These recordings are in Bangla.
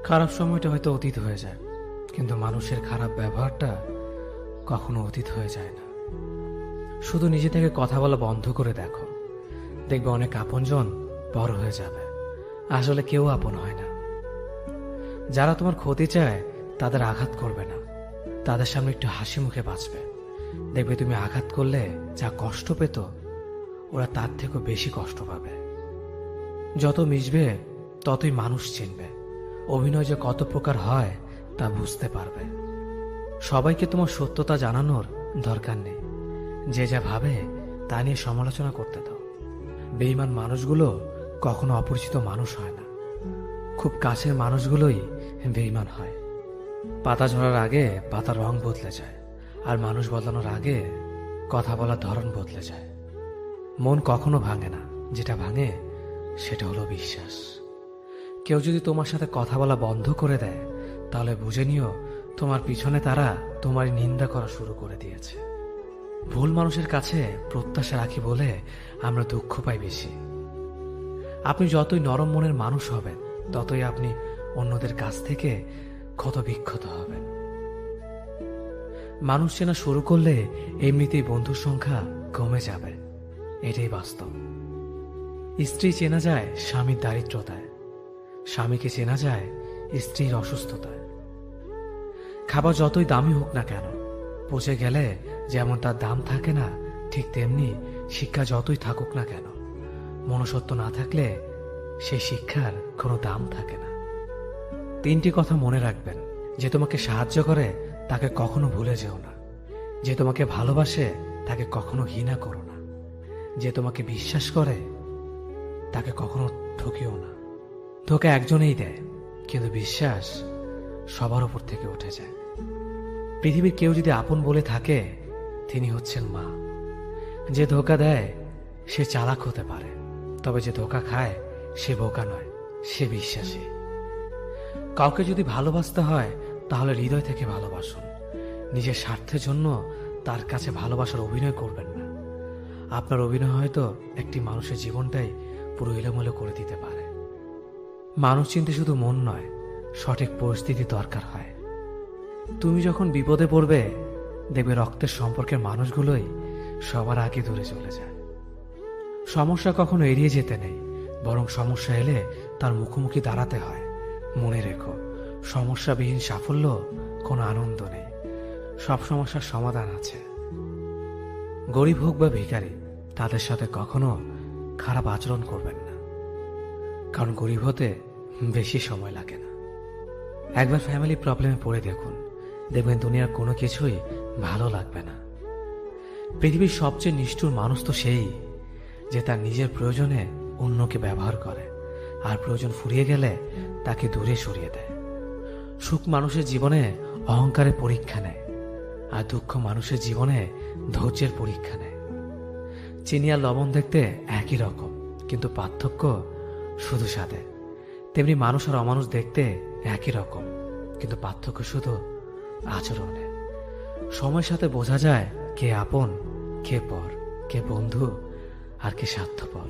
খারাপ সময়টা হয়তো অতীত হয়ে যায়, কিন্তু মানুষের খারাপ ব্যবহারটা কখনো অতীত হয়ে যায় না। শুধু নিজে থেকে কথা বলা বন্ধ করে দেখো, দেখবে অনেক আপনজন বড় হয়ে যাবে। আসলে কেউ আপন হয় না। যারা তোমার ক্ষতি চায় তাদের আঘাত করবে না, তাদের সামনে একটু হাসি মুখে বাঁচবে। দেখবে তুমি আঘাত করলে যা কষ্ট পেত, ওরা তার থেকেও বেশি কষ্ট পাবে। যত মিশবে ততই মানুষ চিনবে। অভিনয় যে কত প্রকার হয় তা বুঝতে পারবে। সবাইকে তোমার সত্যতা জানানোর দরকার নেই। যে যা ভাবে তা নিয়ে সমালোচনা করতে দাও। বেঈমান মানুষগুলো কখনো অপরিচিত মানুষ হয় না। খুব কাছের মানুষগুলোই বেঈমান হয়। পাতা ঝরার আগে পাতার রং বদলে যায়, আর মানুষ বদলানোর আগে কথা বলার ধরন বদলে যায়। মন কখনো ভাঙে না, যেটা ভাঙে সেটা হলো বিশ্বাস। কেউ যদি তোমার সাথে কথা বলা বন্ধ করে দেয়, তাহলে বুঝে নিও তোমার পিছনে তারা তোমার নিন্দা করা শুরু করে দিয়েছে। ভুল মানুষের কাছে প্রত্যাশা রাখি বলে আমরা দুঃখ পাই বেশি। আপনি যতই নরম মনের মানুষ হবেন, ততই আপনি অন্যদের কাছ থেকে ক্ষত বিক্ষত হবেন। মানুষ চেনা শুরু করলে এমনিতেই বন্ধুর সংখ্যা কমে যাবে, এটাই বাস্তব। স্ত্রী চেনা যায় স্বামীর দারিদ্রতায়, স্বামীকে চেনা যায় স্ত্রীর অসুস্থতায়। খাবার যতই দামি হোক না কেন, পচে গেলে যেমন তার দাম থাকে না, ঠিক তেমনি শিক্ষা যতই থাকুক না কেন, মনুষ্যত্ব না থাকলে সেই শিক্ষার কোনো দাম থাকে না। তিনটি কথা মনে রাখবেন: যে তোমাকে সাহায্য করে তাকে কখনো ভুলে যেও না, যে তোমাকে ভালোবাসে তাকে কখনো ঘৃণা করো না, যে তোমাকে বিশ্বাস করে তাকে কখনো ঠকিও না। ধোঁকা একজনেই দেয়, কিন্তু বিশ্বাস সবার উপর থেকে উঠে যায়। পৃথিবীর কেউ যদি আপন বলে থাকে, তিনি হচ্ছেন মা। যে ধোঁকা দেয় সে চালাক হতে পারে, তবে যে ধোঁকা খায় সে বোকা নয়, সে বিশ্বাসী। কাউকে যদি ভালোবাসতে হয় তাহলে হৃদয় থেকে ভালোবাসুন। নিজের স্বার্থের জন্য তার কাছে ভালোবাসার অভিনয় করবেন না। আপনার অভিনয় হয়তো একটি মানুষের জীবনটাই পুরো এলোমেলো করে দিতে পারে। মানুষ চিনতে শুধু মন নয়, সঠিক পরিস্থিতি দরকার হয়। তুমি যখন বিপদে পড়বে, দেখবে রক্তের সম্পর্কের মানুষগুলোই সবার আগে দূরে চলে যায়। সমস্যা কখনো এড়িয়ে যেতে নেই, বরং সমস্যা এলে তার মুখোমুখি দাঁড়াতে হয়। মনে রেখো, সমস্যাবিহীন সাফল্য কোনো আনন্দ নেই। সব সমস্যার সমাধান আছে। গরিব হোক বা ভিখারি, তাদের সাথে কখনো খারাপ আচরণ করবেন না, কারণ গরিব হতে বেশি সময় লাগে না। একবার ফ্যামিলি প্রবলেমে পড়ে দেখুন, দেখবেন দুনিয়ার কোনো কিছুই ভালো লাগবে না। পৃথিবীর সবচেয়ে নিষ্ঠুর মানুষ তো সেই, যে তার নিজের প্রয়োজনে অন্যকে ব্যবহার করে, আর প্রয়োজন ফুরিয়ে গেলে তাকে দূরে সরিয়ে দেয়। সুখ মানুষের জীবনে অহংকারের পরীক্ষা নেয়, আর দুঃখ মানুষের জীবনে ধৈর্যের পরীক্ষা নেয়। চিনি আর লবণ দেখতে একই রকম, কিন্তু পার্থক্য শুধু স্বাদে। তেমনি মানুষ আর অমানুষ দেখতে একই রকম, কিন্তু পার্থক্য শুধু আচরণে। সময়ের সাথে বোঝা যায় কে আপন, কে পর, কে বন্ধু আর কে স্বার্থপর।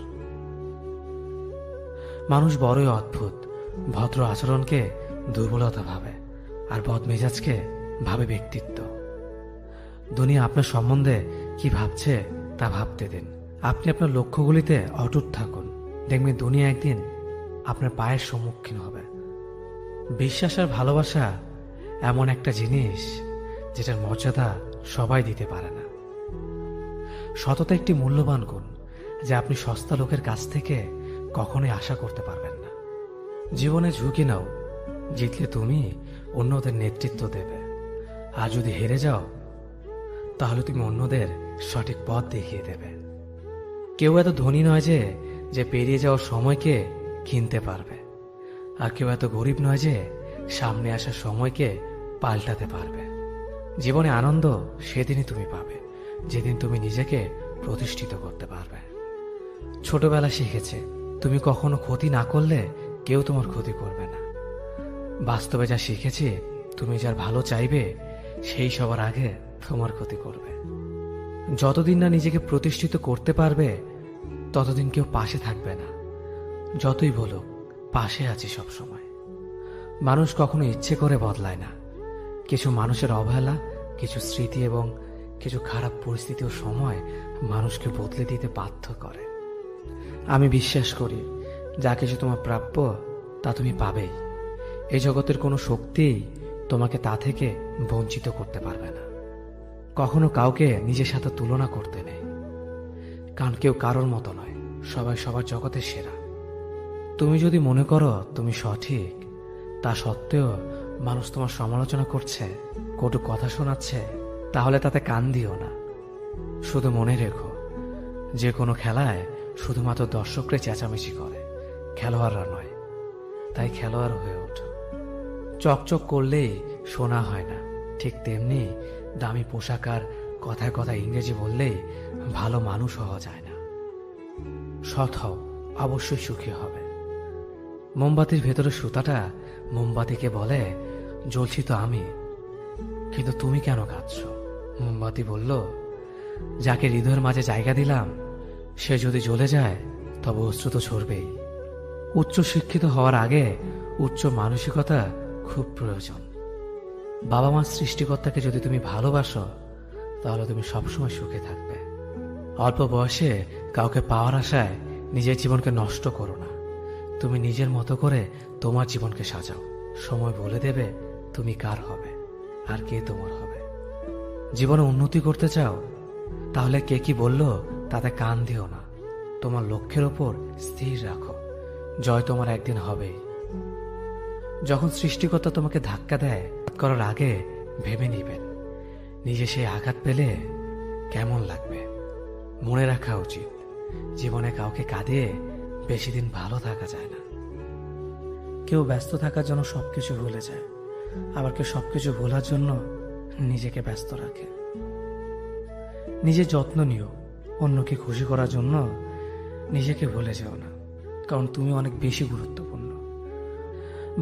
মানুষ বড়ই অদ্ভুত। ভদ্র আচরণকে দুর্বলতা ভাবে, আর বদমেজাজকে ভাবে ব্যক্তিত্ব। দুনিয়া আপনার সম্বন্ধে কি ভাবছে তা ভাবতে দিন। আপনি আপনার লক্ষ্যগুলিতে অটুট থাকুন, দেখবেন দুনিয়া একদিন আপনার পায়ের সম্মুখীন হবে। বিশ্বাস আর ভালোবাসা এমন একটা জিনিস যেটার মর্যাদা সবাই দিতে পারে না। সততা একটি মূল্যবান গুণ, যা আপনি সস্তা লোকের কাছ থেকে কখনোই আশা করতে পারবেন না। জীবনে ঝুঁকি নাও, জিতলে তুমি অন্যদের নেতৃত্ব দেবে, আর যদি হেরে যাও তাহলে তুমি অন্যদের সঠিক পথ দেখিয়ে দেবে। কেউ এত ধনী নয় যে পেরিয়ে যাওয়ার সময়কে কিনতে পারবে, আর কেউ এত গরিব নয় যে সামনে আসার সময়কে পাল্টাতে পারবে। জীবনে আনন্দ সেদিনই তুমি পাবে, যেদিন তুমি নিজেকে প্রতিষ্ঠিত করতে পারবে। ছোটবেলা শিখেছে, তুমি কখনো ক্ষতি না করলে কেউ তোমার ক্ষতি করবে না। বাস্তবে যা শিখেছি, তুমি যার ভালো চাইবে সেই সবার আগে তোমার ক্ষতি করবে। যতদিন না নিজেকে প্রতিষ্ঠিত করতে পারবে, ততদিন কেউ পাশে থাকবে না। যতই বলো পাশে আছি সব সময়। মানুষ কখনো ইচ্ছে করে বদলায় না। কিছু মানুষের অবহেলা, কিছু স্মৃতি এবং কিছু খারাপ পরিস্থিতি ও সময় মানুষকে বদলে দিতে বাধ্য করে। আমি বিশ্বাস করি যা কিছু তোমার প্রাপ্য তা তুমি পাবেই। এই জগতের কোনো শক্তিই তোমাকে তা থেকে বঞ্চিত করতে পারবে না। কখনো কাউকে নিজের সাথে তুলনা করতে নেই, কারণ কেউ কারোর মতো নয়, সবাই সবার জগতের সেরা। তুমি যদি মনে করো তুমি সঠিক, তা সত্ত্বেও মানুষ তোমার সমালোচনা করছে, কটু কথা শোনাচ্ছে, তাহলে তাতে কান দিও না। শুধু মনে রেখো, যে কোনো খেলায় শুধুমাত্র দর্শকরা চেঁচামেচি করে, খেলোয়াড়রা নয়। তাই খেলোয়াড় হয়ে ওঠো। চকচক করলেই শোনা হয় না, ঠিক তেমনি দামি পোশাক আর কথায় কথায় ইংরেজি বললেই ভালো মানুষ হওয়া যায় না। সৎ হও, অবশ্যই সুখী হবে। মোমবাতির ভেতরে সুতাটা মোমবাতিকে বলে, জ্বলছি তো আমি, কিন্তু তুমি কেন কাঁদছ? মোমবাতি বলল, যাকে হৃদয়ের মাঝে জায়গা দিলাম সে যদি জ্বলে যায় তবে অশ্রু তো ঝরবেই। উচ্চ শিক্ষিত হওয়ার আগে উচ্চ মানসিকতা খুব প্রয়োজন। বাবা মার সৃষ্টিকর্তাকে যদি তুমি ভালোবাসো তাহলে তুমি সবসময় সুখে থাকবে। অল্প বয়সে কাউকে পাওয়ার আশায় নিজের জীবনকে নষ্ট করো না। তুমি নিজের মতো করে তোমার জীবনকে সাজাও। সময় বলে দেবে তুমি কার হবে আর কে তোমার হবে। জীবনে উন্নতি করতে চাও, তাহলে কে কি বললো তাতে কান দিও না। তোমার লক্ষ্যের ওপর স্থির রাখো, জয় তোমার একদিন হবেই। যখন সৃষ্টিকর্তা তোমাকে ধাক্কা দেয়, করার আগে ভেবে নিবেন নিজে সেই আঘাত পেলে কেমন লাগবে। মনে রাখা উচিত, জীবনে কাউকে কাঁদিয়ে বেশি দিন ভালো থাকা যায় না। কেউ ব্যস্ত থাকার জন্য সবকিছু ভুলে যায়, আবার কেউ সবকিছু ভোলার জন্য নিজেকে ব্যস্ত রাখে। নিজের যত্ন নিও, অন্যকে খুশি করার জন্য নিজেকে ভুলে যেও না, কারণ তুমি অনেক বেশি গুরুত্বপূর্ণ।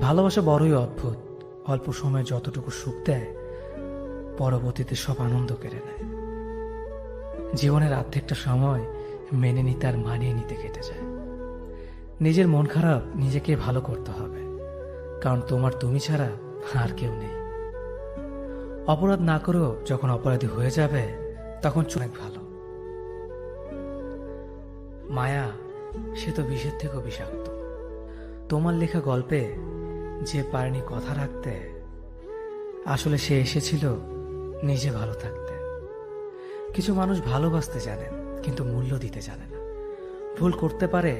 ভালোবাসা বড়ই অদ্ভুত, অল্প সময়ে যতটুকু সুখ দেয় পরবর্তীতে সব আনন্দ কেড়ে নেয়। জীবনের অর্ধেকটা সময় মেনে নিতে আর মানিয়ে নিতে কেটে যায়। নিজের মন খারাপ নিজেকে ভালো করতে হবে, কারণ তোমার তুমি ছাড়া আর কেউ নেই। অপরাধ না করেও যখন অপরাধী হয়ে যাবে তখন অনেক ভালো। মায়া সে তো বিষের থেকেও বিষাক্ত। তোমার লেখা গল্পে যে পারেনি কথা রাখতে, আসলে সে এসেছিল নিজে ভালো থাকতে। কিছু মানুষ ভালোবাসতে জানেন কিন্তু মূল্য দিতে জানে না। ভুল করতে পারে,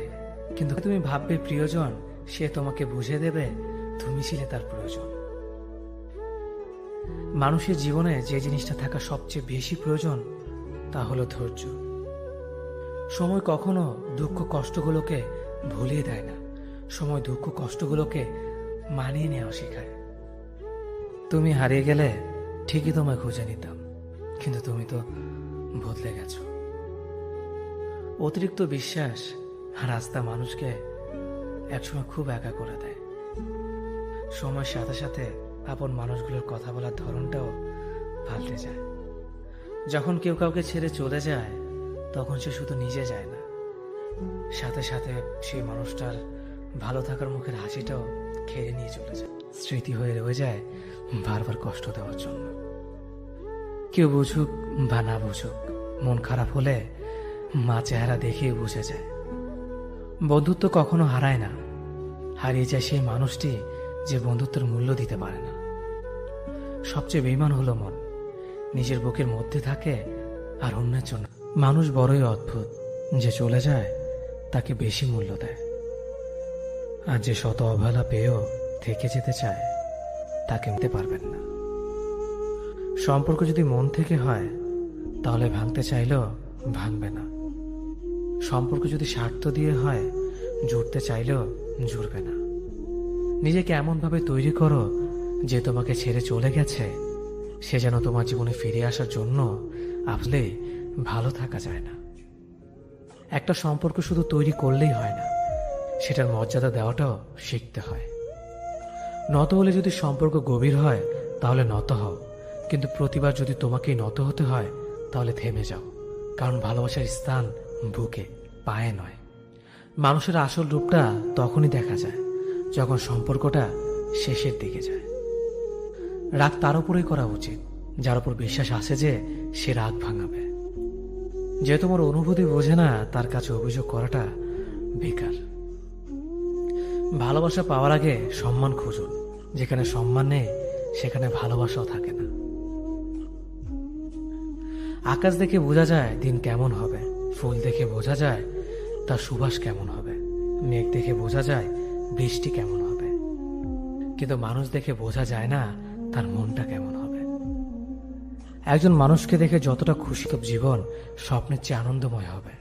কিন্তু তুমি ভাববে প্রিয়জন, সে তোমাকে বুঝে দেবে তুমি ছিলে তার প্রয়োজন। মানুষের জীবনে যে জিনিসটা থাকা সবচেয়ে বেশি প্রয়োজন তা হলো ধৈর্য। সময় কখনো দুঃখ কষ্টগুলোকে ভুলিয়ে দেয় না, সময় দুঃখ কষ্টগুলোকে মানিয়ে নেওয়া শেখায়। তুমি হারিয়ে গেলে ঠিকই তোমায় খুঁজে নিতাম, কিন্তু তুমি তো বদলে গেছো। অতিরিক্ত বিশ্বাস আর আস্থা মানুষকে একসময় খুব একা করে দেয়। সময়ের সাথে সাথে আপন মানুষগুলোর কথা বলার ধরনটাও পাল্টে যায়। যখন কেউ কাউকে ছেড়ে চলে যায় তখন সে শুধু নিজে যায় না, সাথে সাথে সেই মানুষটার ভালো থাকার মুখের হাসিটাও খেয়ে নিয়ে চলে যায়। স্মৃতি হয়ে রয়ে যায় বারবার কষ্ট দেওয়ার জন্য। কেউ বুঝুক বা না বুঝুক, মন খারাপ হলে মা চেহারা দেখেই বুঝে যায়। বন্ধুত্ব কখনো হারায় না, হারিয়ে যায় সেই মানুষটি যে বন্ধুত্বের মূল্য দিতে পারে না। সবচেয়ে বেঈমান হলো মন, নিজের বুকের মধ্যে থাকে আর অন্যের জন্য। মানুষ বড়ই অদ্ভুত, যে চলে যায় তাকে বেশি মূল্য দেয়, আর যে শত অবহেলা পেয়েও থেকে যেতে চায় তাকে নিতে পারবেন না। সম্পর্ক যদি মন থেকে হয় তাহলে ভাঙতে চাইলেও ভাঙবে না। সম্পর্ক যদি স্বার্থ দিয়ে হয় জুড়তে চাইলেও জুড়বে না। নিজেকে এমনভাবে তৈরি করো যে তোমাকে ছেড়ে চলে গেছে সে যেন তোমার জীবনে ফিরে আসার জন্য আসলে ভালো থাকা যায় না। একটা সম্পর্ক শুধু তৈরি করলেই হয় না, সেটার মর্যাদা দেওয়াটাও শিখতে হয়। নত হলে যদি সম্পর্ক গভীর হয় তাহলে নত হও, কিন্তু প্রতিবার যদি তোমাকেই নত হতে হয় তাহলে থেমে যাও, কারণ ভালোবাসার স্থান বুকে, পায়ে নয়। মানুষের আসল রূপটা তখনই দেখা যায় যখন সম্পর্কটা শেষের দিকে যায়। রাগ তার উপরেই করা উচিত যার উপর বিশ্বাস আছে যে সে রাগ ভাঙাবে। যে তোমার অনুভূতি বোঝে না তার কাছে অভিযোগ করাটা বেকার। ভালোবাসা পাওয়ার আগে সম্মান খুঁজুন। যেখানে সম্মান নেই সেখানে ভালোবাসাও থাকে না। আকাশ দেখে বোঝা যায় দিন কেমন হবে, ফুল দেখে বোঝা যায় তার সুবাস কেমন হবে, মেঘ দেখে বোঝা যায় বৃষ্টি কেমন হবে, কিন্তু মানুষ দেখে বোঝা যায় না তার মনটা কেমন হবে। একজন মানুষকে দেখে যতটা খুশি তো জীবন স্বপ্নের চেয়ে আনন্দময় হবে।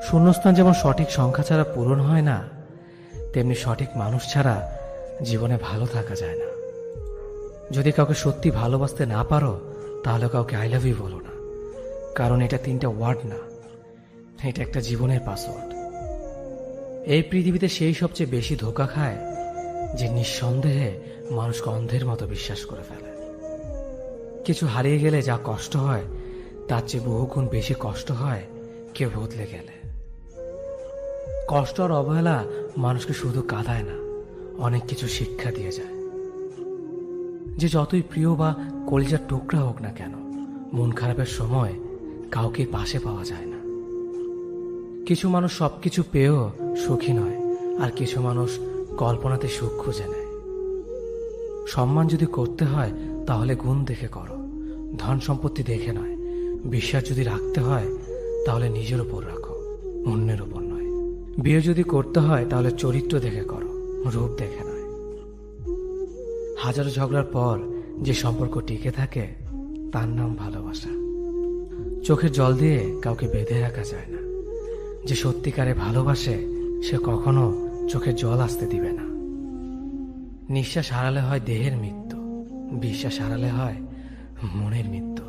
শূন্যস্থান যেমন সঠিক সংখ্যা ছাড়া পূরণ হয় না, তেমনি সঠিক মানুষ ছাড়া জীবনে ভালো থাকা যায় না। যদি কাউকে সত্যি ভালোবাসতে না পারো তাহলে কাউকে আই লাভ ইউ বলো না, কারণ এটা 3টা ওয়ার্ড না, এটা একটা জীবনের পাসওয়ার্ড। এই পৃথিবীতে সেই সবচেয়ে বেশি ধোঁকা খায় যে নিঃসন্দেহে মানুষকে অন্ধের মতো বিশ্বাস করে ফেলে। কিছু হারিয়ে গেলে যা কষ্ট হয় তার চেয়ে বহুগুণ বেশি কষ্ট হয় কেউ বদলে গেলে। কষ্ট আর অবহেলা মানুষকে শুধু কাঁদায় না, অনেক কিছু শিক্ষা দিয়ে যায়। যে যতই প্রিয় বা কলিজার টুকরা হোক না কেন, মন খারাপের সময় কাউকে পাশে পাওয়া যায় না। কিছু মানুষ সবকিছু পেয়েও সুখী নয়, আর কিছু মানুষ কল্পনাতে সুখ খুঁজে নেয়। সম্মান যদি করতে হয় তাহলে গুণ দেখে করো, ধন সম্পত্তি দেখে নয়। বিশ্বাস যদি রাখতে হয় তাহলে নিজের উপর রাখো, অন্যের উপর নয়। বিয়ে যদি করতে হয় তাহলে চরিত্র দেখে করো, রূপ দেখে নয়। হাজারো ঝগড়ার পর যে সম্পর্ক টিকে থাকে তার নাম ভালোবাসা। চোখের জল দিয়ে কাউকে বেঁধে রাখা যায় না। যে সত্যিকারে ভালোবাসে সে কখনো চোখের জল আসতে দিবে না। নিঃশ্বাস হারালে হয় দেহের মৃত্যু, বিশ্বাস হারালে হয় মনের মৃত্যু।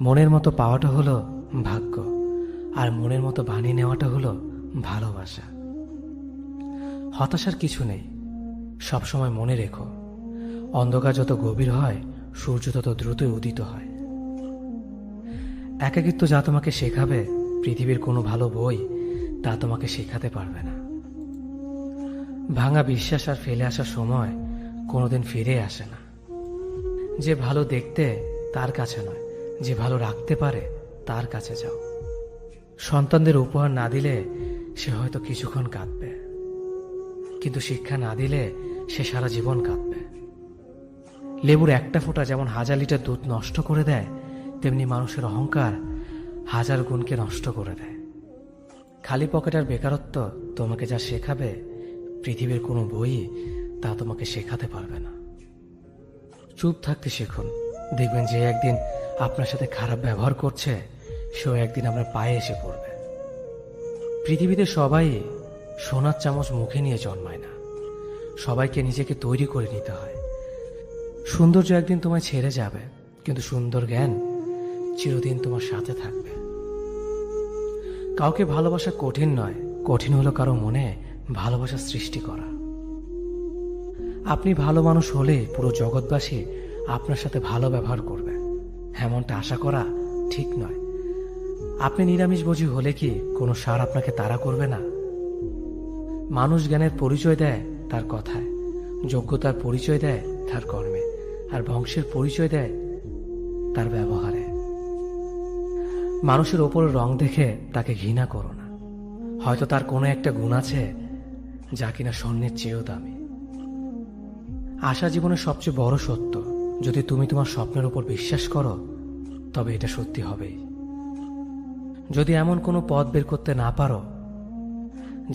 মনের মতো পাওয়াটা হলো ভাগ্য, আর মনের মতো বানিয়ে নেওয়াটা হলো ভালোবাসা। হতাশার কিছু নেই, সবসময় মনে রেখো, অন্ধকার যত গভীর হয় সূর্য তত দ্রুতই উদিত হয়। একাকিত্ব যা তোমাকে শেখাবে পৃথিবীর কোনো ভালো বই তা তোমাকে শেখাতে পারবে না। ভাঙা বিশ্বাস আর ফেলে আসার সময় কোনোদিন ফিরে আসে না। যে ভালো দেখতে তার কাছে নয়, যে ভালো রাখতে পারে তার কাছে যাও। সন্তানদের উপহার না দিলে সে হয়তো কিছুক্ষণ কাঁদবে, কিন্তু শিক্ষা না দিলে সে সারা জীবন কাঁদবে। লেবুর একটা ফোঁটা যেমন 1000 লিটার দুধ নষ্ট করে দেয়, তেমনি মানুষের অহংকার 1000 গুণকে নষ্ট করে দেয়। খালি পকেট আর বেকারত্ব তোমাকে যা শেখাবে পৃথিবীর কোনো বই তা তোমাকে শেখাতে পারবে না। চুপ থাকতে শিখুন, দেখবেন যে একদিন আপনার সাথে খারাপ ব্যবহার করছে সেও একদিন আপনার পায়ে এসে পড়বে। পৃথিবীতে সবাই সোনার চামচ মুখে নিয়ে জন্মায় না, সবাইকে নিজেকে তৈরি করে নিতে হয়। সৌন্দর্য একদিন তোমায় ছেড়ে যাবে, কিন্তু সুন্দর জ্ঞান চিরদিন তোমার সাথে থাকবে। কাউকে ভালোবাসা কঠিন নয়, কঠিন হলো কারো মনে ভালোবাসা সৃষ্টি করা। আপনি ভালো মানুষ হলে পুরো জগৎবাসী আপনার সাথে ভালো ব্যবহার করবে, এমনটা আশা করা ঠিক নয়। আপনি নিরামিষভোজী হলে কি কোনো সার আপনাকে তাড়া করবে না? মানুষ জ্ঞানের পরিচয় দেয় তার কথায়, যোগ্যতার পরিচয় দেয় তার কর্মে, আর বংশের পরিচয় দেয় তার ব্যবহারে। মানুষের ওপরের রং দেখে তাকে ঘৃণা করো না, হয়তো তার কোনো একটা গুণ আছে যা কিনা স্বর্ণের চেয়েও দামি। আশা জীবনের সবচেয়ে বড় সত্য। যদি তুমি তোমার স্বপ্নের উপর বিশ্বাস করো তবে এটা সত্যি হবেই। যদি এমন কোনো পথ বের করতে না পারো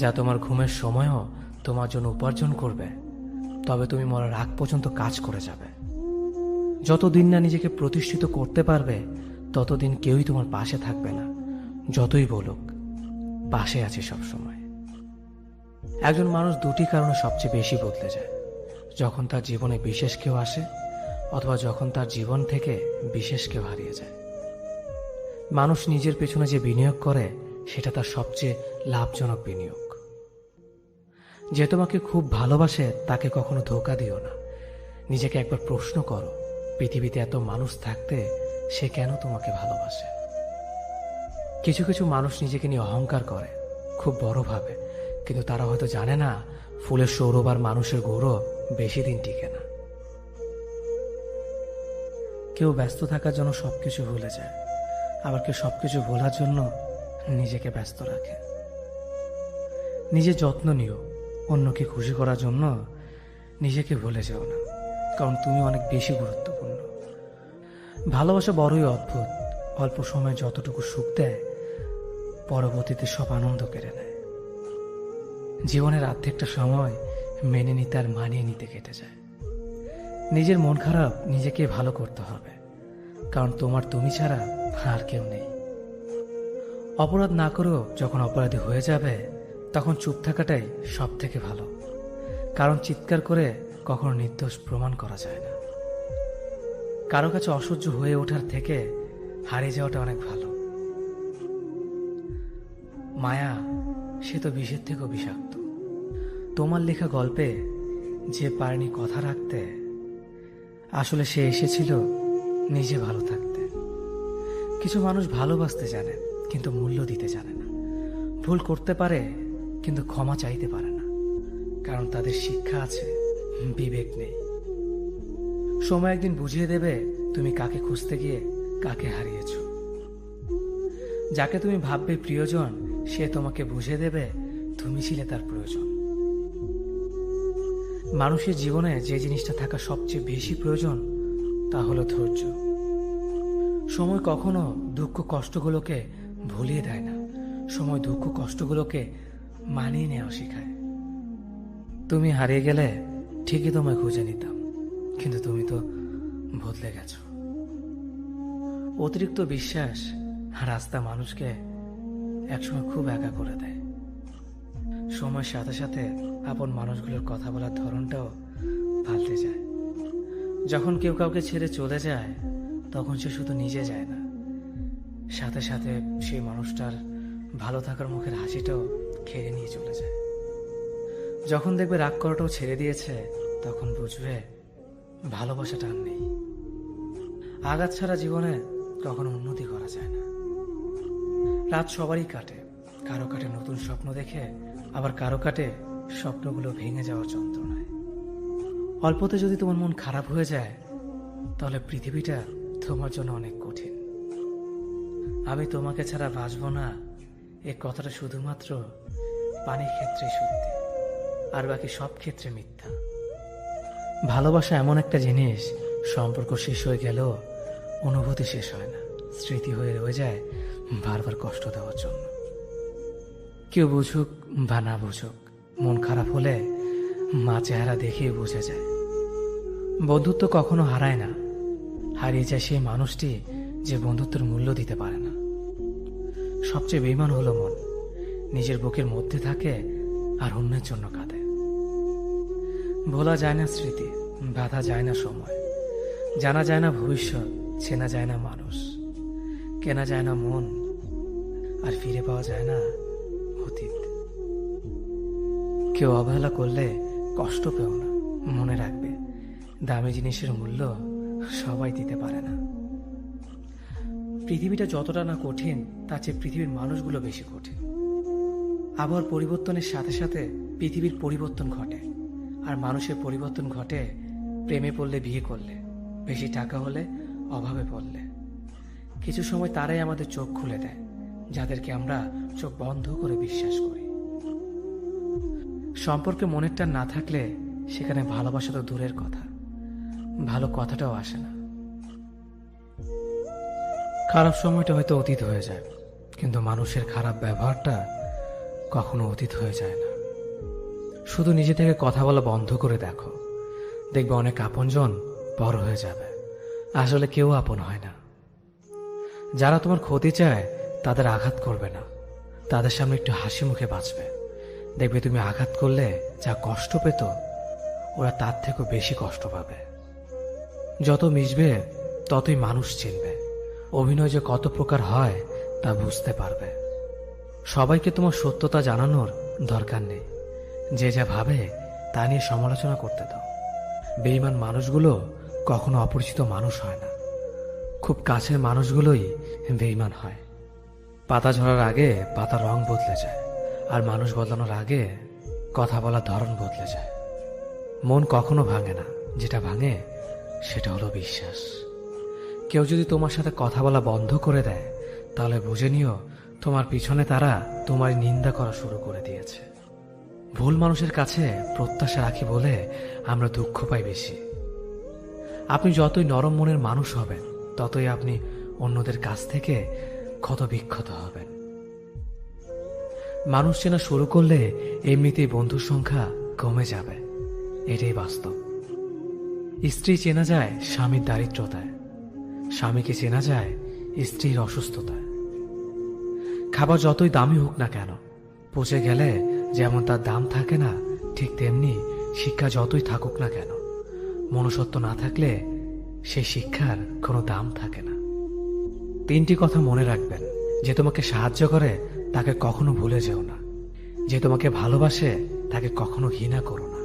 যা তোমার ঘুমের সময়ও তোমার জন্য উপার্জন করবে, তবে তুমি মরার আগ পর্যন্ত কাজ করে যাবে। যতদিন না নিজেকে প্রতিষ্ঠিত করতে পারবে ততদিন কেউই তোমার পাশে থাকবে না, যতই বলুক পাশে আছে সব সময়। একজন মানুষ দুটি কারণে সবচেয়ে বেশি বদলে যায়: যখন তার জীবনে বিশেষ কেউ আসে, অথবা যখন তার জীবন থেকে বিশেষ কেউ হারিয়ে যায়। মানুষ নিজের পেছনে যে বিনিয়োগ করে সেটা তার সবচেয়ে লাভজনক বিনিয়োগ। যে তোমাকে খুব ভালোবাসে তাকে কখনো ধোঁকা দিও না। নিজেকে একবার প্রশ্ন করো, পৃথিবীতে এত মানুষ থাকতে সে কেন তোমাকে ভালোবাসে? কিছু কিছু মানুষ নিজেকে নিয়ে অহংকার করে, খুব বড় ভাবে, কিন্তু তারা হয়তো জানে না ফুলের সৌরভ আর মানুষের গৌরব বেশি দিন টিকে না। কেউ ব্যস্ত থাকার জন্য সবকিছু ভুলে যায়, আবার কেউ সবকিছু ভোলার জন্য নিজেকে ব্যস্ত রাখে। নিজের যত্ন নিও, অন্যকে খুশি করার জন্য নিজেকে ভুলে যেও না, কারণ তুমি অনেক বেশি গুরুত্বপূর্ণ। ভালোবাসা বড়ই অদ্ভুত, অল্প সময় যতটুকু সুখ দেয় পরবর্তীতে সব আনন্দ কেড়ে নেয়। জীবনের অর্ধেকটা সময় মেনে নিতে আর মানিয়ে নিতে কেটে যায়। নিজের মন খারাপ নিজেকে ভালো করতে হবে, কারণ তোমার তুমি ছাড়া আর কেউ নেই। অপরাধ না করেও যখন অপরাধী হয়ে যাবে তখন চুপ থাকাটাই সব থেকে ভালো, কারণ চিৎকার করে কখনো নির্দোষ প্রমাণ করা যায় না। কারো কাছে অসহ্য হয়ে ওঠার থেকে হারিয়ে যাওয়াটা অনেক ভালো। মায়া সে তো বিষের থেকেও বিষাক্ত। তোমার লেখা গল্পে যে পারেনি কথা রাখতে, আসলে সে এসেছিল নিজে ভালো থাকতে। কিছু মানুষ ভালোবাসতে জানে কিন্তু মূল্য দিতে জানে না। ভুল করতে পারে কিন্তু ক্ষমা চাইতে পারে না, কারণ তাদের শিক্ষা আছে, বিবেক নেই। সময় একদিন বুঝিয়ে দেবে তুমি কাকে খুঁজতে গিয়ে কাকে হারিয়েছ। যাকে তুমি ভাববে প্রিয়জন সে তোমাকে বুঝিয়ে দেবে তুমি ছিলে তার প্রয়োজন। মানুষের জীবনে যে জিনিসটা থাকা সবচেয়ে বেশি প্রয়োজন তা হলো ধৈর্য। সময় কখনো দুঃখ কষ্টগুলোকে ভুলিয়ে দেয় না, সময় দুঃখ কষ্টগুলোকে মানিয়ে নেওয়া শেখায়। তুমি হারিয়ে গেলে ঠিকই তোমায় খুঁজে নিতাম, কিন্তু তুমি তো বদলে গেছো। অতিরিক্ত বিশ্বাস রাস্তা মানুষকে একসময় খুব একা করে দেয়। সময়ের সাথে সাথে আপন মানুষগুলোর কথা বলার ধরনটাও পাল্টে যায়। যখন কেউ কাউকে ছেড়ে চলে যায় তখন সে শুধু নিজে যায় না, সাথে সাথে সেই মানুষটার ভালো থাকার মুখের হাসিটাও খেয়ে নিয়ে চলে যায়। যখন দেখবে রাগ করাটাও ছেড়ে দিয়েছে তখন বুঝবে ভালোবাসাটা আর নেই। আঘাত ছাড়া জীবনে কখনো উন্নতি করা যায় না। রাত সবারই কাটে, কারো কাটে নতুন স্বপ্ন দেখে, আবার কারো কাটে স্বপ্নগুলো ভেঙে যাওয়ার যন্ত্রণায়। অল্পতে যদি তোমার মন খারাপ হয়ে যায় তাহলে পৃথিবীটা তোমার জন্য অনেক কঠিন। আমি তোমাকে ছাড়া বাঁচব না এ কথাটা শুধুমাত্র পানির ক্ষেত্রে সত্যি, আর বাকি সব ক্ষেত্রে মিথ্যা। ভালোবাসা এমন একটা জিনিস, সম্পর্ক শেষ হয়ে গেলেও অনুভূতি শেষ হয় না, স্মৃতি হয়ে রয়ে যায় বারবার কষ্ট দেওয়ার জন্য। কেউ বুঝুক বা না বুঝুক, মন খারাপ হলে মা চেহারা দেখেই বুঝে যায়। বন্ধুত্ব কখনো হারায় না, হারিয়ে যায় সেই মানুষটি যে বন্ধুত্বের মূল্য দিতে পারে না। সবচেয়ে বেঈমান হলো মন, নিজের বুকের মধ্যে থাকে আর অন্যের জন্য কাঁদে। ভোলা যায় না স্মৃতি, বাধা যায় না সময়, জানা যায় না ভবিষ্যৎ, চেনা যায় না মানুষ, কেনা যায় না মন, আর ফিরে পাওয়া যায় না অতীত। কেউ অবহেলা করলে কষ্ট পেও না, মনে রাখবে দামি জিনিসের মূল্য সবাই দিতে পারে না। পৃথিবীটা যতটা না কঠিন তার চেয়ে পৃথিবীর মানুষগুলো বেশি কঠিন। আবহাওয়ার পরিবর্তনের সাথে সাথে পৃথিবীর পরিবর্তন ঘটে, আর মানুষের পরিবর্তন ঘটে প্রেমে পড়লে, বিয়ে করলে, বেশি টাকা হলে, অভাবে পড়লে। কিছু সময় তারাই আমাদের চোখ খুলে দেয় যাদেরকে আমরা চোখ বন্ধ করে বিশ্বাস করি। সম্পর্কে মনের টান না থাকলে সেখানে ভালোবাসা তো দূরের কথা, ভালো কথাটাও আসে না। খারাপ সময়টা হয়তো অতীত হয়ে যায়, কিন্তু মানুষের খারাপ ব্যবহারটা কখনো অতীত হয়ে যায় না। শুধু নিজে থেকে কথা বলা বন্ধ করে দেখো, দেখবে অনেক আপনজন বড় হয়ে যাবে। আসলে কেউ আপন হয় না। যারা তোমার ক্ষতি চায় তাদের আঘাত করবে না, তাদের সামনে একটু হাসি মুখে বাঁচবে। দেখবে তুমি আঘাত করলে যা কষ্ট পেত ওরা তার থেকেও বেশি কষ্ট পাবে। যত মিশবে ততই মানুষ চিনবে, অভিনয় যে কত প্রকার হয় তা বুঝতে পারবে। সবাইকে তোমার সত্যতা জানানোর দরকার নেই, যে যা ভাবে তা নিয়ে সমালোচনা করতে দাও। বেঈমান মানুষগুলো কখনো অপরিচিত মানুষ হয় না, খুব কাছের মানুষগুলোই বেঈমান হয়। পাতা ঝরার আগে পাতার রং বদলে যায়, আর মানুষ বদলানোর আগে কথা বলার ধরন বদলে যায়। মন কখনো ভাঙে না, যেটা ভাঙে সেটা হলো বিশ্বাস। কেউ যদি তোমার সাথে কথা বলা বন্ধ করে দেয়, তাহলে বুঝে নিও তোমার পিছনে তারা তোমার নিন্দা করা শুরু করে দিয়েছে। ভুল মানুষের কাছে প্রত্যাশা রাখি বলে আমরা দুঃখ পাই বেশি। আপনি যতই নরম মনের মানুষ হবেন, ততই আপনি অন্যদের কাছ থেকে ক্ষত বিক্ষত হবেন। মানুষ চেনা শুরু করলে এমনিতেই বন্ধুর সংখ্যা কমে যাবে, এটাই বাস্তব। স্ত্রী চেনা যায় স্বামীর দারিদ্রতায়, স্বামীকে চেনা যায় স্ত্রীর অসুস্থতায়। খাবার যতই দামি হোক না কেন, পচে গেলে যেমন তার দাম থাকে না, ঠিক তেমনি শিক্ষা যতই থাকুক না কেন, মনুষ্যত্ব না থাকলে সেই শিক্ষার কোনো দাম থাকে না। 3টি কথা মনে রাখবেন। যে তোমাকে সাহায্য করে তাকে কখনো ভুলে যেও না। যে তোমাকে ভালোবাসে তাকে কখনো ঘৃণা করো না।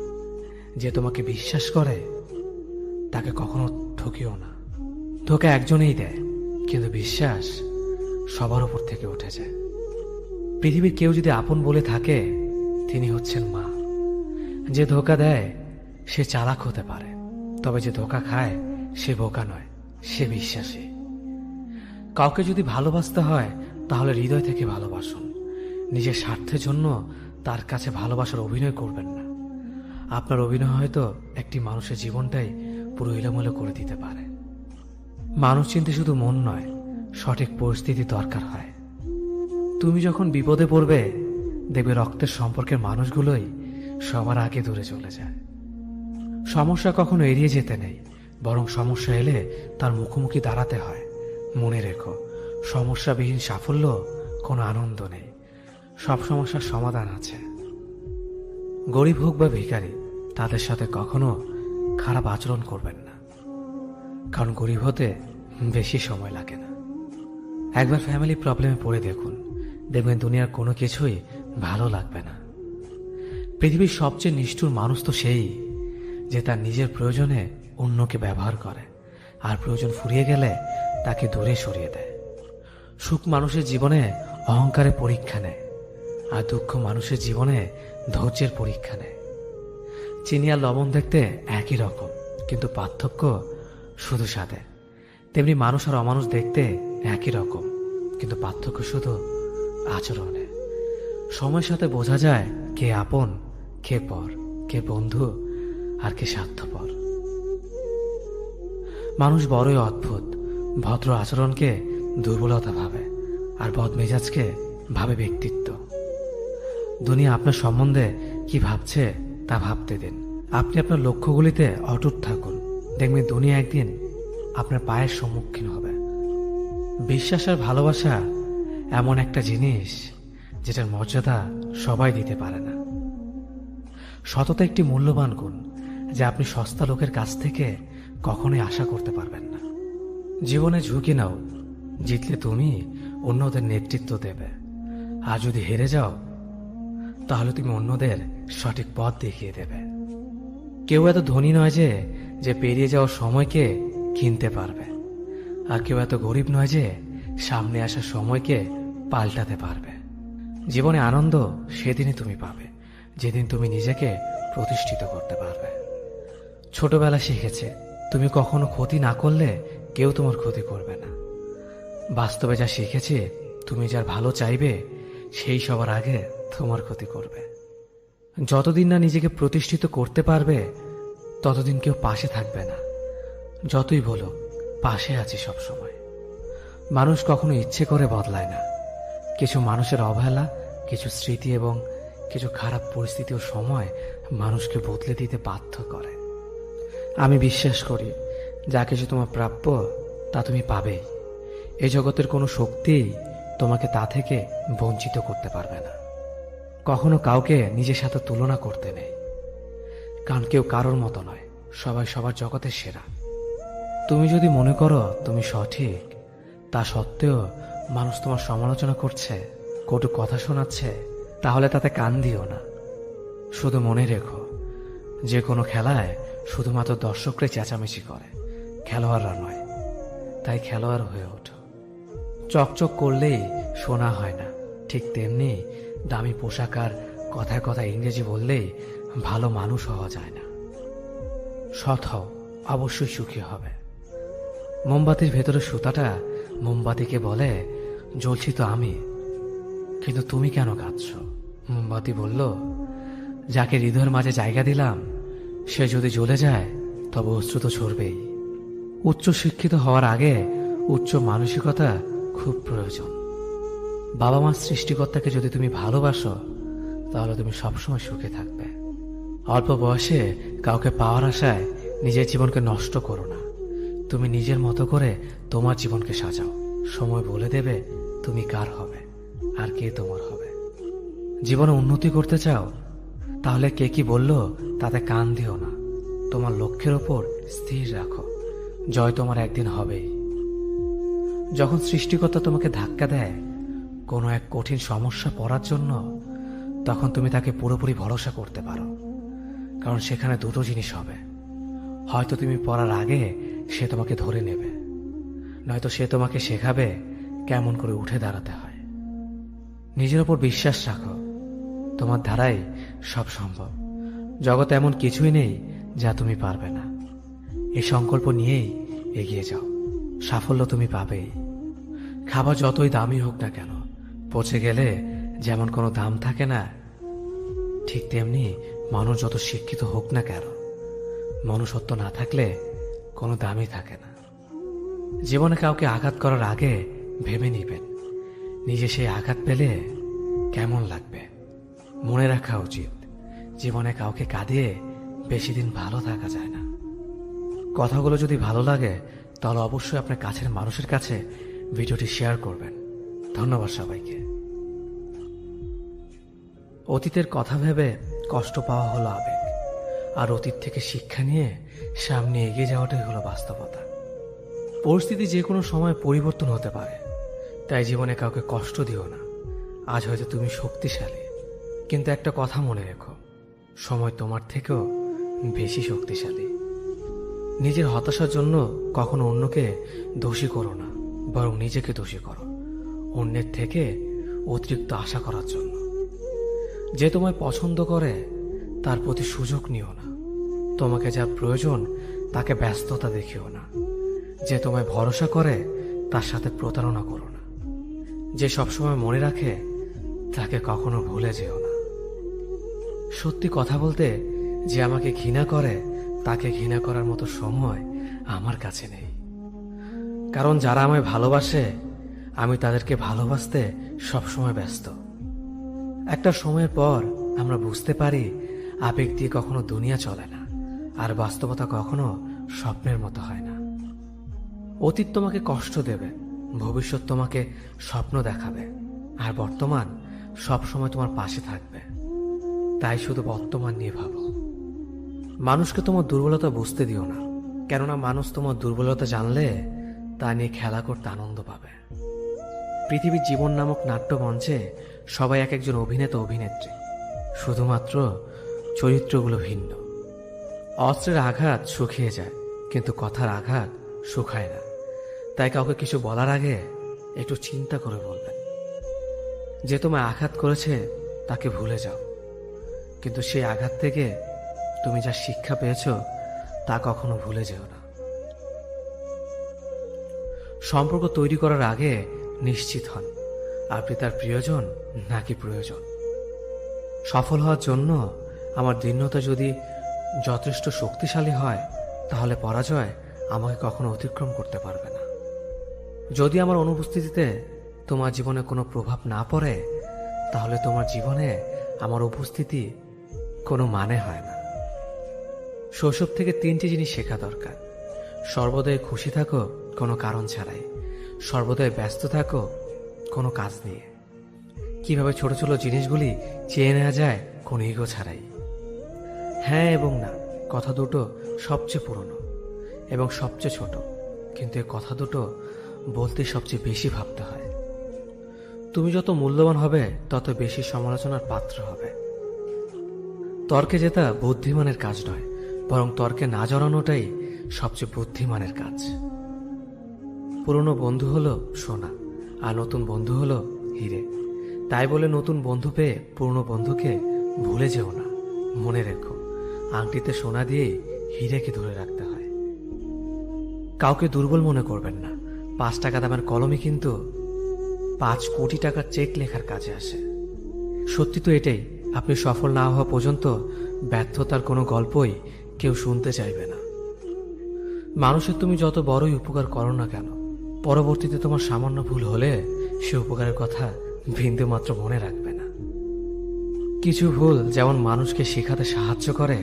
যে তোমাকে বিশ্বাস করে তাকে কখনো ঠকিও না। ধোঁকা একজনেই দেয়, কিন্তু বিশ্বাস সবার উপর থেকে উঠে যায়। পৃথিবীর কেউ যদি আপন বলে থাকে, তিনি হচ্ছেন মা। যে ধোঁকা দেয় সে চালাক হতে পারে, তবে যে ধোঁকা খায় সে বোকা নয়, সে বিশ্বাসী। কাউকে যদি ভালোবাসতে হয় তাহলে হৃদয় থেকে ভালোবাসুন। নিজের স্বার্থের জন্য তার কাছে ভালোবাসার অভিনয় করবেন না। আপনার অভিনয় হয়তো একটি মানুষের জীবনটাই পুরো এলোমেলো করে দিতে পারে। মানুষ চিনতে শুধু মন নয়, সঠিক পরিস্থিতি দরকার হয়। তুমি যখন বিপদে পড়বে, দেখবে রক্তের সম্পর্কের মানুষগুলোই সবার আগে দূরে চলে যায়। সমস্যা কখনো এড়িয়ে যেতে নেই, বরং সমস্যা এলে তার মুখোমুখি দাঁড়াতে হয়। মনে রেখো, সমস্যাবিহীন সাফল্য কোনো আনন্দ নেই। সব সমস্যার সমাধান আছে। গরিব হোক বা ভিখারি, তাদের সাথে কখনো খারাপ আচরণ করবেন না, কারণ গরিব হতে বেশি সময় লাগে না। একবার ফ্যামিলি প্রবলেমে পড়ে দেখুন, দেখবেন দুনিয়ার কোনো কিছুই ভালো লাগবে না। পৃথিবীর সবচেয়ে নিষ্ঠুর মানুষ তো সেই, যে তার নিজের প্রয়োজনে অন্যকে ব্যবহার করে, আর প্রয়োজন ফুরিয়ে গেলে তাকে দূরে সরিয়ে দেয়। সুখ মানুষের জীবনে অহংকারের পরীক্ষা নেয়, আর দুঃখ মানুষের জীবনে ধৈর্যের পরীক্ষা নেয়। চিনি আর লবণ দেখতে একই রকম, কিন্তু পার্থক্য শুধু স্বাদে। তেমনি মানুষ আর অমানুষ দেখতে একই রকম, কিন্তু পার্থক্য শুধু আচরণে। সময়ের সাথে বোঝা যায় কে আপন, কে পর, কে বন্ধু আর কে স্বার্থপর। মানুষ বড়ই অদ্ভুত। ভদ্র আচরণকে দুর্বলতা ভাবে, আর বদমেজাজকে ভাবে ব্যক্তিত্ব। দুনিয়া আপনার সম্বন্ধে কি ভাবছে তা ভাবতে দিন। আপনি আপনার লক্ষ্যগুলিতে অটুট থাকুন, দেখবেন দুনিয়া একদিন আপনার পায়ের সম্মুখীন হবে। বিশ্বাস আর ভালোবাসা এমন একটা জিনিস যেটার মর্যাদা সবাই দিতে পারে না। সততা একটি মূল্যবান গুণ, যা আপনি সস্তা লোকের কাছ থেকে কখনোই আশা করতে পারবেন না। জীবনে ঝুঁকি নাও, জিতলে তুমি অন্যদের নেতৃত্ব দেবে, আর যদি হেরে যাও তাহলে তুমি অন্যদের সঠিক পথ দেখিয়ে দেবে। কেউ এত ধনী নয় যে পেরিয়ে যাওয়ার সময়কে কিনতে পারবে, আর কেউ এত গরিব নয় যে সামনে আসা সময়কে পাল্টাতে পারবে। জীবনে আনন্দ সেদিনই তুমি পাবে, যেদিন তুমি নিজেকে প্রতিষ্ঠিত করতে পারবে। ছোটবেলা শিখেছে, তুমি কখনো ক্ষতি না করলে কেউ তোমার ক্ষতি করবে না। বাস্তবে যা শিখেছে, তুমি যার ভালো চাইবে সেই সবার আগে তোমার ক্ষতি করবে। যতদিন না নিজেকে প্রতিষ্ঠিত করতে পারবে, ততদিন কেউ পাশে থাকবে না। যতই বলো পাশে আছি সব সময়। মানুষ কখনো ইচ্ছে করে বদলায় না। কিছু মানুষের অবহেলা, কিছু স্মৃতি এবং কিছু খারাপ পরিস্থিতি ও সময় মানুষকে বদলে দিতে বাধ্য করে। আমি বিশ্বাস করি, যা কিছু তোমার প্রাপ্য তা তুমি পাবেই। এই জগতের কোনো শক্তি তোমাকে তা থেকে বঞ্চিত করতে পারবে না। কখনো কাউকে নিজের সাথে তুলনা করতে নেই, কারণ কেউ কারোর মতো নয়, সবাই সবার জগতের সেরা। তুমি যদি মনে করো তুমি সঠিক, তা সত্ত্বেও মানুষ তোমার সমালোচনা করছে, কটু কথা শোনাচ্ছে, তাহলে তাতে কান দিও না। শুধু মনে রেখো, যে কোনো খেলায় শুধুমাত্র দর্শকরাই চেঁচামেচি করে, খেলোয়াড়রা নয়। তাই খেলোয়াড় হয়ে ওঠো। চকচক করলেই সোনা হয় না, ঠিক তেমনি দামি পোশাক আর কথায় কথায় ইংরেজি বললেই ভালো মানুষ হওয়া যায় না। সৎ হও, অবশ্যই সুখী হবে। মোমবাতির ভেতরে সুতাটা মোমবাতিকে বলে, জ্বলছি তো আমি, কিন্তু তুমি কেন কাঁদছ? মোমবাতি বলল, যাকে হৃদয়ের মাঝে জায়গা দিলাম সে যদি জ্বলে যায় তবে অশ্রু তো ঝরবেই। উচ্চ শিক্ষিত হওয়ার আগে উচ্চ মানসিকতা খুব প্রয়োজন। বাবা মার সৃষ্টিকর্তাকে যদি তুমি ভালোবাসো তাহলে তুমি সবসময় সুখে থাকবে। অল্প বয়সে কাউকে পাওয়ার আশায় নিজের জীবনকে নষ্ট করো না। তুমি নিজের মতো করে তোমার জীবনকে সাজাও। সময় বলে দেবে তুমি কার হবে আর কে তোমার হবে। জীবনে উন্নতি করতে চাও তাহলে কে কি বলল তাতে কান দিও না। তোমার লক্ষ্যের ওপর স্থির রাখো, জয় তোমার একদিন হবেই। যখন সৃষ্টিকর্তা তোমাকে ধাক্কা দেয় কোনো এক কঠিন সমস্যা পড়ার জন্য, তখন তুমি তাকে পুরোপুরি ভরসা করতে পারো। কারণ সেখানে দুটো জিনিস হবে, হয়তো তুমি পড়ার আগে সে তোমাকে ধরে নেবে, নয়তো সে তোমাকে শেখাবে কেমন করে উঠে দাঁড়াতে হয়। নিজের ওপর বিশ্বাস রাখো, তোমার দ্বারাই সব সম্ভব। জগতে এমন কিছুই নেই যা তুমি পারবে না। এই সংকল্প নিয়েই এগিয়ে যাও, সাফল্য তুমি পাবেই। খাবার যতই দামি হোক না কেন, পচে গেলে যেমন কোনো দাম থাকে না, ঠিক তেমনি মানুষ যত শিক্ষিত হোক না কেন, মনুষ্যত্ব না থাকলে কোনো দামই থাকে না। জীবনে কাউকে আঘাত করার আগে ভেবে নিবেন নিজে সেই আঘাত পেলে কেমন লাগবে। মনে রাখা উচিত, জীবনে কাউকে কাঁদিয়ে বেশি দিন ভালো থাকা যায় না। কথাগুলো যদি ভালো লাগে তাহলে অবশ্যই আপনার কাছের মানুষের কাছে ভিডিওটি শেয়ার করবেন। ধন্যবাদ সবাইকে। অতীতের কথা ভেবে কষ্ট পাওয়া হলো আবেগ, আর অতীত থেকে শিক্ষা নিয়ে সামনে এগিয়ে যাওয়াটাই হলো বাস্তবতা। পরিস্থিতি যে কোনো সময় পরিবর্তন হতে পারে, তাই জীবনে কাউকে কষ্ট দিও না। আজ হয়তো তুমি শক্তিশালী, কিন্তু একটা কথা মনে রেখো, সময় তোমার থেকেও বেশি শক্তিশালী। নিজের হতাশার জন্য কখনো অন্যকে দোষী করো না, বরং নিজেকে দোষী করো অন্যের থেকে অতিরিক্ত আশা করার জন্য। যে তোমায় পছন্দ করে তার প্রতি সুযোগ নিও না। তোমাকে যা প্রয়োজন তাকে ব্যস্ততা দেখিও না। যে তোমায় ভরসা করে তার সাথে প্রতারণা করো না। যে সবসময় মনে রাখে তাকে কখনো ভুলে যেও না। সত্যি কথা বলতে, যে আমাকে ঘৃণা করে তাকে ঘৃণা করার মতো সময় আমার কাছে নেই। কারণ যারা আমায় ভালোবাসে আমি তাদেরকে ভালোবাসতে সবসময় ব্যস্ত। একটা সময়ের পর আমরা বুঝতে পারি আবেগ দিয়ে কখনো দুনিয়া চলে না, আর বাস্তবতা কখনো স্বপ্নের মতো হয় না। অতীত তোমাকে কষ্ট দেবে, ভবিষ্যৎ তোমাকে স্বপ্ন দেখাবে, আর বর্তমান সবসময় তোমার পাশে থাকবে। তাই শুধু বর্তমান নিয়ে ভাবো। মানুষকে তোমার দুর্বলতা বুঝতে দিও না, কেননা মানুষ তোমার দুর্বলতা জানলে তা নিয়ে খেলা করতে আনন্দ পাবে। পৃথিবীর জীবন নামক নাট্যমঞ্চে সবাই এক একজন অভিনেতা অভিনেত্রী, শুধুমাত্র চরিত্রগুলো ভিন্ন। অস্ত্রের আঘাত শুকিয়ে যায়, কিন্তু কথার আঘাত শুকায় না। তাই কাউকে কিছু বলার আগে একটু চিন্তা করে বলবেন। যে তোমায় আঘাত করেছে তাকে ভুলে যাও, কিন্তু সেই আঘাত থেকে তুমি যা শিক্ষা পেয়েছ তা কখনো ভুলে যেও না। সম্পর্ক তৈরি করার আগে নিশ্চিত হন আপনি তার প্রিয়জন নাকি প্রয়োজন। সফল হওয়ার জন্য আমার দৃঢ়তা যদি যথেষ্ট শক্তিশালী হয় তাহলে পরাজয় আমাকে কখনো অতিক্রম করতে পারবে না। যদি আমার অনুপস্থিতিতে তোমার জীবনে কোনো প্রভাব না পড়ে তাহলে তোমার জীবনে আমার উপস্থিতি কোনো মানে হয় না। শৈশব থেকে 3টি জিনিস শেখা দরকার। সর্বদাই খুশি থাকো কোনো কারণ ছাড়াই, সর্বদাই ব্যস্ত থাকো কোনো কাজ নিয়ে, কিভাবে ছোট ছোট জিনিসগুলি চেয়ে নেওয়া যায় কোনো ইগো ছাড়াই। হ্যাঁ এবং না কথা দুটো সবচেয়ে পুরনো এবং সবচেয়ে ছোট, কিন্তু এই কথা দুটো বলতে সবচেয়ে বেশি ভাবতে হয়। তুমি যত মূল্যবান হবে তত বেশি সমালোচনার পাত্র হবে। তর্কে জেতা বুদ্ধিমানের কাজ নয়, বরং তর্কে না জড়ানোটাই সবচেয়ে বুদ্ধিমানের কাজ। পুরনো বন্ধু হলো সোনা, আর নতুন বন্ধু হলো হিরে। তাই বলে নতুন বন্ধু পেয়ে পুরনো বন্ধুকে ভুলে যেও না, মনে রেখো, আংটিতে সোনা দিয়ে হীরেকে ধরে রাখতে হয়। কাউকে দুর্বল মনে করবেন না, 5 টাকা দামের কলমই কিন্তু 5 কোটি টাকার চেক লেখার কাজে আসে। সত্যি তো এটাই, আপনি সফল না হওয়া পর্যন্ত ব্যর্থতার কোনো গল্পই কেউ শুনতে চাইবে না। মানুষের তুমি যত বড়ই উপকার করো না কেন, পরবর্তীতে তোমার সামান্য ভুল হলে সে উপকারের কথা বিন্দু মাত্র মনে রাখবে না। কিছু ভুল যেমন মানুষকে শেখাতে সাহায্য করে,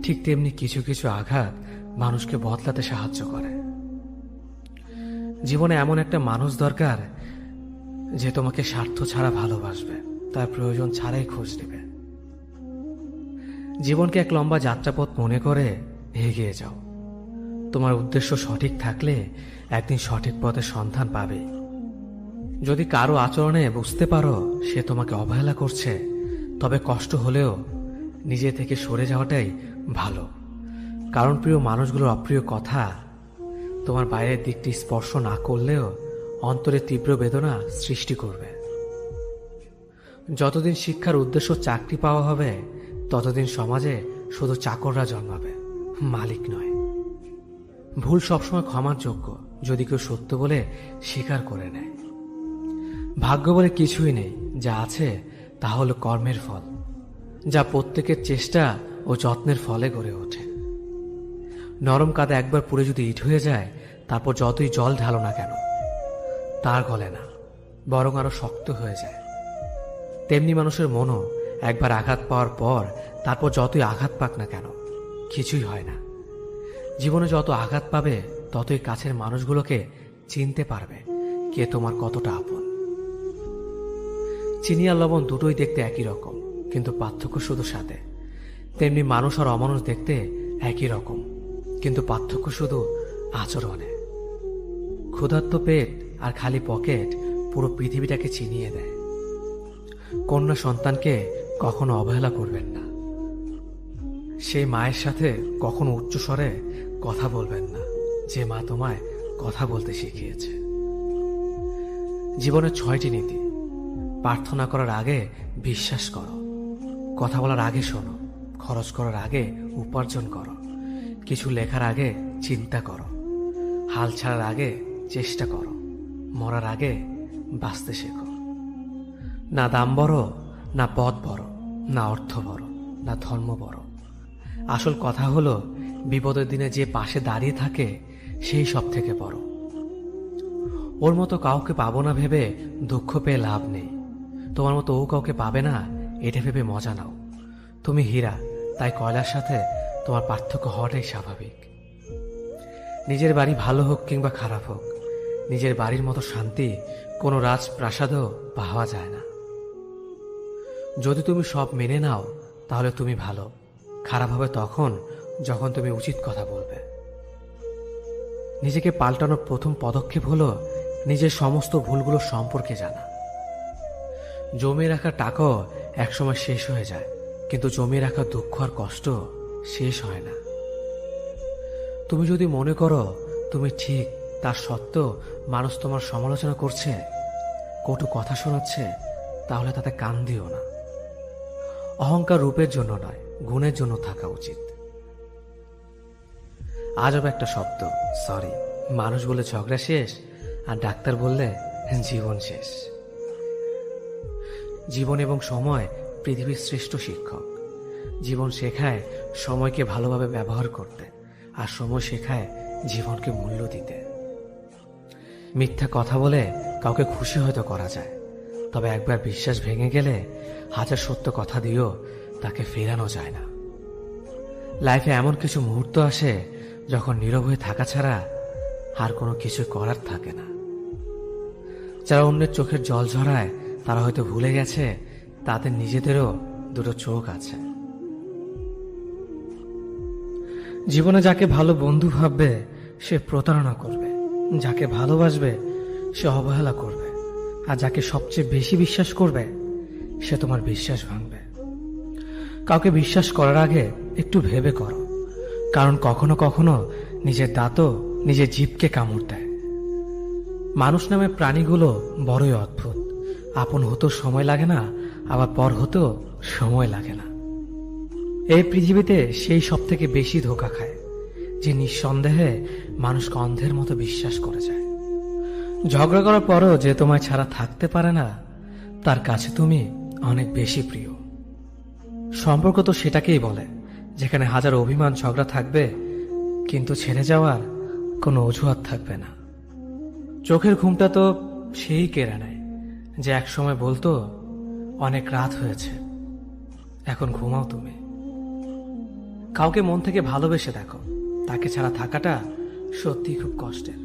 ঠিক তেমনি কিছু কিছু আঘাত মানুষকে বদলাতে সাহায্য করে। জীবনে এমন একটা মানুষ দরকার যে তোমাকে স্বার্থ ছাড়া ভালোবাসবে, তার প্রয়োজন ছাড়াই খোঁজ নেবে। জীবনকে এক লম্বা যাত্রাপথ মনে করে এগিয়ে যাও। তোমার উদ্দেশ্য সঠিক থাকলে একদিন সঠিক পথের সন্ধান পাবে। যদি কারো আচরণে বুঝতে পারো সে তোমাকে অবহেলা করছে, তবে কষ্ট হলেও নিজে থেকে সরে যাওয়াটাই ভালো। কারণ প্রিয় মানুষগুলোর অপ্রিয় কথা তোমার বাইরের দিকটি স্পর্শ না করলেও অন্তরে তীব্র বেদনা সৃষ্টি করবে। যতদিন শিক্ষার উদ্দেশ্য চাকরি পাওয়া হবে, ততদিন সমাজে শুধু চাকররা জন্মাবে, মালিক নয়। ভুল সবসময় ক্ষমার যোগ্য যদি কেউ সত্য বলে স্বীকার করে নেয়। ভাগ্য বলে কিছুই নেই, যা আছে তা হলো কর্মের ফল, যা প্রত্যেকের চেষ্টা ও যত্নের ফলে গড়ে ওঠে। নরম কাদা একবার পুড়ে যদি ইট হয়ে যায়, তারপর যতই জল ঢালো না কেন তার গলে না, বরং আরো শক্ত হয়ে যায়। তেমনি মানুষের মনও একবার আঘাত পাওয়ার পর তারপর যতই আঘাত পাক না কেন কিছুই হয় না। জীবনে যত আঘাত পাবে ততই কাছের মানুষগুলোকে চিনতে পারবে কে তোমার কতটা আপন। চিনি আর লবণ দুটোই দেখতে একই রকম, কিন্তু পার্থক্য শুধু স্বাদে। তেমনি মানুষ আর অমানুষ দেখতে একই রকম, কিন্তু পার্থক্য শুধু আচরণে। ক্ষুধার্ত পেট আর খালি পকেট পুরো পৃথিবীটাকে চিনিয়ে দেয়। কন্যা সন্তানকে কখনো অবহেলা করবেন না। সেই মায়ের সাথে কখনো উচ্চস্বরে কথা বলবেন না, যে মা তোমায় কথা বলতে শিখিয়েছে। জীবনের 6টি নীতি। প্রার্থনা করার আগে বিশ্বাস করো, কথা বলার আগে শোনো, খরচ করার আগে উপার্জন করো, কিছু লেখার আগে চিন্তা করো, হাল ছাড়ার আগে চেষ্টা করো, মরার আগে বাঁচতে শেখো। না দাম বড়, না পদ বড়, না অর্থ বড়, না ধর্ম বড়। আসল কথা হলো বিপদের দিনে যে পাশে দাঁড়িয়ে থাকে সেই সব থেকে বড়। ওর মতো কাউকে পাবো না ভেবে দুঃখ পেয়ে লাভ নেই। তোমার মতো ও কাউকে পাবে না এটা ভেবে মজা নাও। তুমি হীরা, তাই কয়লার সাথে তোমার পার্থক্য হওয়াটাই স্বাভাবিক। নিজের বাড়ি ভালো হোক কিংবা খারাপ হোক, নিজের বাড়ির মতো শান্তি কোনো রাজপ্রাসাদেও পাওয়া যায় না। যদি তুমি সব মেনে নাও তাহলে তুমি ভালো, খারাপ হবে তখন যখন তুমি উচিত কথা বলবে। নিজেকে পাল্টানোর প্রথম পদক্ষেপ হলো নিজের সমস্ত ভুলগুলো সম্পর্কে জানা। জমিয়ে রাখা টাকাও একসময় শেষ হয়ে যায়, কিন্তু জমিয়ে রাখা দুঃখ আর কষ্ট শেষ হয় না। তুমি যদি মনে করো তুমি ঠিক, তার সত্ত্বেও মানুষ তোমার সমালোচনা করছে, কটু কথা শোনাচ্ছে, তাহলে তাতে কান দিও না। অহংকার রূপের জন্য নয়, গুণের জন্য থাকা উচিত। আজব একটা শব্দ সরি। মানুষ বলে ঝগড়া শেষ, আর ডাক্তার বললে জীবন শেষ। জীবন এবং সময় পৃথিবীর শ্রেষ্ঠ শিক্ষক। জীবন শেখায় সময়কে ভালোভাবে ব্যবহার করতে, আর সময় শেখায় জীবনকে মূল্য দিতে। মিথ্যা কথা বলে কাউকে খুশি হয়তো করা যায়, তবে একবার বিশ্বাস ভেঙে গেলে হাজার সত্য কথা দিয়েও তাকে ফেরানো যায় না। লাইফে এমন কিছু মুহূর্ত আসে যখন নীরব হয়ে থাকা ছাড়া আর কোনো কিছু করার থাকে না। যারা অন্যের চোখের জল ঝরায় তারা হয়তো ভুলে গেছে তাদের নিজেদেরও দুটো চোখ আছে। জীবনে যাকে ভালো বন্ধু ভাববে সে প্রতারণা করবে, যাকে ভালোবাসবে সে অবহেলা করবে, আর যাকে সবচেয়ে বেশি বিশ্বাস করবে সে তোমার বিশ্বাস ভাঙবে। কাউকে বিশ্বাস করার আগে একটু ভেবে করো, কারণ কখনো কখনো নিজের দাঁতও নিজের জিভকে কামড় দেয়। মানুষ নামে প্রাণীগুলো বড়ই অদ্ভুত। আপন হতেও সময় লাগে না, আবার পর হতেও সময় লাগে না। এই পৃথিবীতে সেই সব থেকে বেশি ধোঁকা খায় যে নিঃসন্দেহে মানুষকে অন্ধের মতো বিশ্বাস করে যায়। ঝগড়া করার পরও যে তোমায় ছাড়া থাকতে পারে না, তার কাছে তুমি অনেক বেশি প্রিয়। সম্পর্ক তো সেটাকেই বলে যেখানে হাজার অভিমান ঝগড়া থাকবে, কিন্তু ছেড়ে যাওয়ার কোনো অজুহাত থাকবে না। চোখের ঘুমটা তো সেই কেড়ে নেয় যে একসময় বলতো অনেক রাত হয়েছে, এখন ঘুমাও তুমি। কাউকে মন থেকে ভালোবেসে দেখো, তাকে ছাড়া থাকাটা সত্যি খুব কষ্টের।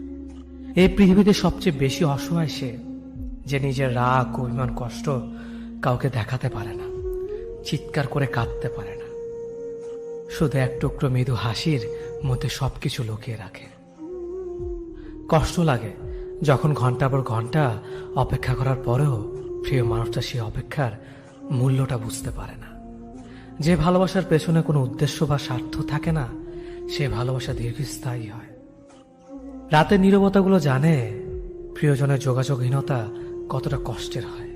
এই পৃথিবীতে সবচেয়ে বেশি অসহায় সে যে নিজের রাগ, অভিমান, কষ্ট কাউকে দেখাতে পারে না, চিৎকার করে কাঁদতে পারে না, শুধু এক টুকরো মৃদু হাসির মধ্যে সবকিছু লুকিয়ে রাখে। কষ্ট লাগে যখন ঘন্টা পর ঘন্টা অপেক্ষা করার পরেও প্রিয় মানুষটা সেই অপেক্ষার মূল্যটা বুঝতে পারে না। যে ভালোবাসার পেছনে কোনো উদ্দেশ্য বা স্বার্থ থাকে না, সে ভালোবাসা দীর্ঘস্থায়ী হয়। রাতের নীরবতাগুলো জানে প্রিয়জনের যোগাযোগহীনতা কতটা কষ্টের হয়।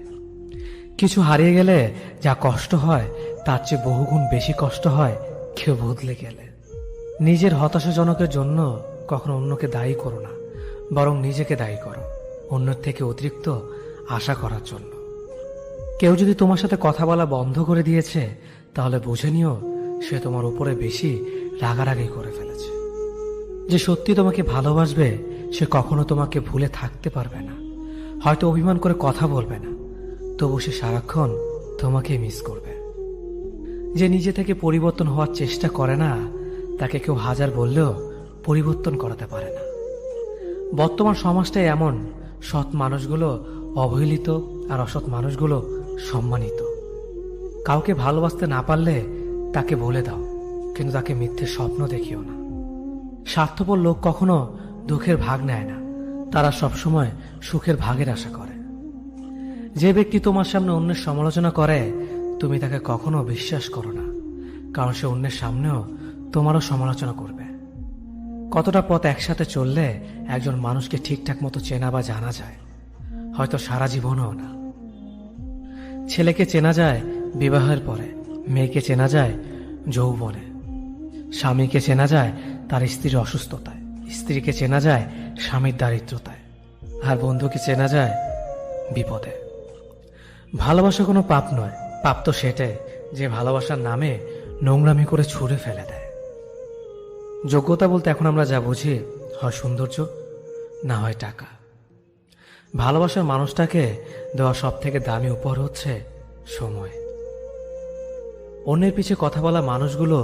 কিছু হারিয়ে গেলে যা কষ্ট হয় তার চেয়ে বহুগুণ বেশি কষ্ট হয় কেউ বদলে গেলে। নিজের হতাশাজনকের জন্য কখনো অন্যকে দায়ী করো না, বরং নিজেকে দায়ী করো অন্যের থেকে অতিরিক্ত আশা করার জন্য। কেউ যদি তোমার সাথে কথা বলা বন্ধ করে দিয়েছে, তাহলে বুঝে নিও সে তোমার উপরে বেশি রাগারাগি করে ফেলেছে। যে সত্যি তোমাকে ভালোবাসবে সে কখনো তোমাকে ভুলে থাকতে পারবে না। হয়তো অভিমান করে কথা বলবে না, তবু সে সারাক্ষণ তোমাকে মিস করবে। যে নিজে থেকে পরিবর্তন হওয়ার চেষ্টা করে না, তাকে কেউ হাজার বললেও পরিবর্তন করাতে পারে না। বর্তমান সমাজটাই এমন, সৎ মানুষগুলো অবহেলিত আর অসৎ মানুষগুলো সম্মানিত। কাউকে ভালোবাসতে না পারলে তাকে বলে দাও, কিন্তু তাকে মিথ্যে স্বপ্ন দেখিও না। স্বার্থপর লোক কখনো দুঃখের ভাগ নেয় না, তারা সবসময় সুখের ভাগের আশা করে। যে ব্যক্তি তোমার সামনে অন্যের সমালোচনা করে, তুমি তাকে কখনো বিশ্বাস করো না, কারণ সে অন্যের সামনেও তোমারও সমালোচনা করবে। কতটা পথ একসাথে চললে একজন মানুষকে ঠিকঠাক মতো চেনা বা জানা যায়, হয়তো সারা জীবনও না। ছেলেকে চেনা যায় বিবাহের পরে, মেয়েকে চেনা যায় যৌবনে, স্বামীকে চেনা যায় তার স্ত্রীর অসুস্থতায়, স্ত্রীকে চেনা যায় স্বামীর দারিদ্রতায়, আর বন্ধুকে চেনা যায় বিপদে। ভালোবাসা কোনো পাপ নয়, পাপ তো সেটাই যে ভালোবাসার নামে নোংরামি করে ছুঁড়ে ফেলে দেয়। যোগ্যতা বলতে এখন আমরা যা বুঝি, হয় সৌন্দর্য, না হয় টাকা। ভালোবাসার মানুষটাকে দেওয়া সব থেকে দামি উপহার হচ্ছে সময়। অন্যের পিছে কথা বলা মানুষগুলো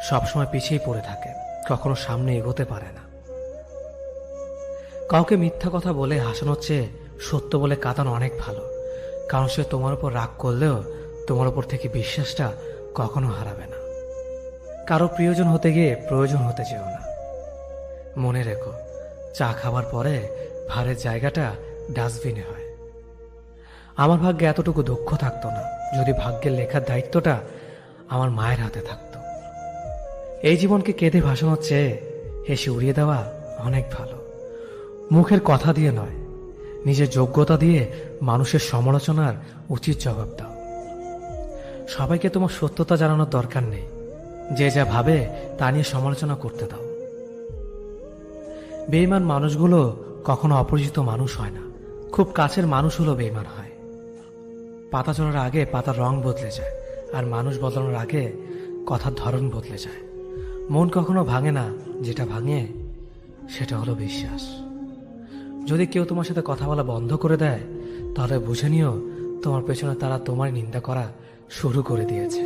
সবসময় পিছিয়ে পড়ে থাকে, কখনো সামনে এগোতে পারে না। কাউকে মিথ্যা কথা বলে হাসানোর চেয়ে সত্য বলে কাঁদানো অনেক ভালো, কারণ সে তোমার উপর রাগ করলেও তোমার উপর থেকে বিশ্বাসটা কখনো হারাবে না। কারো প্রিয়জন হতে গিয়ে প্রয়োজন হতে যেও না। মনে রেখো, চা খাবার পরে ভারের জায়গাটা ডাস্টবিনে হয়। আমার ভাগ্যে এতটুকু দুঃখ থাকতো না যদি ভাগ্যের লেখার দায়িত্বটা আমার মায়ের হাতে থাকতো। এই জীবনকে কেঁদে ভাসানোর চেয়ে হেসে উড়িয়ে দেওয়া অনেক ভালো। মুখের কথা দিয়ে নয়, নিজের যোগ্যতা দিয়ে মানুষের সমালোচনার উচিত জবাব দাও। সবাইকে তোমার সত্যতা জানানোর দরকার নেই, যে যা ভাবে তা নিয়ে সমালোচনা করতে দাও। বেঈমান মানুষগুলো কখনো অপরিচিত মানুষ হয় না, খুব কাছের মানুষ হলো বেঈমান হয়। পাতা ঝরার আগে পাতার রং বদলে যায়, আর মানুষ বদলানোর আগে কথার ধরন বদলে যায়। মন কখনো ভাঙে না, যেটা ভাঙে সেটা হলো বিশ্বাস। যদি কেউ তোমার সাথে কথা বলা বন্ধ করে দেয়, তাহলে বুঝে নিও তোমার পেছনে তারা তোমার নিন্দা করা শুরু করে দিয়েছে।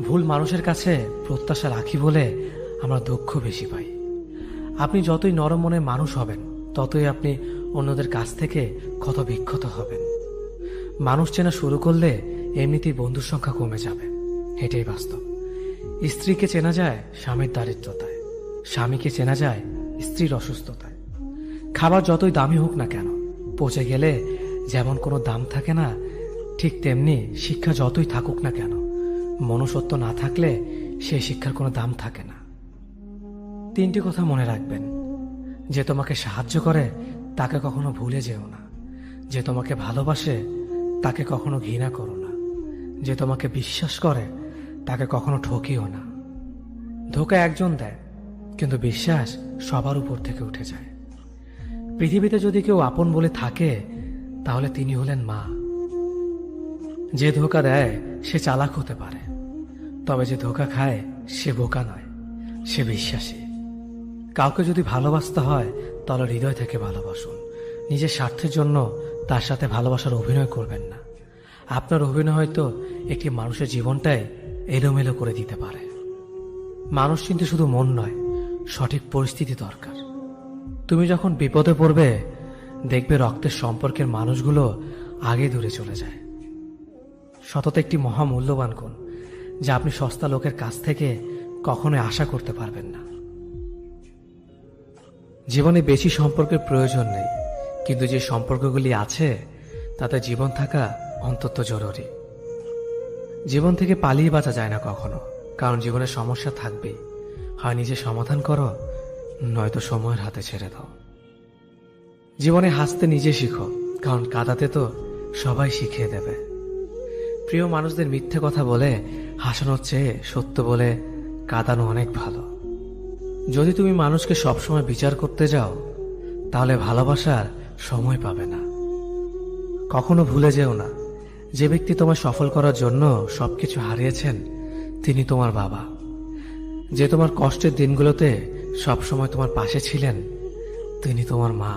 ভুল মানুষের কাছে প্রত্যাশা রাখি বলে আমরা দুঃখ বেশি পাই। আপনি যতই নরম মনের মানুষ হবেন, ততই আপনি অন্যদের কাছ থেকে ক্ষত বিক্ষত হবেন। মানুষ চেনা শুরু করলে এমনিতেই বন্ধুর সংখ্যা কমে যাবে, এটাই বাস্তব। স্ত্রীকে চেনা যায় স্বামীর দারিদ্রতায়, স্বামীকে চেনা যায় স্ত্রীর অসুস্থতায়। খাবার যতই দামি হোক না কেন, পচে গেলে যেমন কোনো দাম থাকে না, ঠিক তেমনি শিক্ষা যতই থাকুক না কেন, মনুষ্যত্ব না থাকলে সেই শিক্ষার কোনো দাম থাকে না। 3টি কথা মনে রাখবেন: যে তোমাকে সাহায্য করে তাকে কখনো ভুলে যেও না, যে তোমাকে ভালোবাসে তাকে কখনো ঘৃণা করো না, যে তোমাকে বিশ্বাস করে তাকে কখনো ঠকিও না। ধোকা একজন দেয়, কিন্তু বিশ্বাস সবার উপর থেকে উঠে যায়। পৃথিবীতে যদি কেউ আপন বলে থাকে, তাহলে তিনি হলেন মা। যে ধোকা দেয় সে চালাক হতে পারে, তবে যে ধোকা খায় সে বোকা নয়, সে বিশ্বাসী। কাউকে যদি ভালোবাসতে হয় তাহলে হৃদয় থেকে ভালোবাসুন। নিজের স্বার্থের জন্য তার সাথে ভালোবাসার অভিনয় করবেন না। আপনার অভিনয় হয়তো একটি মানুষের জীবনটাই এলোমেলো করে দিতে পারে। মানুষ চিনতে শুধু মন নয়, সঠিক পরিস্থিতি দরকার। তুমি যখন বিপদে পড়বে, দেখবে রক্তের সম্পর্কের মানুষগুলো আগে দূরে চলে যায়। সততা একটি মহামূল্যবান গুণ, যা আপনি সস্তা লোকের কাছ থেকে কখনোই আশা করতে পারবেন না। জীবনে বেশি সম্পর্কের প্রয়োজন নেই, কিন্তু যে সম্পর্কগুলি আছে তাতে জীবন থাকা অন্তত জরুরি। জীবন থেকে পালিয়ে বাঁচা যায় না কখনো, কারণ জীবনের সমস্যা থাকবেই। হয় নিজে সমাধান করো, নয়তো সময়ের হাতে ছেড়ে দাও। জীবনে হাসতে নিজে শিখো, কারণ কাঁদাতে তো সবাই শিখিয়ে দেবে। প্রিয় মানুষদের মিথ্যে কথা বলে হাসানোর চেয়ে সত্য বলে কাঁদানো অনেক ভালো। যদি তুমি মানুষকে সবসময় বিচার করতে যাও, তাহলে ভালোবাসার সময় পাবে না। কখনো ভুলে যেও না, যে ব্যক্তি তোমায় সফল করার জন্য সবকিছু হারিয়েছেন, তিনি তোমার বাবা। যে তোমার কষ্টের দিনগুলোতে সবসময় তোমার পাশে ছিলেন, তিনি তোমার মা।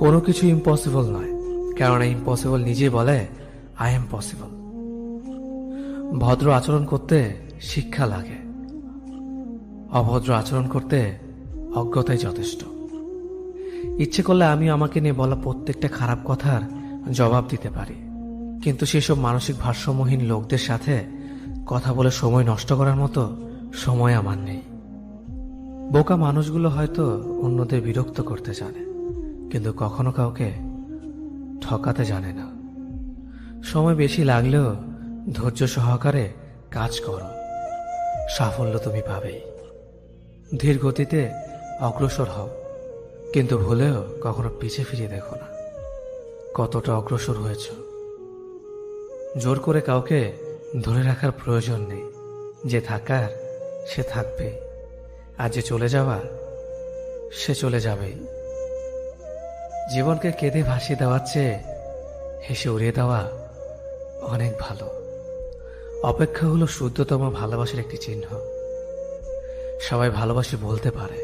কোনো কিছু ইম্পসিবল নয়, কেননা ইম্পসিবল নিজেই বলে আই এম পসিবল। ভদ্র আচরণ করতে শিক্ষা লাগে, অভদ্র আচরণ করতে অজ্ঞতাই যথেষ্ট। ইচ্ছে করলে আমি আমাকে নিয়ে বলা প্রত্যেকটা খারাপ কথার জবাব দিতে পারি, কিন্তু সেসব মানসিক ভারসাম্যহীন লোকদের সাথে কথা বলে সময় নষ্ট করার মতো সময় আমার নেই। বোকা মানুষগুলো হয়তো অন্যদের বিরক্ত করতে জানে, কিন্তু কখনো কাউকে ঠকাতে জানে না। সময় বেশি লাগলেও ধৈর্য সহকারে কাজ করো, সাফল্য তুমি পাবেই। ধীর গতিতে অগ্রসর হও, কিন্তু ভুলেও কখনো পিছে ফিরে দেখো না কতটা অগ্রসর হয়েছ। জোর করে কাউকে ধরে রাখার প্রয়োজন নেই। যে থাকার সে থাকবে, আর যে চলে যাওয়ার সে চলে যাবেই। জীবনকে কেঁদে ভাসিয়ে দেওয়ার চেয়ে হেসে উড়িয়ে দেওয়া অনেক ভালো। অপেক্ষা হলো শুদ্ধতম ভালোবাসার একটি চিহ্ন। সবাই ভালোবাসে বলতে পারে,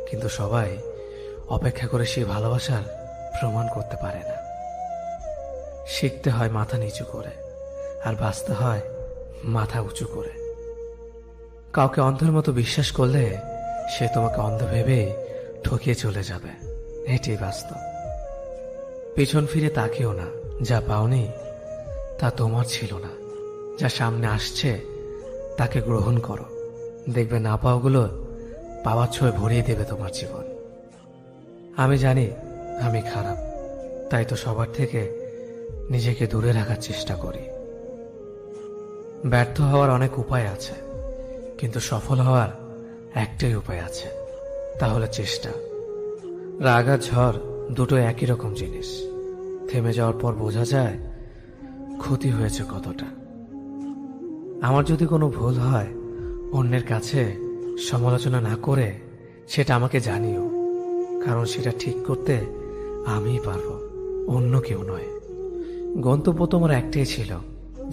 কিন্তু সবাই অপেক্ষা করে সেই ভালোবাসার প্রমাণ করতে পারে না। শিখতে হয় মাথা নিচু করে, আর বাঁচতে হয় মাথা উঁচু করে। কাউকে অন্ধের মতো বিশ্বাস করলে সে তোমাকে অন্ধ ভেবেই ঠকিয়ে চলে যাবে, এটাই বাস্তব। পেছন ফিরে তাকিও না, যা পাওনি তা তোমার ছিল না। যা সামনে আসছে তাকে গ্রহণ করো, দেখবে না পাওয়াগুলো পাওয়ার ছোঁয় ভরিয়ে দেবে তোমার জীবন। আমি জানি আমি খারাপ, তাই তো সবার থেকে নিজেকে দূরে রাখার চেষ্টা করি। ব্যর্থ হওয়ার অনেক উপায় আছে, কিন্তু সফল হওয়ার একটাই উপায় আছে, তা হলো চেষ্টা। রাগ আর ঝড় দুটো একই রকম জিনিস। থেমে যাওয়ার পর বোঝা যায় ক্ষতি হয়েছে কতটা। আমার যদি কোনো ভুল হয়, অন্যের কাছে সমালোচনা না করে সেটা আমাকে জানিও, কারণ সেটা ঠিক করতে আমিই পারবো, অন্য কেউ নয়। গন্তব্য তোমার একটাই ছিল,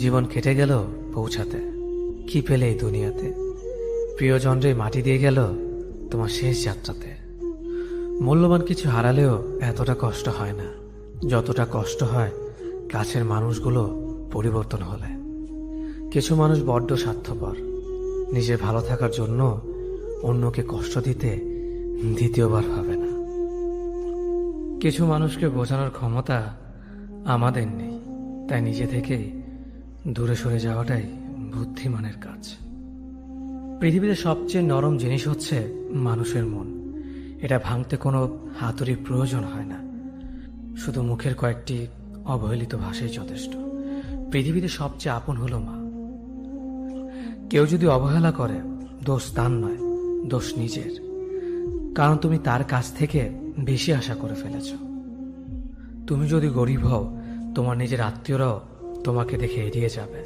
জীবন কেটে গেল পৌঁছাতে। কি পেলে এই দুনিয়াতে? প্রিয়জনরে মাটি দিয়ে গেল তোমার শেষ যাত্রাতে। মূল্যবান কিছু হারালেও এতটা কষ্ট হয় না, যতটা কষ্ট হয় কাছের মানুষগুলো পরিবর্তন হলে। কিছু মানুষ বড্ড স্বার্থপর, নিজের ভালো থাকার জন্য অন্যকে কষ্ট দিতে দ্বিতীয়বার ভাবে না। কিছু মানুষকে বোঝানোর ক্ষমতা আমাদের নেই, তাই নিজে থেকেই দূরে সরে যাওয়াটাই বুদ্ধিমানের কাজ। পৃথিবীতে সবচেয়ে নরম জিনিস হচ্ছে মানুষের মন। এটা ভাঙতে কোনো হাতুড়ির প্রয়োজন হয় না, শুধু মুখের কয়েকটি অবহেলিত ভাষাই যথেষ্ট। পৃথিবীতে সবচেয়ে আপন হলো মা। কেউ যদি অবহেলা করে, দোষ তার নয়, দোষ নিজের, কারণ তুমি তার কাছ থেকে বেশি আশা করে ফেলেছ। তুমি যদি গরিব হও, তোমার নিজের আত্মীয়রাও তোমাকে দেখে এড়িয়ে যাবে,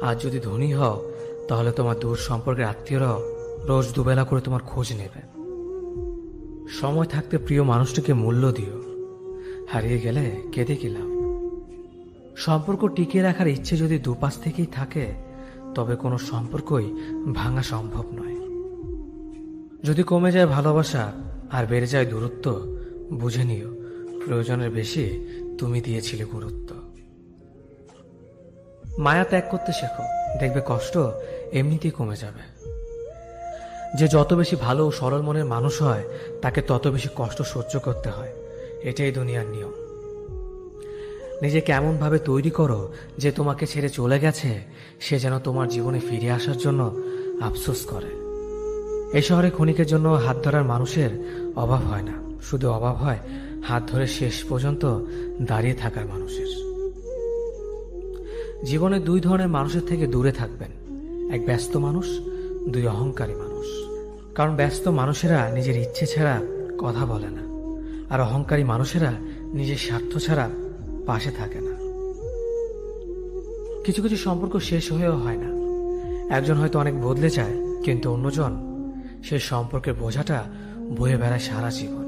আর যদি ধনী হও তাহলে তোমার দূর সম্পর্কের আত্মীয়রাও রোজ দুবেলা করে তোমার খোঁজ নেবে। সময় থাকতে প্রিয় মানুষটিকে মূল্য দিও, হারিয়ে গেলে কেঁদে কি লাভ। সম্পর্ক টিকিয়ে রাখার ইচ্ছে যদি দুপাশ থেকেই থাকে তবে কোনো সম্পর্কই ভাঙা সম্ভব নয়। যদি কমে যায় ভালোবাসা আর বেড়ে যায় দূরত্ব, বুঝে নিও প্রয়োজনের বেশি তুমি দিয়েছিলে গুরুত্ব। মায়া ত্যাগ করতে শেখো, দেখবে কষ্ট এমনিতেই কমে যাবে। যে যত বেশি ভালো ও সরল মনের মানুষ হয় তাকে তত বেশি কষ্ট সহ্য করতে হয়, এটাই দুনিয়ার নিয়ম। নিজেকে এমনভাবে তৈরি করো যে তোমাকে ছেড়ে চলে গেছে সে যেন তোমার জীবনে ফিরে আসার জন্য আফসোস করে। এই শহরে ক্ষণিকের জন্য হাত ধরার মানুষের অভাব হয় না, শুধু অভাব হয় হাত ধরে শেষ পর্যন্ত দাঁড়িয়ে থাকার মানুষের। জীবনে দুই ধরনের মানুষের থেকে দূরে থাকবেন, এক ব্যস্ত মানুষ, দুই অহংকারী মানুষ। কারণ ব্যস্ত মানুষেরা নিজের ইচ্ছে ছাড়া কথা বলে না, আর অহংকারী মানুষেরা নিজের স্বার্থ ছাড়া পাশে থাকে না। কিছু কিছু সম্পর্ক শেষ হয়েও হয় না। একজন হয়তো অনেক বদলে যায়, কিন্তু অন্যজন সেই সম্পর্কের বোঝাটা বয়ে বেড়ায় সারা জীবন।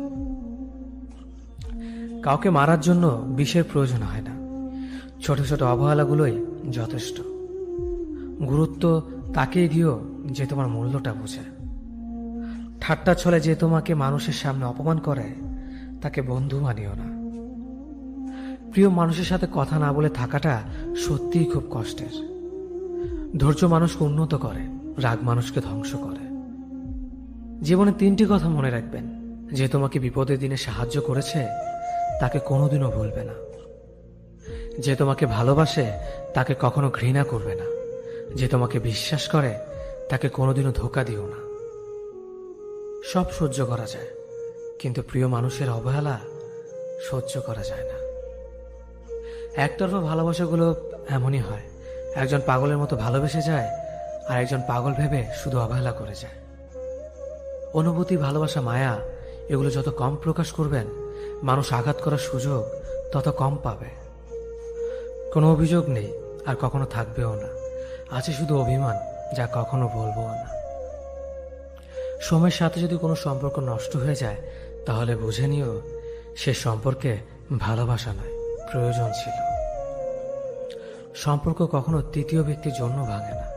কাউকে মারার জন্য বিষের প্রয়োজন হয় না, ছোট ছোট অবহেলাগুলোই যথেষ্ট। গুরুত্ব তাকেই দিও যে তোমার মূল্যটা বোঝে। ঠাট্টা ছলে যে তোমাকে মানুষের সামনে অপমান করে তাকে বন্ধু মানিও না। প্রিয় মানুষের সাথে কথা না বলে থাকাটা সত্যিই খুব কষ্টের। ধৈর্য মানুষকে উন্নত করে, রাগ মানুষকে ধ্বংস করে। জীবনে তিনটি কথা মনে রাখবেন, যে তোমাকে বিপদের দিনে সাহায্য করেছে তাকে কোনোদিনও ভুলবে না। যে তোমাকে ভালোবাসে তাকে কখনো ঘৃণা করবে না। যে তোমাকে বিশ্বাস করে তাকে কোনোদিনও ধোঁকা দিও না। সব সহ্য করা যায়, কিন্তু প্রিয় মানুষের অবহেলা সহ্য করা যায় না। একতরফা ভালোবাসাগুলো এমনই হয়, একজন পাগলের মতো ভালোবেসে যায় আর একজন পাগল ভেবে শুধু অবহেলা করে যায়। অনুভূতি, ভালোবাসা, মায়া এগুলো যত কম প্রকাশ করবেন মানুষ আঘাত করার সুযোগ তত কম পাবে। কোনো অভিযোগ নেই আর কখনো থাকবেও না, আছে শুধু অভিমান যা কখনো বলবো না। সময়ের সাথে যদি কোনো সম্পর্ক নষ্ট হয়ে যায় তাহলে বুঝে নিও সে সম্পর্কে ভালোবাসা নয়, প্রয়োজন ছিল। সম্পর্ক কখনো তৃতীয় ব্যক্তির জন্য ভাঙে না,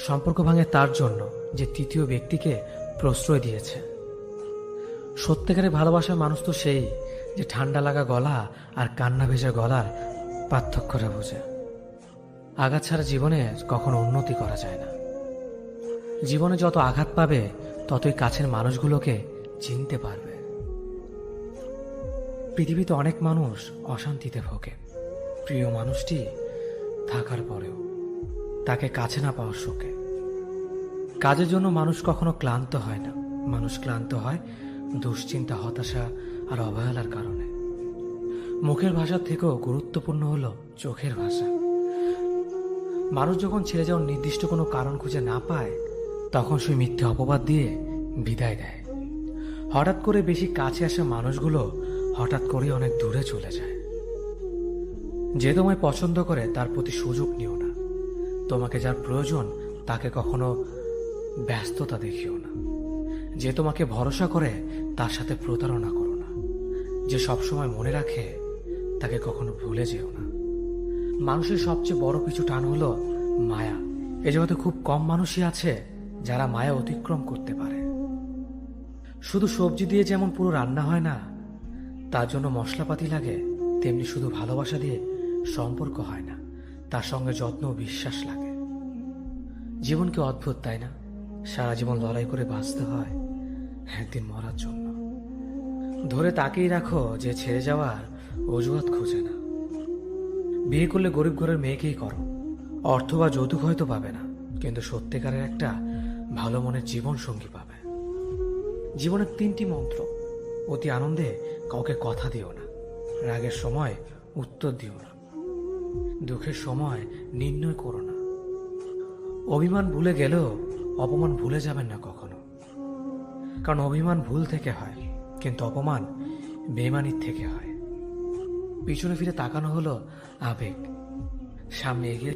সম্পর্ক ভাঙে তার জন্য যে তৃতীয় ব্যক্তিকে প্রশ্রয় দিয়েছে। সত্যিকারের ভালোবাসার মানুষ তো সেই যে ঠান্ডা লাগা গলা আর কান্না ভেজা গলার পার্থক্যটা বোঝে। আঘাত ছাড়া জীবনে কখনো উন্নতি করা যায় না। জীবনে যত আঘাত পাবে ততই কাছের মানুষগুলোকে চিনতে পারবে। পৃথিবীতে অনেক মানুষ অশান্তিতে ভোগে, প্রিয় মানুষটি থাকার পরেও তাকে কাছে না পাওয়ার শোকে। কাজের জন্য মানুষ কখনো ক্লান্ত হয় না, মানুষ ক্লান্ত হয় দুশ্চিন্তা, হতাশা আর অবহেলার কারণে। মুখের ভাষার থেকেও গুরুত্বপূর্ণ হলো চোখের ভাষা। মানুষ যখন ছেড়ে যাওয়ার নির্দিষ্ট কোনো কারণ খুঁজে না পায় তখন সে মিথ্যে অপবাদ দিয়ে বিদায় দেয়। হঠাৎ করে বেশি কাছে আসা মানুষগুলো হঠাৎ করে অনেক দূরে চলে যায়। যে তোমায় পছন্দ করে তার প্রতি সুযোগ নিও না। তোমাকে যার প্রয়োজন তাকে কখনো ব্যস্ততা দেখিও না। যে তোমাকে ভরসা করে তার সাথে প্রতারণা করো না। যে সবসময় মনে রাখে তাকে কখনো ভুলে যেও না। মানুষের সবচেয়ে বড় পিছু টান হলো মায়া। এ জগতে খুব কম মানুষই আছে যারা মায়া অতিক্রম করতে পারে। শুধু সবজি দিয়ে যেমন পুরো রান্না হয় না, তার জন্য মশলাপাতি লাগে, তেমনি শুধু ভালোবাসা দিয়ে সম্পর্ক হয় না, তার সঙ্গে যত্ন ও বিশ্বাস লাগে। জীবন কি অদ্ভুত, তাই না? সারা জীবন লড়াই করে বাঁচতে হয় একদিন মরার জন্য। ধরে তাকেই রাখো যে ছেড়ে যাওয়ার অজুহাত খোঁজে না। বিয়ে করলে গরিব ঘরের মেয়েকেই করো। অর্থ বা যৌতুক হয়তো পাবে না, কিন্তু সত্যিকারের একটা ভালো মনের জীবন সঙ্গী পাবে। জীবনের তিনটি মন্ত্র: অতি আনন্দে কাউকে কথা দিও না, রাগের সময় উত্তর দিও না, দুঃখের সময় নির্ণয় করো না। অভিমান ভুলে গেলেও অপমান ভুলে যাবেন না কখনো, কারণ অভিমান ভুল থেকে হয়, কিন্তু অপমান বেইমানির থেকে হয়। পিছনে ফিরে তাকানো হলো আবেগ, সামনে এগিয়ে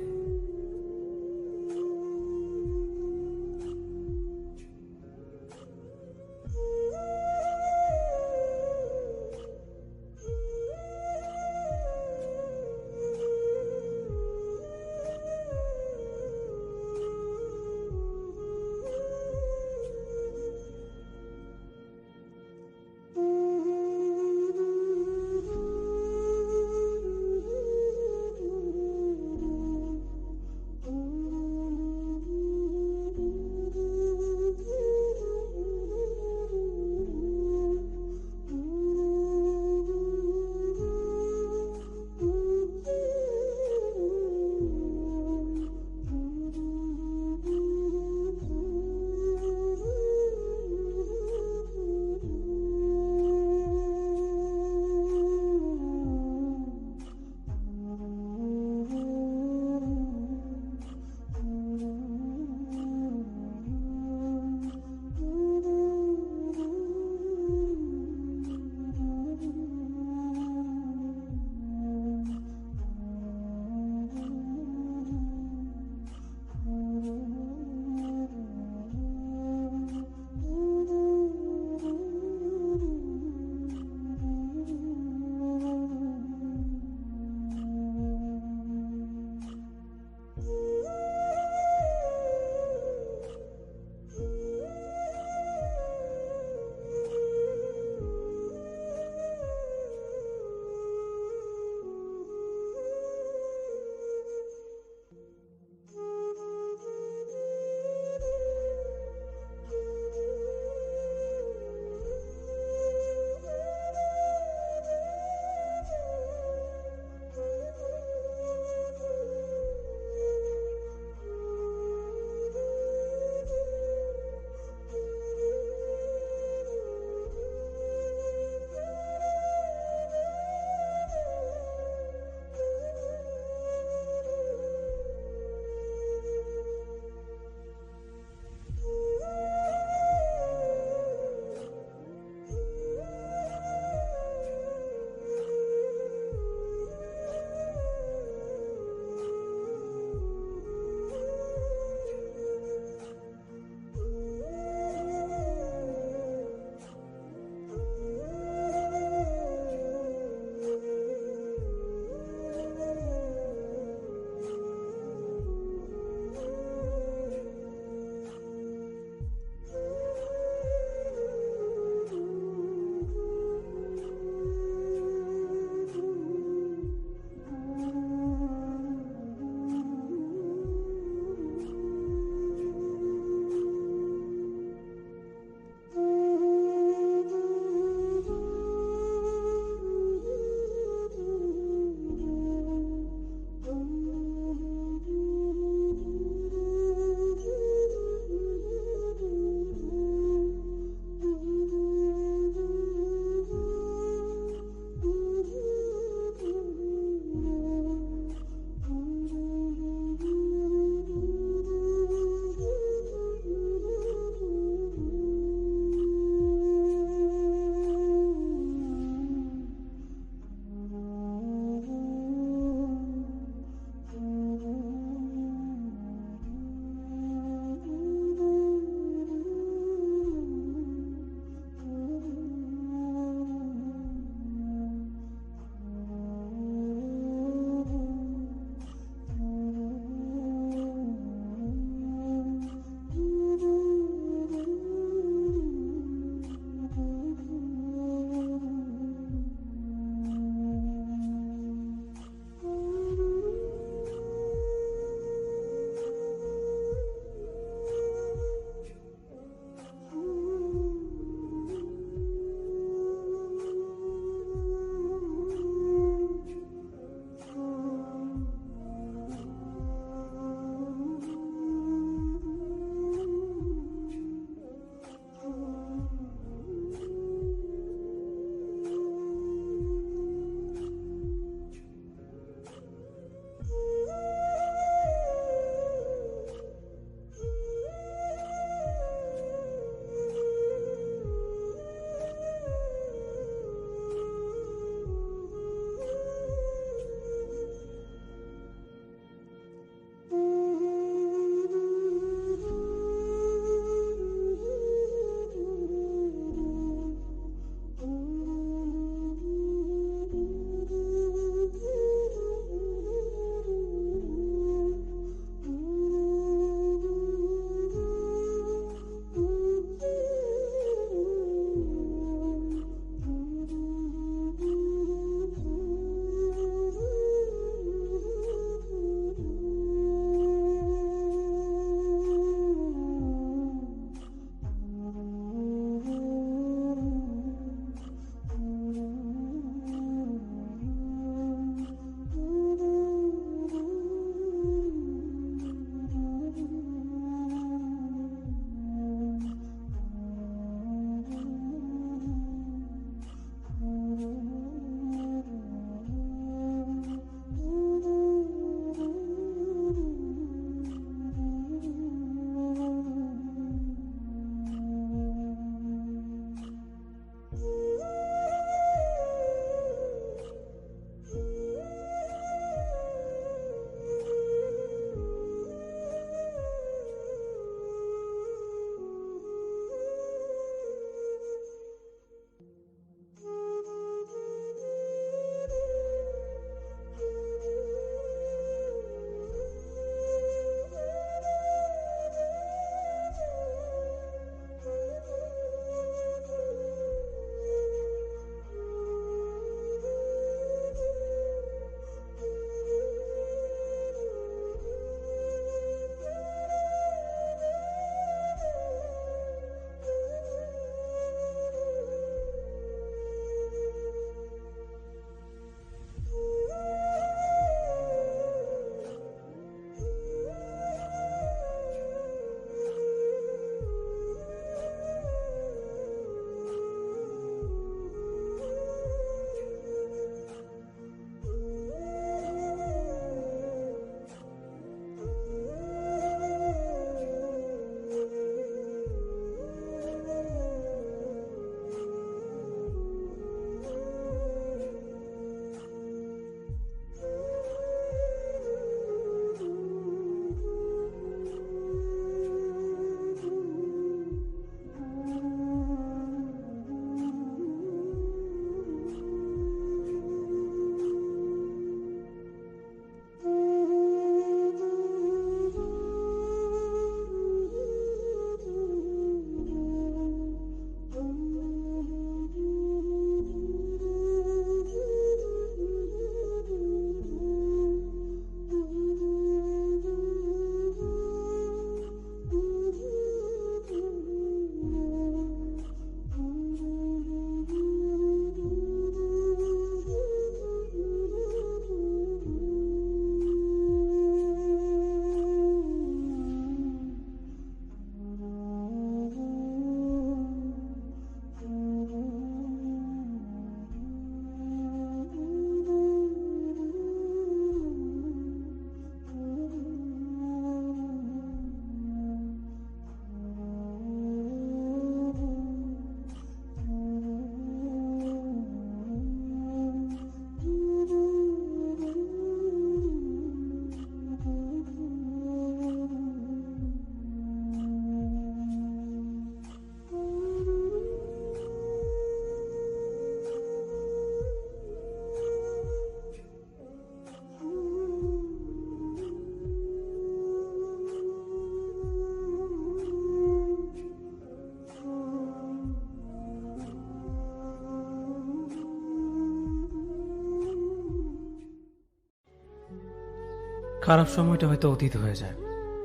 খারাপ সময়টা হয়তো অতীত হয়ে যায়,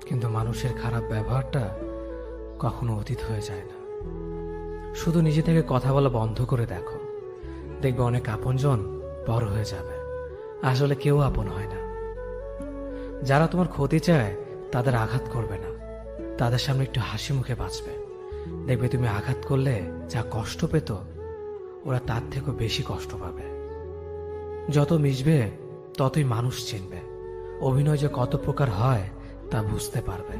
কিন্তু মানুষের খারাপ ব্যবহারটা কখনো অতীত হয়ে যায় না। শুধু নিজে থেকে কথা বলা বন্ধ করে দেখো, দেখবে অনেক আপনজন বড় হয়ে যাবে। আসলে কেউ আপন হয় না। যারা তোমার ক্ষতি চায় তাদের আঘাত করবে না, তাদের সামনে একটু হাসি মুখে বাঁচবে। দেখবে তুমি আঘাত করলে যা কষ্ট পেত, ওরা তার থেকেও বেশি কষ্ট পাবে। যত মিশবে ততই মানুষ চিনবে, অভিনয় যে কত প্রকার হয় তা বুঝতে পারবে।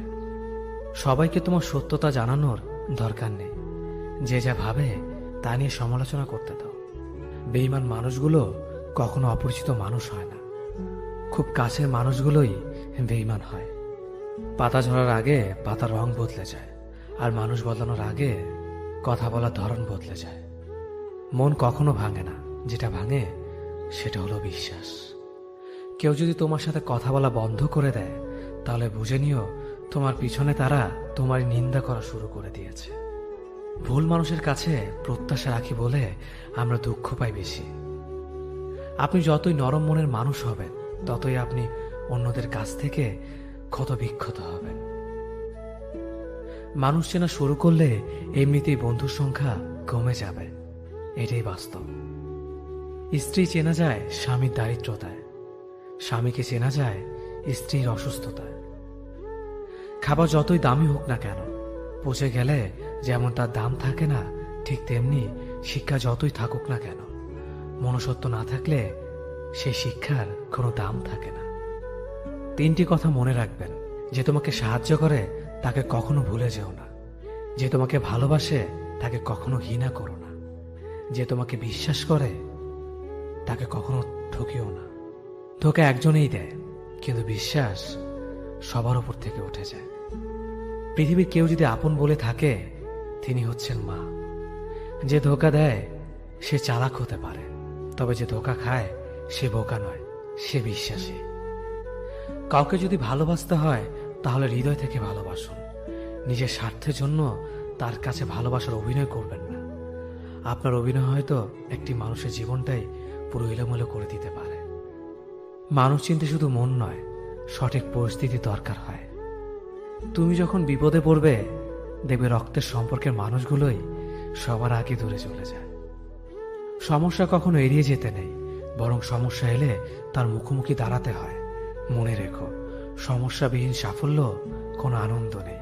সবাইকে তোমার সত্যতা জানানোর দরকার নেই, যে যা ভাবে তা নিয়ে সমালোচনা করতে দাও। বেঈমান মানুষগুলো কখনো অপরিচিত মানুষ হয় না, খুব কাছের মানুষগুলোই বেঈমান হয়। পাতা ঝরার আগে পাতার রং বদলে যায়, আর মানুষ বদলানোর আগে কথা বলার ধরন বদলে যায়। মন কখনো ভাঙে না, যেটা ভাঙে সেটা হলো বিশ্বাস। কেউ যদি তোমার সাথে কথা বলা বন্ধ করে দেয়, তাহলে বুঝে নিও তোমার পিছনে তারা তোমার নিন্দা করা শুরু করে দিয়েছে। ভুল মানুষের কাছে প্রত্যাশা রাখি বলে আমরা দুঃখ পাই বেশি। আপনি যতই নরম মনের মানুষ হবেন, ততই আপনি অন্যদের কাছ থেকে ক্ষত বিক্ষত হবেন। মানুষ চেনা শুরু করলে এমনিতেই বন্ধুর সংখ্যা কমে যাবে, এটাই বাস্তব। স্ত্রী চেনা যায় স্বামীর দারিদ্রতায়, স্বামীকে চেনা যায় স্ত্রীর অসুস্থতায়। খাবার যতই দামি হোক না কেন, পচে গেলে যেমন তার দাম থাকে না, ঠিক তেমনি শিক্ষা যতই থাকুক না কেন, মনুষ্যত্ব না থাকলে সেই শিক্ষার কোনো দাম থাকে না। তিনটি কথা মনে রাখবেন: যে তোমাকে সাহায্য করে তাকে কখনো ভুলে যেও না, যে তোমাকে ভালোবাসে তাকে কখনো ঘৃণা করো না, যে তোমাকে বিশ্বাস করে তাকে কখনো ঠকিও না। ধোঁকা একজনেই দেয়, কিন্তু বিশ্বাস সবার উপর থেকে উঠে যায়। পৃথিবীর কেউ যদি আপন বলে থাকে, তিনি হচ্ছেন মা। যে ধোঁকা দেয় সে চালাক হতে পারে, তবে যে ধোঁকা খায় সে বোকা নয়, সে বিশ্বাসী। কাউকে যদি ভালোবাসতে হয় তাহলে হৃদয় থেকে ভালোবাসুন। নিজের স্বার্থের জন্য তার কাছে ভালোবাসার অভিনয় করবেন না। আপনার অভিনয় হয়তো একটি মানুষের জীবনটাই পুরো এলোমেলো করে দিতে পারে। মানুষ চিনতে শুধু মন নয়, সঠিক পরিস্থিতি দরকার হয়। তুমি যখন বিপদে পড়বে, দেখবে রক্তের সম্পর্কের মানুষগুলোই সবার আগে দূরে চলে যায়। সমস্যা কখনো এড়িয়ে যেতে নেই, বরং সমস্যা এলে তার মুখোমুখি দাঁড়াতে হয়। মনে রেখো, সমস্যাবিহীন সাফল্য কোনো আনন্দ নেই,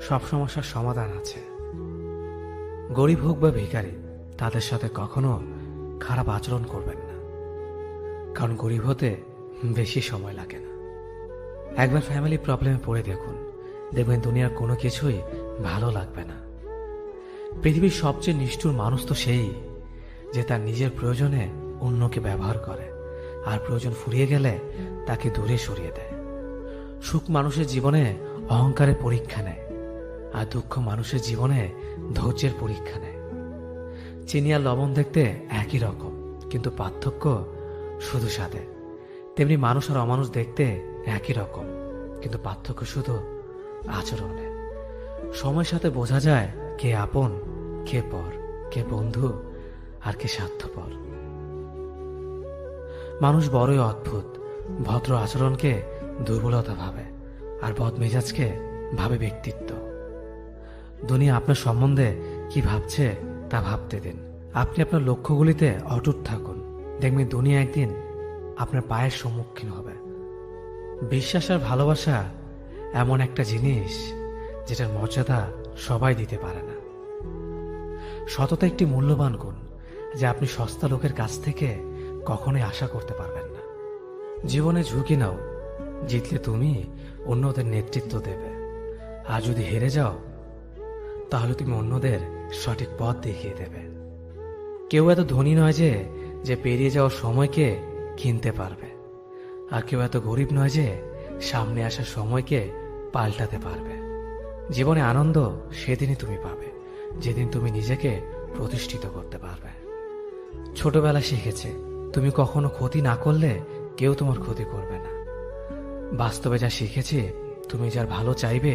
সব সমস্যার সমাধান আছে। গরিব হোক বা ভিখারি, তাদের সাথে কখনো খারাপ আচরণ করবেন না, কারণ গরিব হতে বেশি সময় লাগে না। একবার ফ্যামিলি প্রবলেমে পড়ে দেখুন, দেখবেন দুনিয়ার কোনো কিছুই ভালো লাগবে না। পৃথিবীর সবচেয়ে নিষ্ঠুর মানুষ তো সেই, যে তার নিজের প্রয়োজনে অন্যকে ব্যবহার করে, আর প্রয়োজন ফুরিয়ে গেলে তাকে দূরে সরিয়ে দেয়। সুখ মানুষের জীবনে অহংকারের পরীক্ষা নেয়, আর দুঃখ মানুষের জীবনে ধৈর্যের পরীক্ষা নেয়। চিনি আর লবণ দেখতে একই রকম, কিন্তু পার্থক্য শুধু স্বাদে। তেমনি মানুষ আর অমানুষ দেখতে একই রকম, কিন্তু পার্থক্য শুধু আচরণে। সময়ের সাথে বোঝা যায় কে আপন, কে পর, কে বন্ধু আর কে স্বার্থপর। মানুষ বড়ই অদ্ভুত, ভদ্র আচরণকে দুর্বলতা ভাবে, আর বদমেজাজকে ভাবে ব্যক্তিত্ব। দুনিয়া আপনার সম্বন্ধে কি ভাবছে তা ভাবতে দিন। আপনি আপনার লক্ষ্যগুলিতে অটুট থাকুন, দেখবেন দুনিয়া একদিন আপনার পায়ের সম্মুখীন হবে। বিশ্বাস আর ভালোবাসা এমন একটা জিনিস যেটার মর্যাদা সবাই দিতে পারে না। সততা একটি মূল্যবান গুণ, যা আপনি সস্তা লোকের কাছ থেকে কখনোই আশা করতে পারবেন না। জীবনে ঝুঁকি নাও, জিতলে তুমি অন্যদের নেতৃত্ব দেবে, আর যদি হেরে যাও তাহলে তুমি অন্যদের সঠিক পথ দেখিয়ে দেবে। কেউ এত ধনী নয় যে পেরিয়ে যাওয়ার সময়কে কিনতে পারবে, আর কেউ এত গরিব নয় যে সামনে আসার সময়কে পাল্টাতে পারবে। জীবনে আনন্দ সেদিনই তুমি পাবে, যেদিন তুমি নিজেকে প্রতিষ্ঠিত করতে পারবে। ছোটবেলা শিখেছে, তুমি কখনো ক্ষতি না করলে কেউ তোমার ক্ষতি করবে না। বাস্তবে যা শিখেছি, তুমি যার ভালো চাইবে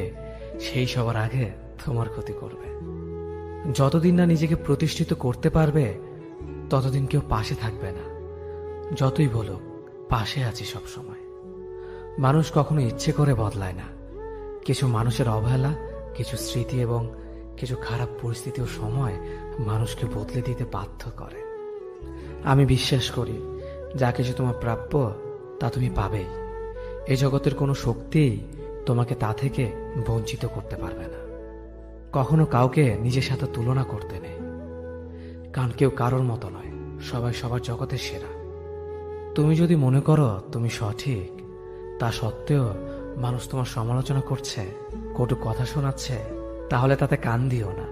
সেই সবার আগে তোমার ক্ষতি করবে। যতদিন না নিজেকে প্রতিষ্ঠিত করতে পারবে, ততদিন কেউ পাশে থাকবে না। যতই বলো পাশে আছি সব সময়, মানুষ কখনো ইচ্ছে করে বদলায় না। কিছু মানুষের অবহেলা, কিছু স্মৃতি এবং কিছু খারাপ পরিস্থিতি ও সময় মানুষকে বদলে দিতে বাধ্য করে। আমি বিশ্বাস করি যা কিছু তোমার প্রাপ্য তা তুমি পাবেই। এই জগতের কোনো শক্তিই তোমাকে তা থেকে বঞ্চিত করতে পারবে না। কখনো কাউকে নিজের সাথে তুলনা করতে নেই, কারণ কেউ কারোর মতো নয়, সবাই সবার জগতের সেরা। তুমি যদি মনে করো তুমি সঠিক, তা সত্ত্বেও মানুষ তোমার সমালোচনা করছে, কটু কথা শোনাচ্ছে, তাহলে তাতে কান দিও না।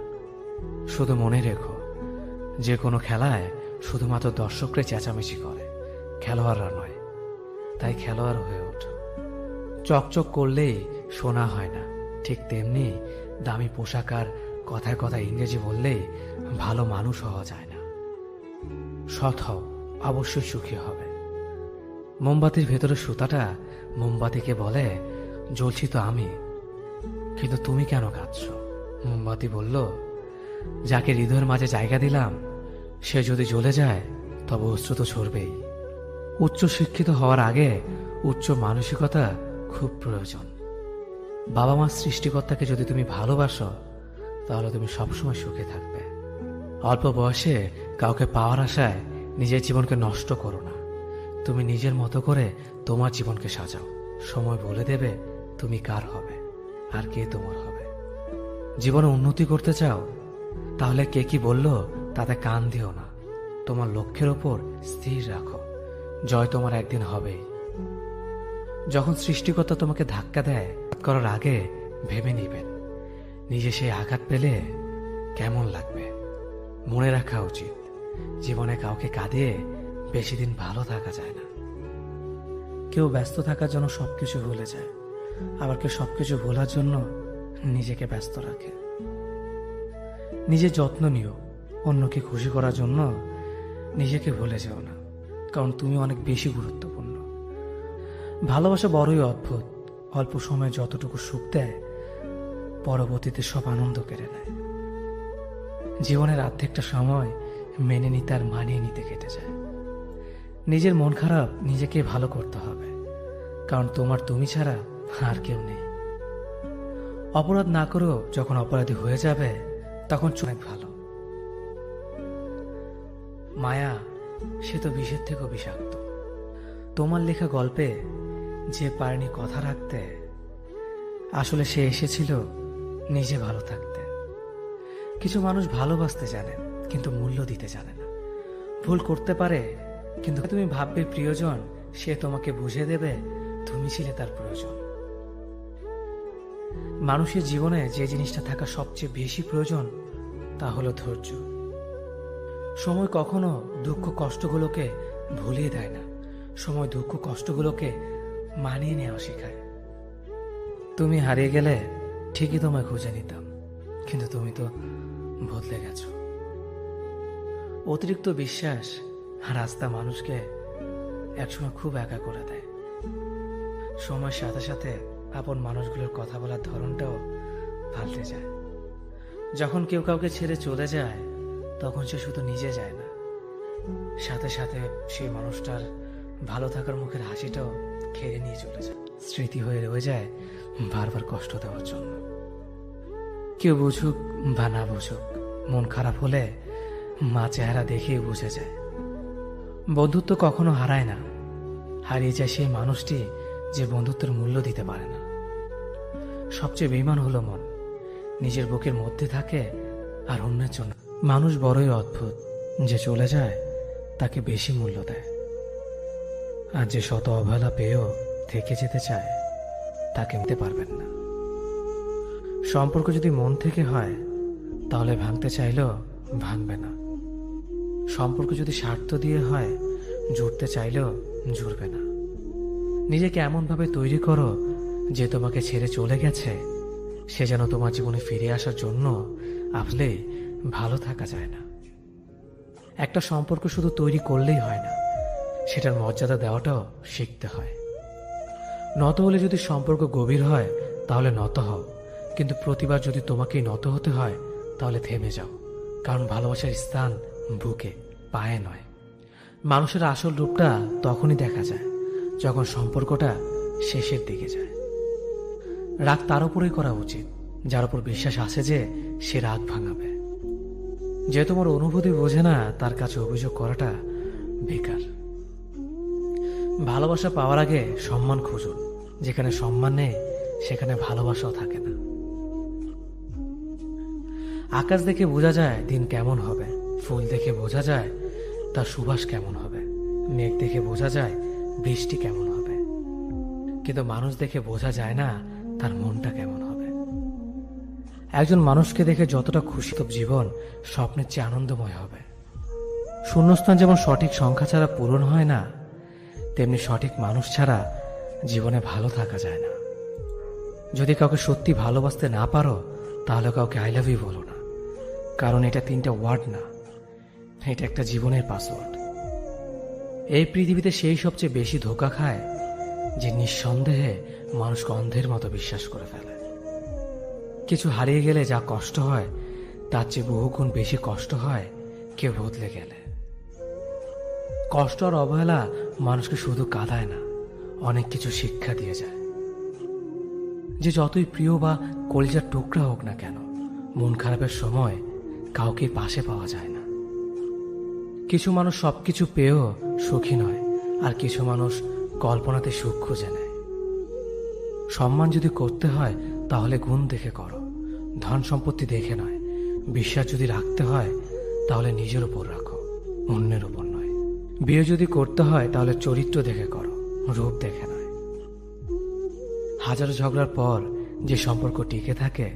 শুধু মনে রেখো, যে কোনো খেলায় শুধুমাত্র দর্শকরাই চেঁচামেচি করে, খেলোয়াড়রা নয়। তাই খেলোয়াড় হয়ে ওঠো। চকচক করলেই শোনা হয় না, ঠিক তেমনি দামি পোশাক আর কথায় কথায় ইংরেজি বললেই ভালো মানুষ হওয়া যায় না। সৎ হও, অবশ্যই সুখী হবে। মোমবাতির ভেতরে সুতাটা মোমবাতিকে বলে, জ্বলছি তো আমি, কিন্তু তুমি কেন কাঁদছ? মোমবাতি বলল, যাকে হৃদয়ের মাঝে জায়গা দিলাম সে যদি জ্বলে যায় তবে অশ্রু তো ঝরবেই। উচ্চ শিক্ষিত হওয়ার আগে উচ্চ মানসিকতা খুব প্রয়োজন। বাবা মার সৃষ্টিকর্তাকে যদি তুমি ভালোবাসো তাহলে তুমি সবসময় সুখে থাকবে। অল্প বয়সে কাউকে পাওয়ার আশায় নিজের জীবনকে নষ্ট করো না। তুমি নিজের মতো করে তোমার জীবনকে সাজাও। সময় বলে দেবে তুমি কার হবে আর কে তোমার হবে। জীবনে উন্নতি করতে চাও, তাহলে কে কি বলল তাতে কান দিও না। তোমার লক্ষ্যের ওপর স্থির রাখো, জয় তোমার একদিন হবেই। যখন সৃষ্টিকর্তা তোমাকে ধাক্কা দেয় করার আগে ভেবে নিবেন নিজে সেই আঘাত পেলে কেমন লাগবে। মনে রাখা উচিত, জীবনে কাউকে কাঁদিয়ে বেশি দিন ভালো থাকা যায় না। কেউ ব্যস্ত থাকার জন্য সবকিছু ভুলে যায়, আবার কেউ সবকিছু ভোলার জন্য নিজেকে ব্যস্ত রাখে। নিজের যত্ন নিও, অন্যকে খুশি করার জন্য নিজেকে ভুলে যেও না, কারণ তুমি অনেক বেশি গুরুত্বপূর্ণ। ভালোবাসা বড়ই অদ্ভুত, অল্প সময়ে যতটুকু সুখ দেয় পরবর্তীতে সব আনন্দ কেড়ে নেয়। জীবনের অর্ধেকটা সময় মেনে নিতে আর মানিয়ে নিতে কেটে যায়। নিজের মন খারাপ নিজেকে ভালো করতে হবে, কারণ তোমার তুমি ছাড়া আর কেউ নেই। অপরাধ না করেও যখন অপরাধী হয়ে যাবে তখন অনেক ভালো। মায়া সে তো বিষের থেকেও বিষাক্ত। তোমার লেখা গল্পে যে পারেনি কথা রাখতে, আসলে সে এসেছিল নিজে ভালো থাকতে। কিছু মানুষ ভালোবাসতে জানে কিন্তু মূল্য দিতে জানে না। ভুল করতে পারে, কিন্তু তুমি ভাববে প্রিয়জন, সে তোমাকে বুঝিয়ে দেবে তুমি ছিলে তার প্রয়োজন। মানুষের জীবনে যে জিনিসটা থাকা সবচেয়ে বেশি প্রয়োজন তা হলো ধৈর্য। সময় কখনো দুঃখ কষ্টগুলোকে ভুলিয়ে দেয় না, সময় দুঃখ কষ্টগুলোকে মানিয়ে নেওয়া শেখায়। তুমি হারিয়ে গেলে ঠিকই তোমায় খুঁজে নিতাম, কিন্তু তুমি তো বদলে গেছো। অতিরিক্ত বিশ্বাস আর আস্থা মানুষকে একসময় খুব একা করে দেয়। সময়ের সাথে সাথে আপন মানুষগুলোর কথা বলার ধরনটাও পাল্টে যায়। যখন কেউ কাউকে ছেড়ে চলে যায় তখন সে শুধু নিজে যায় না, সাথে সাথে সেই মানুষটার ভালো থাকার মুখের হাসিটাও খেয়ে নিয়ে চলে যায়। স্মৃতি হয়ে রয়ে যায় বারবার কষ্ট দেওয়ার জন্য। কেউ বুঝুক বা না বুঝুক, মন খারাপ হলে মা চেহারা দেখেই বুঝে যায়। বন্ধুত্ব কখনো হারায় না, হারিয়ে যায় সেই মানুষটি যে বন্ধুত্বের মূল্য দিতে পারে না। সবচেয়ে বেঈমান হলো মন, নিজের বুকের মধ্যে থাকে আর অন্যের জন্য। মানুষ বড়ই অদ্ভুত, যে চলে যায় তাকে বেশি মূল্য দেয়, আর যে শত অবহেলা পেয়েও থেকে যেতে চায় তাকে নিতে পারবেন না। সম্পর্ক যদি মন থেকে হয় তাহলে ভাঙতে চাইলেও ভাঙবে না। সম্পর্ক যদি স্বার্থ দিয়ে হয় জুড়তে চাইলেও জুড়বে না। নিজেকে এমনভাবে তৈরি করো যে তোমাকে ছেড়ে চলে গেছে সে যেন তোমার জীবনে ফিরে আসার জন্য আসলে ভালো থাকা যায় না। একটা সম্পর্ক শুধু তৈরি করলেই হয় না, সেটার মর্যাদা দেওয়াটাও শিখতে হয়। নত হলে যদি সম্পর্ক গভীর হয় তাহলে নত হও, কিন্তু প্রতিবার যদি তোমাকেই নত হতে হয় তাহলে থেমে যাও, কারণ ভালোবাসার স্থান বুকে, পায়ে নয়। মানুষের আসল রূপটা তখনই দেখা যায় যখন সম্পর্কটা শেষের দিকে যায়। রাগ তার উপরেই করা উচিত যার উপর বিশ্বাস আছে যে সে রাগ ভাঙাবে। যে তোমার অনুভূতি বোঝে না তার কাছে অভিযোগ করাটা বেকার। ভালোবাসা পাওয়ার আগে সম্মান খুঁজুন। যেখানে সম্মান নেই সেখানে ভালোবাসাও থাকে না। আকাশ দেখে বোঝা যায় দিন কেমন হবে, ফুল দেখে বোঝা যায় তার সুবাস কেমন হবে, মেঘ দেখে বোঝা যায় বৃষ্টি কেমন হবে, কিন্তু মানুষ দেখে বোঝা যায় না তার মনটা কেমন হবে। একজন মানুষকে দেখে যতটা খুশি তো জীবন স্বপ্নের চেয়ে আনন্দময় হবে। শূন্যস্থান যেমন সঠিক সংখ্যা ছাড়া পূরণ হয় না, তেমনি সঠিক মানুষ ছাড়া জীবনে ভালো থাকা যায় না। যদি কাউকে সত্যি ভালোবাসতে না পারো তাহলে কাউকে আই লাভ ইউ বলো না, কারণ এটা 3টা ওয়ার্ড না, এটা একটা জীবনের পাসওয়ার্ড। এই পৃথিবীতে সেই সবচেয়ে বেশি ধোঁকা খায় যে নিঃসন্দেহে মানুষকে অন্ধের মতো বিশ্বাস করে ফেলে। কিছু হারিয়ে গেলে যা কষ্ট হয় তার চেয়ে বহুগুণ বেশি কষ্ট হয় কেউ বদলে গেলে। কষ্ট আর অবহেলা মানুষকে শুধু কাঁদায় না, অনেক কিছু শিক্ষা দিয়ে যায়। যে যতই প্রিয় বা কলিজার টুকরা হোক না কেন, মন খারাপের সময় কাউকে পাশে পাওয়া যায় না। কিছু মানুষ সবকিছু পেয়েও সুখী নয়, আর কিছু মানুষ কল্পনাতে সুখ খুঁজে নেয়। সম্মান যদি করতে হয় তাহলে গুণ দেখে করো, ধন সম্পত্তি দেখে নয়। বিশ্বাস যদি রাখতে হয় তাহলে নিজের উপর রাখো, অন্যের উপর নয়। বিয়ে যদি করতে হয় তাহলে চরিত্র দেখে করো, রূপ দেখে নয়। হাজারো ঝগড়ার পর যে সম্পর্ক টিকে থাকে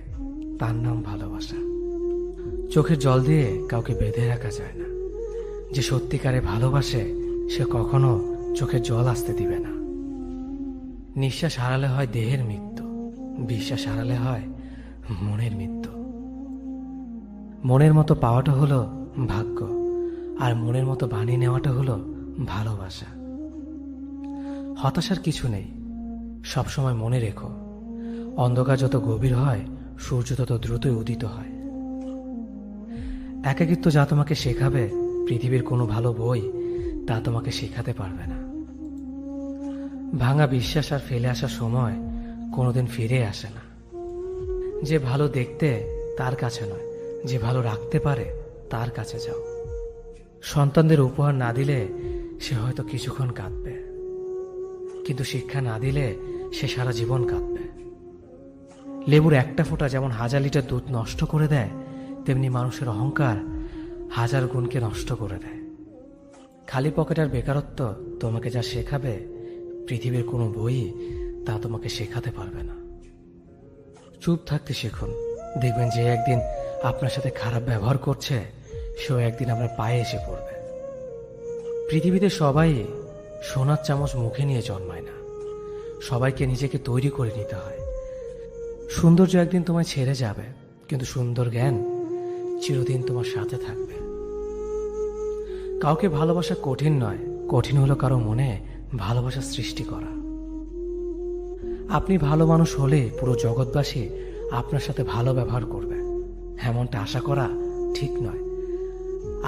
তার নাম ভালোবাসা। চোখের জল দিয়ে কাউকে বেঁধে রাখা যায় না। যে সত্যিকারে ভালোবাসে সে কখনো চোখের জল আসতে দিবে না। নিঃশ্বাস হারালে হয় দেহের মৃত্যু, বিশ্বাস হারালে হয় মনের মৃত্যু। মনের মতো পাওয়াটা হলো ভাগ্য, আর মনের মতো বানিয়ে নেওয়াটা হলো ভালোবাসা। হতাশার কিছু নেই, সবসময় মনে রেখো, অন্ধকার যত গভীর হয় সূর্য তত দ্রুতই উদিত হয়। একাকিত্ব যা তোমাকে শেখাবে পৃথিবীর কোনো ভালো বই তা তোমাকে শেখাতে পারবে না। ভাঙা বিশ্বাস আর ফেলে আসা সময় কোনোদিন ফিরে আসে না। যে ভালো দেখতে তার কাছে নয়, যে ভালো রাখতে পারে তার কাছে যাও। সন্তানদের উপহার না দিলে সে হয়তো কিছুক্ষণ কাঁদবে, কিন্তু শিক্ষা না দিলে সে সারা জীবন কাঁদবে। লেবুর একটা ফোঁটা যেমন 1000 লিটার দুধ নষ্ট করে দেয়, তেমনি মানুষের অহংকার 1000 গুণকে নষ্ট করে দেয়। খালি পকেট আর বেকারত্ব তোমাকে যা শেখাবে পৃথিবীর কোনো বই তা তোমাকে শেখাতে পারবে না। চুপ থাকতে শিখুন, দেখবেন যে একদিন আপনার সাথে খারাপ ব্যবহার করছে সেও একদিন আপনার পায়ে এসে পড়বে। পৃথিবীতে সবাই সোনার চামচ মুখে নিয়ে জন্মায় না, সবাইকে নিজেকে তৈরি করে নিতে হয়। সৌন্দর্য একদিন তোমায় ছেড়ে যাবে, কিন্তু সুন্দর জ্ঞান চিরদিন তোমার সাথে থাকবে। কাউকে ভালোবাসা কঠিন নয়, কঠিন হলো কারো মনে ভালোবাসা সৃষ্টি করা। আপনি ভালো মানুষ হলে পুরো জগৎবাসী আপনার সাথে ভালো ব্যবহার করবে, এমনটা আশা করা ঠিক নয়।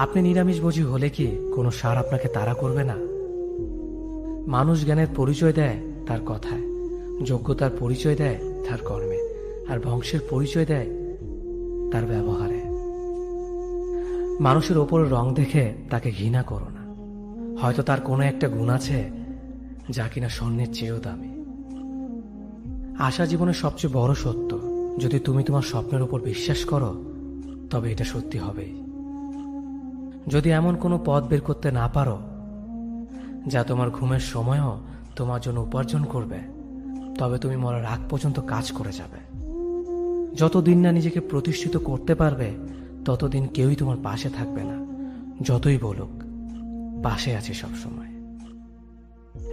আপনি নিরামিষভোজী হলে কি কোনো সার আপনাকে তাড়া করবে না? মানুষ জ্ঞানের পরিচয় দেয় তার কথায়, যোগ্যতার পরিচয় দেয় তার কর্মে, আর বংশের পরিচয় দেয় তার ব্যবহারে। মানুষের ওপর রং দেখে তাকে ঘৃণা করো না, হয়তো তার কোনো একটা গুণ আছে যা কিনা স্বর্ণের চেয়েও দামি। আশা জীবনের সবচেয়ে বড় সত্য। যদি তুমি তোমার স্বপ্নের উপর বিশ্বাস করো তবে এটা সত্যি হবেই। যদি এমন কোনো পথ বের করতে না পারো যা তোমার ঘুমের সময়ও তোমার জন্য উপার্জন করবে, তবে তুমি মরার আগ পর্যন্ত কাজ করে যাবে। যতদিন না নিজেকে প্রতিষ্ঠিত করতে পারবে ততদিন কেউই তোমার পাশে থাকবে না, যতই বলুক পাশে আছে সব সময়।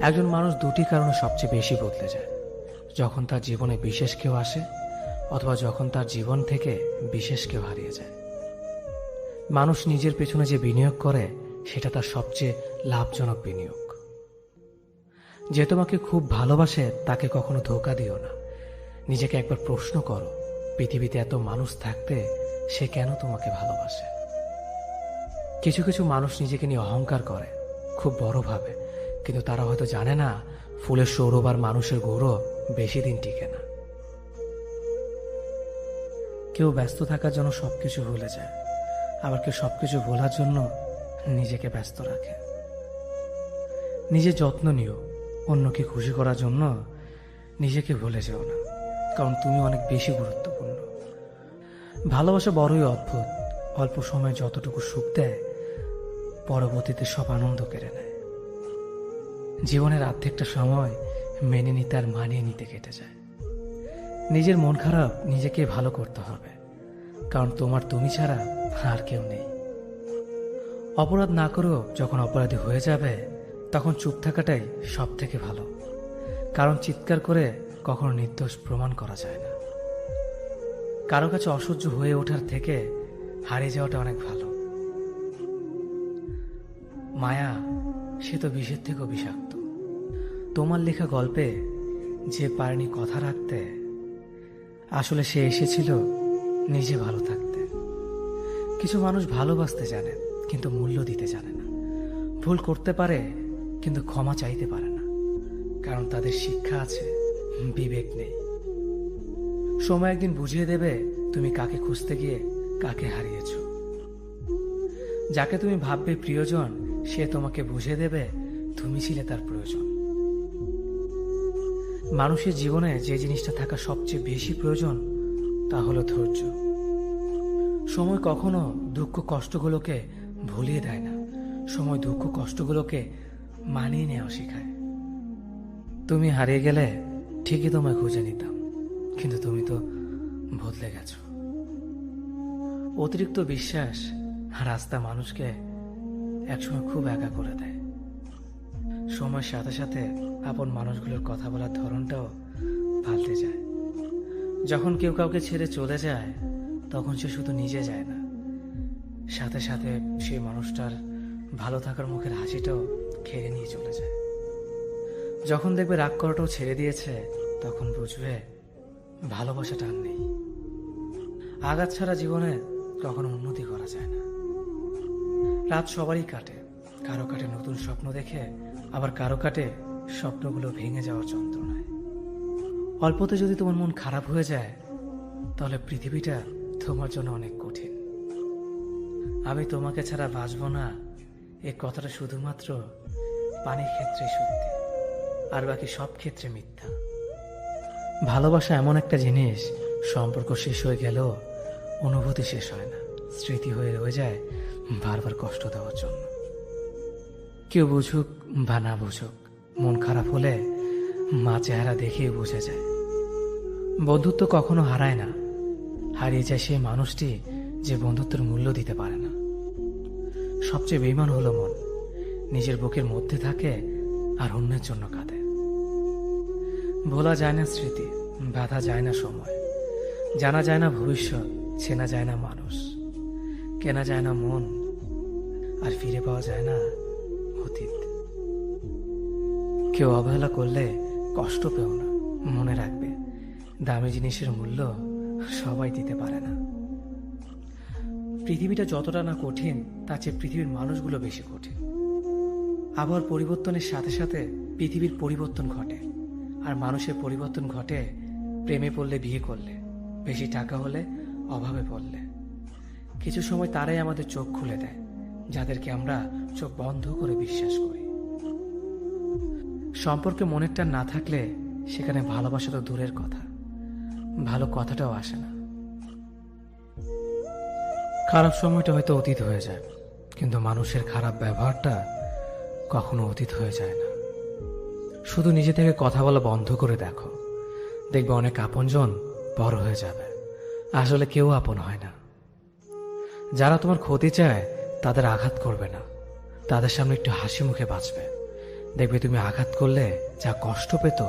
একজন মানুষ দুটি কারণে সবচেয়ে বেশি বদলে যায়: যখন তার জীবনে বিশেষ কেউ আসে, অথবা যখন তার জীবন থেকে বিশেষ কেউ হারিয়ে যায়। মানুষ নিজের পেছনে যে বিনিয়োগ করে সেটা তার সবচেয়ে লাভজনক বিনিয়োগ। যে তোমাকে খুব ভালোবাসে তাকে কখনো ধোঁকা দিও না। নিজেকে একবার প্রশ্ন করো, পৃথিবীতে এত মানুষ থাকতে সে কেন তোমাকে ভালোবাসে? কিছু কিছু মানুষ নিজেকে নিয়ে অহংকার করে, খুব বড় ভাবে, কিন্তু তারা হয়তো জানে না ফুলের সৌরভ আর মানুষের গৌরব বেশি দিন টিকে না। কেউ ব্যস্ত থাকার জন্য সবকিছু ভুলে যায়, আবার কেউ সবকিছু ভোলার জন্য নিজেকে ব্যস্ত রাখে। নিজের যত্ন নিও, অন্যকে খুশি করার জন্য নিজেকে ভুলে যেও না, কারণ তুমি অনেক বেশি গুরুত্বপূর্ণ। ভালোবাসা বড়ই অদ্ভুত, অল্প সময়ে যতটুকু সুখ দেয় পরবর্তীতে সব আনন্দ কেড়ে নেয়। জীবনের অর্ধেকটা সময় মেনে নিতে আর মানিয়ে নিতে কেটে যায়। নিজের মন খারাপ নিজেকে ভালো করতে হবে, কারণ তোমার তুমি ছাড়া আর কেউ নেই। অপরাধ না করেও যখন অপরাধী হয়ে যাবে তখন চুপ থাকাটাই সব থেকে ভালো, কারণ চিৎকার করে কখনো নির্দোষ প্রমাণ করা যায় না। কারো কাছে অসহ্য হয়ে ওঠার থেকে হারিয়ে যাওয়াটা অনেক ভালো। মায়া সে তো বিষের থেকেও বিষাক্ত। তোমার লেখা গল্পে যে পারেনি কথা রাখতে, আসলে সে এসেছিল নিজে ভালো থাকতে। কিছু মানুষ ভালোবাসতে জানে কিন্তু মূল্য দিতে জানে না। ভুল করতে পারে কিন্তু ক্ষমা চাইতে পারে না, কারণ তাদের শিক্ষা আছে, বিবেক নেই। সময় একদিন বুঝিয়ে দেবে তুমি কাকে খুঁজতে গিয়ে কাকে হারিয়েছ। যাকে তুমি ভাববে প্রিয়জন সে তোমাকে বুঝিয়ে দেবে তুমি ছিলে তার প্রয়োজন। মানুষের জীবনে যে জিনিসটা থাকা সবচেয়ে বেশি প্রয়োজন তা হলো ধৈর্য। সময় কখনো দুঃখ কষ্টগুলোকে ভুলিয়ে দেয় না, সময় দুঃখ কষ্টগুলোকে মানিয়ে নেওয়া শেখায়। তুমি হারিয়ে গেলে ঠিকই তোমায় খুঁজে নিতাম, কিন্তু তুমি তো বদলে গেছো। অতিরিক্ত বিশ্বাস আর আস্থা মানুষকে একসময় খুব একা করে দেয়। সময়ের সাথে সাথে আপন মানুষগুলোর কথা বলার ধরনটাও পাল্টে যায়। যখন কেউ কাউকে ছেড়ে চলে যায় তখন সে শুধু নিজে যায় না, সাথে সাথে সেই মানুষটার ভালো থাকার মুখের হাসিটাও খেয়ে নিয়ে চলে যায়। যখন দেখবে রাগ করাটাও ছেড়ে দিয়েছে তখন বুঝবে ভালোবাসাটা আর নেই। আঘাত ছাড়া জীবনে কখনো উন্নতি করা যায় না। রাত সবারই কাটে, কারো কাটে নতুন স্বপ্ন দেখে, আবার কারো কাটে স্বপ্নগুলো ভেঙে যাওয়ার যন্ত্রণায়। অল্পতে যদি তোমার মন খারাপ হয়ে যায় তাহলে পৃথিবীটা তোমার জন্য অনেক কঠিন। আমি তোমাকে ছাড়া বাঁচব না এ কথাটা শুধুমাত্র পানির ক্ষেত্রে সত্যি, আর বাকি সব ক্ষেত্রে মিথ্যা। ভালোবাসা এমন একটা জিনিস, সম্পর্ক শেষ হয়ে গেলেও অনুভূতি শেষ হয় না, স্মৃতি হয়ে রয়ে যায় বারবার কষ্ট দেওয়ার জন্য। কেউ বুঝুক বা না বুঝুক, মন খারাপ হলে মা চেহারা দেখেই বুঝে যায়। বন্ধুত্ব কখনো হারায় না, হারিয়ে যায় সেই মানুষটি যে বন্ধুত্বের মূল্য দিতে পারে না। সবচেয়ে বেঈমান হলো মন, নিজের বুকের মধ্যে থাকে আর অন্যের জন্য কাঁদে। ভোলা যায় না স্মৃতি, বাধা যায় না সময়, জানা যায় না ভবিষ্যৎ, চেনা যায় না মানুষ, কেনা যায় না মন, আর ফিরে পাওয়া যায় না অতীত। কেউ অবহেলা করলে কষ্ট পেও না, মনে রাখবে দামি জিনিসের মূল্য সবাই দিতে পারে না। পৃথিবীটা যতটা না কঠিন তার চেয়ে পৃথিবীর মানুষগুলো বেশি কঠিন। আবহাওয়ার পরিবর্তনের সাথে সাথে পৃথিবীর পরিবর্তন ঘটে, আর মানুষের পরিবর্তন ঘটে প্রেমে পড়লে, বিয়ে করলে, বেশি টাকা হলে, অভাবে পড়লে। কিছু সময় তারাই আমাদের চোখ খুলে দেয় যাদেরকে আমরা চোখ বন্ধ করে বিশ্বাস করি। সম্পর্কে মনের টান না থাকলে সেখানে ভালোবাসা তো দূরের কথা, ভালো কথাটাও আসে না। খারাপ সময়টা হয়তো অতীত হয়ে যায়, কিন্তু মানুষের খারাপ ব্যবহারটা কখনো অতীত হয়ে যায় না। শুধু নিজে থেকে কথা বলা বন্ধ করে দেখো, দেখবে অনেক আপনজন বড় হয়ে যাবে। আসলে কেউ আপন হয় না। যারা তোমার ক্ষতি চায় তাদের আঘাত করবে না, তাদের সামনে একটু হাসি মুখে বাঁচবে। দেখবে তুমি আঘাত করলে যা কষ্ট পেত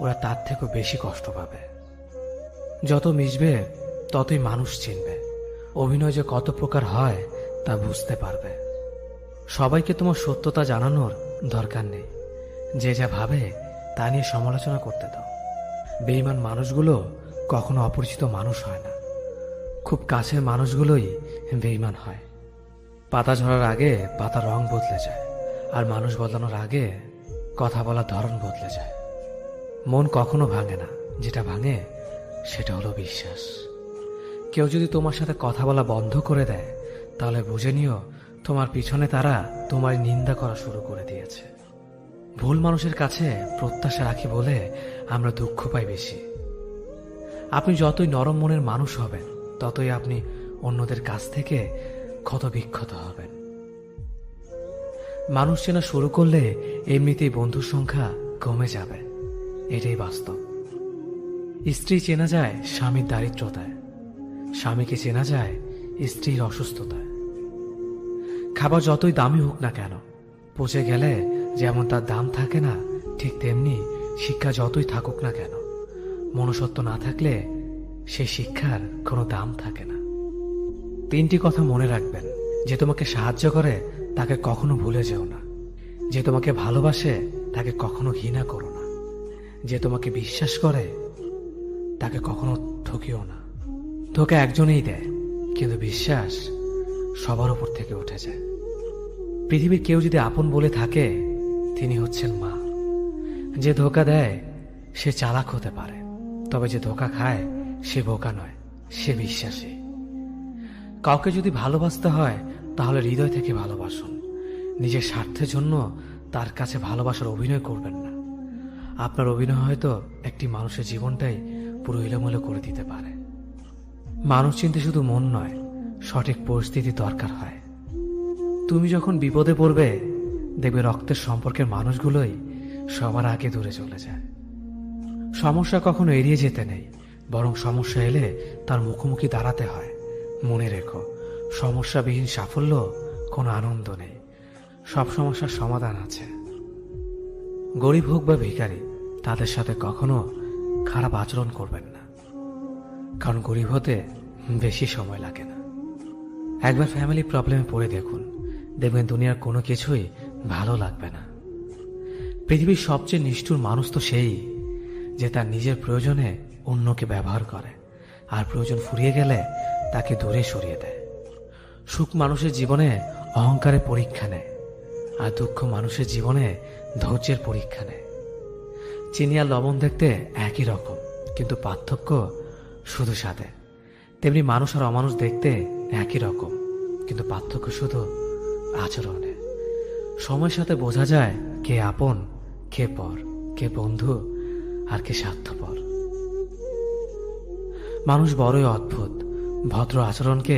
ওরা তার থেকেও বেশি কষ্ট পাবে। যত মিশবে ততই মানুষ চিনবে, অভিনয় যে কত প্রকার হয় তা বুঝতে পারবে। সবাইকে তোমার সত্যতা জানানোর দরকার নেই, যে যা ভাবে তা নিয়ে সমালোচনা করতে দাও। বেঈমান মানুষগুলো কখনো অপরিচিত মানুষ হয় না, খুব কাছের মানুষগুলোই বেঈমান হয়। পাতা ঝরার আগে পাতার রং বদলে যায়, আর মানুষ বদলানোর আগে কথা বলার ধরন বদলে যায়। মন কখনো ভাঙে না, যেটা ভাঙে সেটা হলো বিশ্বাস। কেউ যদি তোমার সাথে কথা বলা বন্ধ করে দেয়, তাহলে বুঝে নিও তোমার পিছনে তারা তোমার নিন্দা করা শুরু করে দিয়েছে। ভুল মানুষের কাছে প্রত্যাশা রাখি বলে আমরা দুঃখ পাই বেশি। আপনি যতই নরম মনের মানুষ হবেন, ততই আপনি অন্যদের কাছ থেকে ক্ষত বিক্ষত হবেন। মানুষ চেনা শুরু করলে এমনিতেই বন্ধুর সংখ্যা কমে যাবে, এটাই বাস্তব। স্ত্রী চেনা যায় স্বামীর দারিদ্রতায়, স্বামীকে চেনা যায় স্ত্রীর অসুস্থতায়। খাবার যতই দামি হোক না কেন, পচে গেলে যেমন তার দাম থাকে না, ঠিক তেমনি শিক্ষা যতই থাকুক না কেন, মনুষ্যত্ব না থাকলে সেই শিক্ষার কোনো দাম থাকে না। 3টি কথা মনে রাখবেন। যে তোমাকে সাহায্য করে তাকে কখনো ভুলে যেও না। যে তোমাকে ভালোবাসে তাকে কখনো ঘৃণা করো না। যে তোমাকে বিশ্বাস করে তাকে কখনো ঠকিও না। ধোঁকা একজনেই দেয়, কিন্তু বিশ্বাস সবার উপর থেকে উঠে যায়। পৃথিবীর কেউ যদি আপন বলে থাকে, তিনি হচ্ছেন মা। যে ধোঁকা দেয় সে চালাক হতে পারে, তবে যে ধোঁকা খায় সে বোকা নয়, সে বিশ্বাসী। কাউকে যদি ভালোবাসতে হয় তাহলে হৃদয় থেকে ভালোবাসুন। নিজের স্বার্থের জন্য তার কাছে ভালোবাসার অভিনয় করবেন না। আপনার অভিনয় হয়তো একটি মানুষের জীবনটাই পুরো এলোমেলো করে দিতে পারে। মানুষ চিনতে শুধু মন নয়, সঠিক পরিস্থিতি দরকার হয়। তুমি যখন বিপদে পড়বে, দেখবে রক্তের সম্পর্কের মানুষগুলোই সবার আগে দূরে চলে যায়। সমস্যা কখনো এড়িয়ে যেতে নেই, বরং সমস্যা এলে তার মুখোমুখি দাঁড়াতে হয়। মনে রেখো, সমস্যাবিহীন সাফল্য কোনো আনন্দ নেই। সব সমস্যার সমাধান আছে। গরিব হোক বা ভিখারি, তাদের সাথে কখনো খারাপ আচরণ করবেন না, কারণ গরিব হতে বেশি সময় লাগে না। একবার ফ্যামিলি প্রবলেমে পড়ে দেখুন, দেখবেন দুনিয়ার কোনো কিছুই ভালো লাগবে না। পৃথিবীর সবচেয়ে নিষ্ঠুর মানুষ তো সেই, যে তার নিজের প্রয়োজনে অন্যকে ব্যবহার করে, আর প্রয়োজন ফুরিয়ে গেলে তাকে দূরে সরিয়ে দেয়। সুখ মানুষের জীবনে অহংকারের পরীক্ষা নেয়, আর দুঃখ মানুষের জীবনে ধৈর্যের পরীক্ষা নেয়। চিনি আর লবণ দেখতে একই রকম, কিন্তু পার্থক্য শুধু স্বাদে। তেমনি মানুষ আর অমানুষ দেখতে একই রকম, কিন্তু পার্থক্য শুধু আচরণে। সময়ের সাথে বোঝা যায় কে আপন, কে পর, কে বন্ধু আর কে স্বার্থপর। মানুষ বড়ই অদ্ভুত। ভদ্র আচরণকে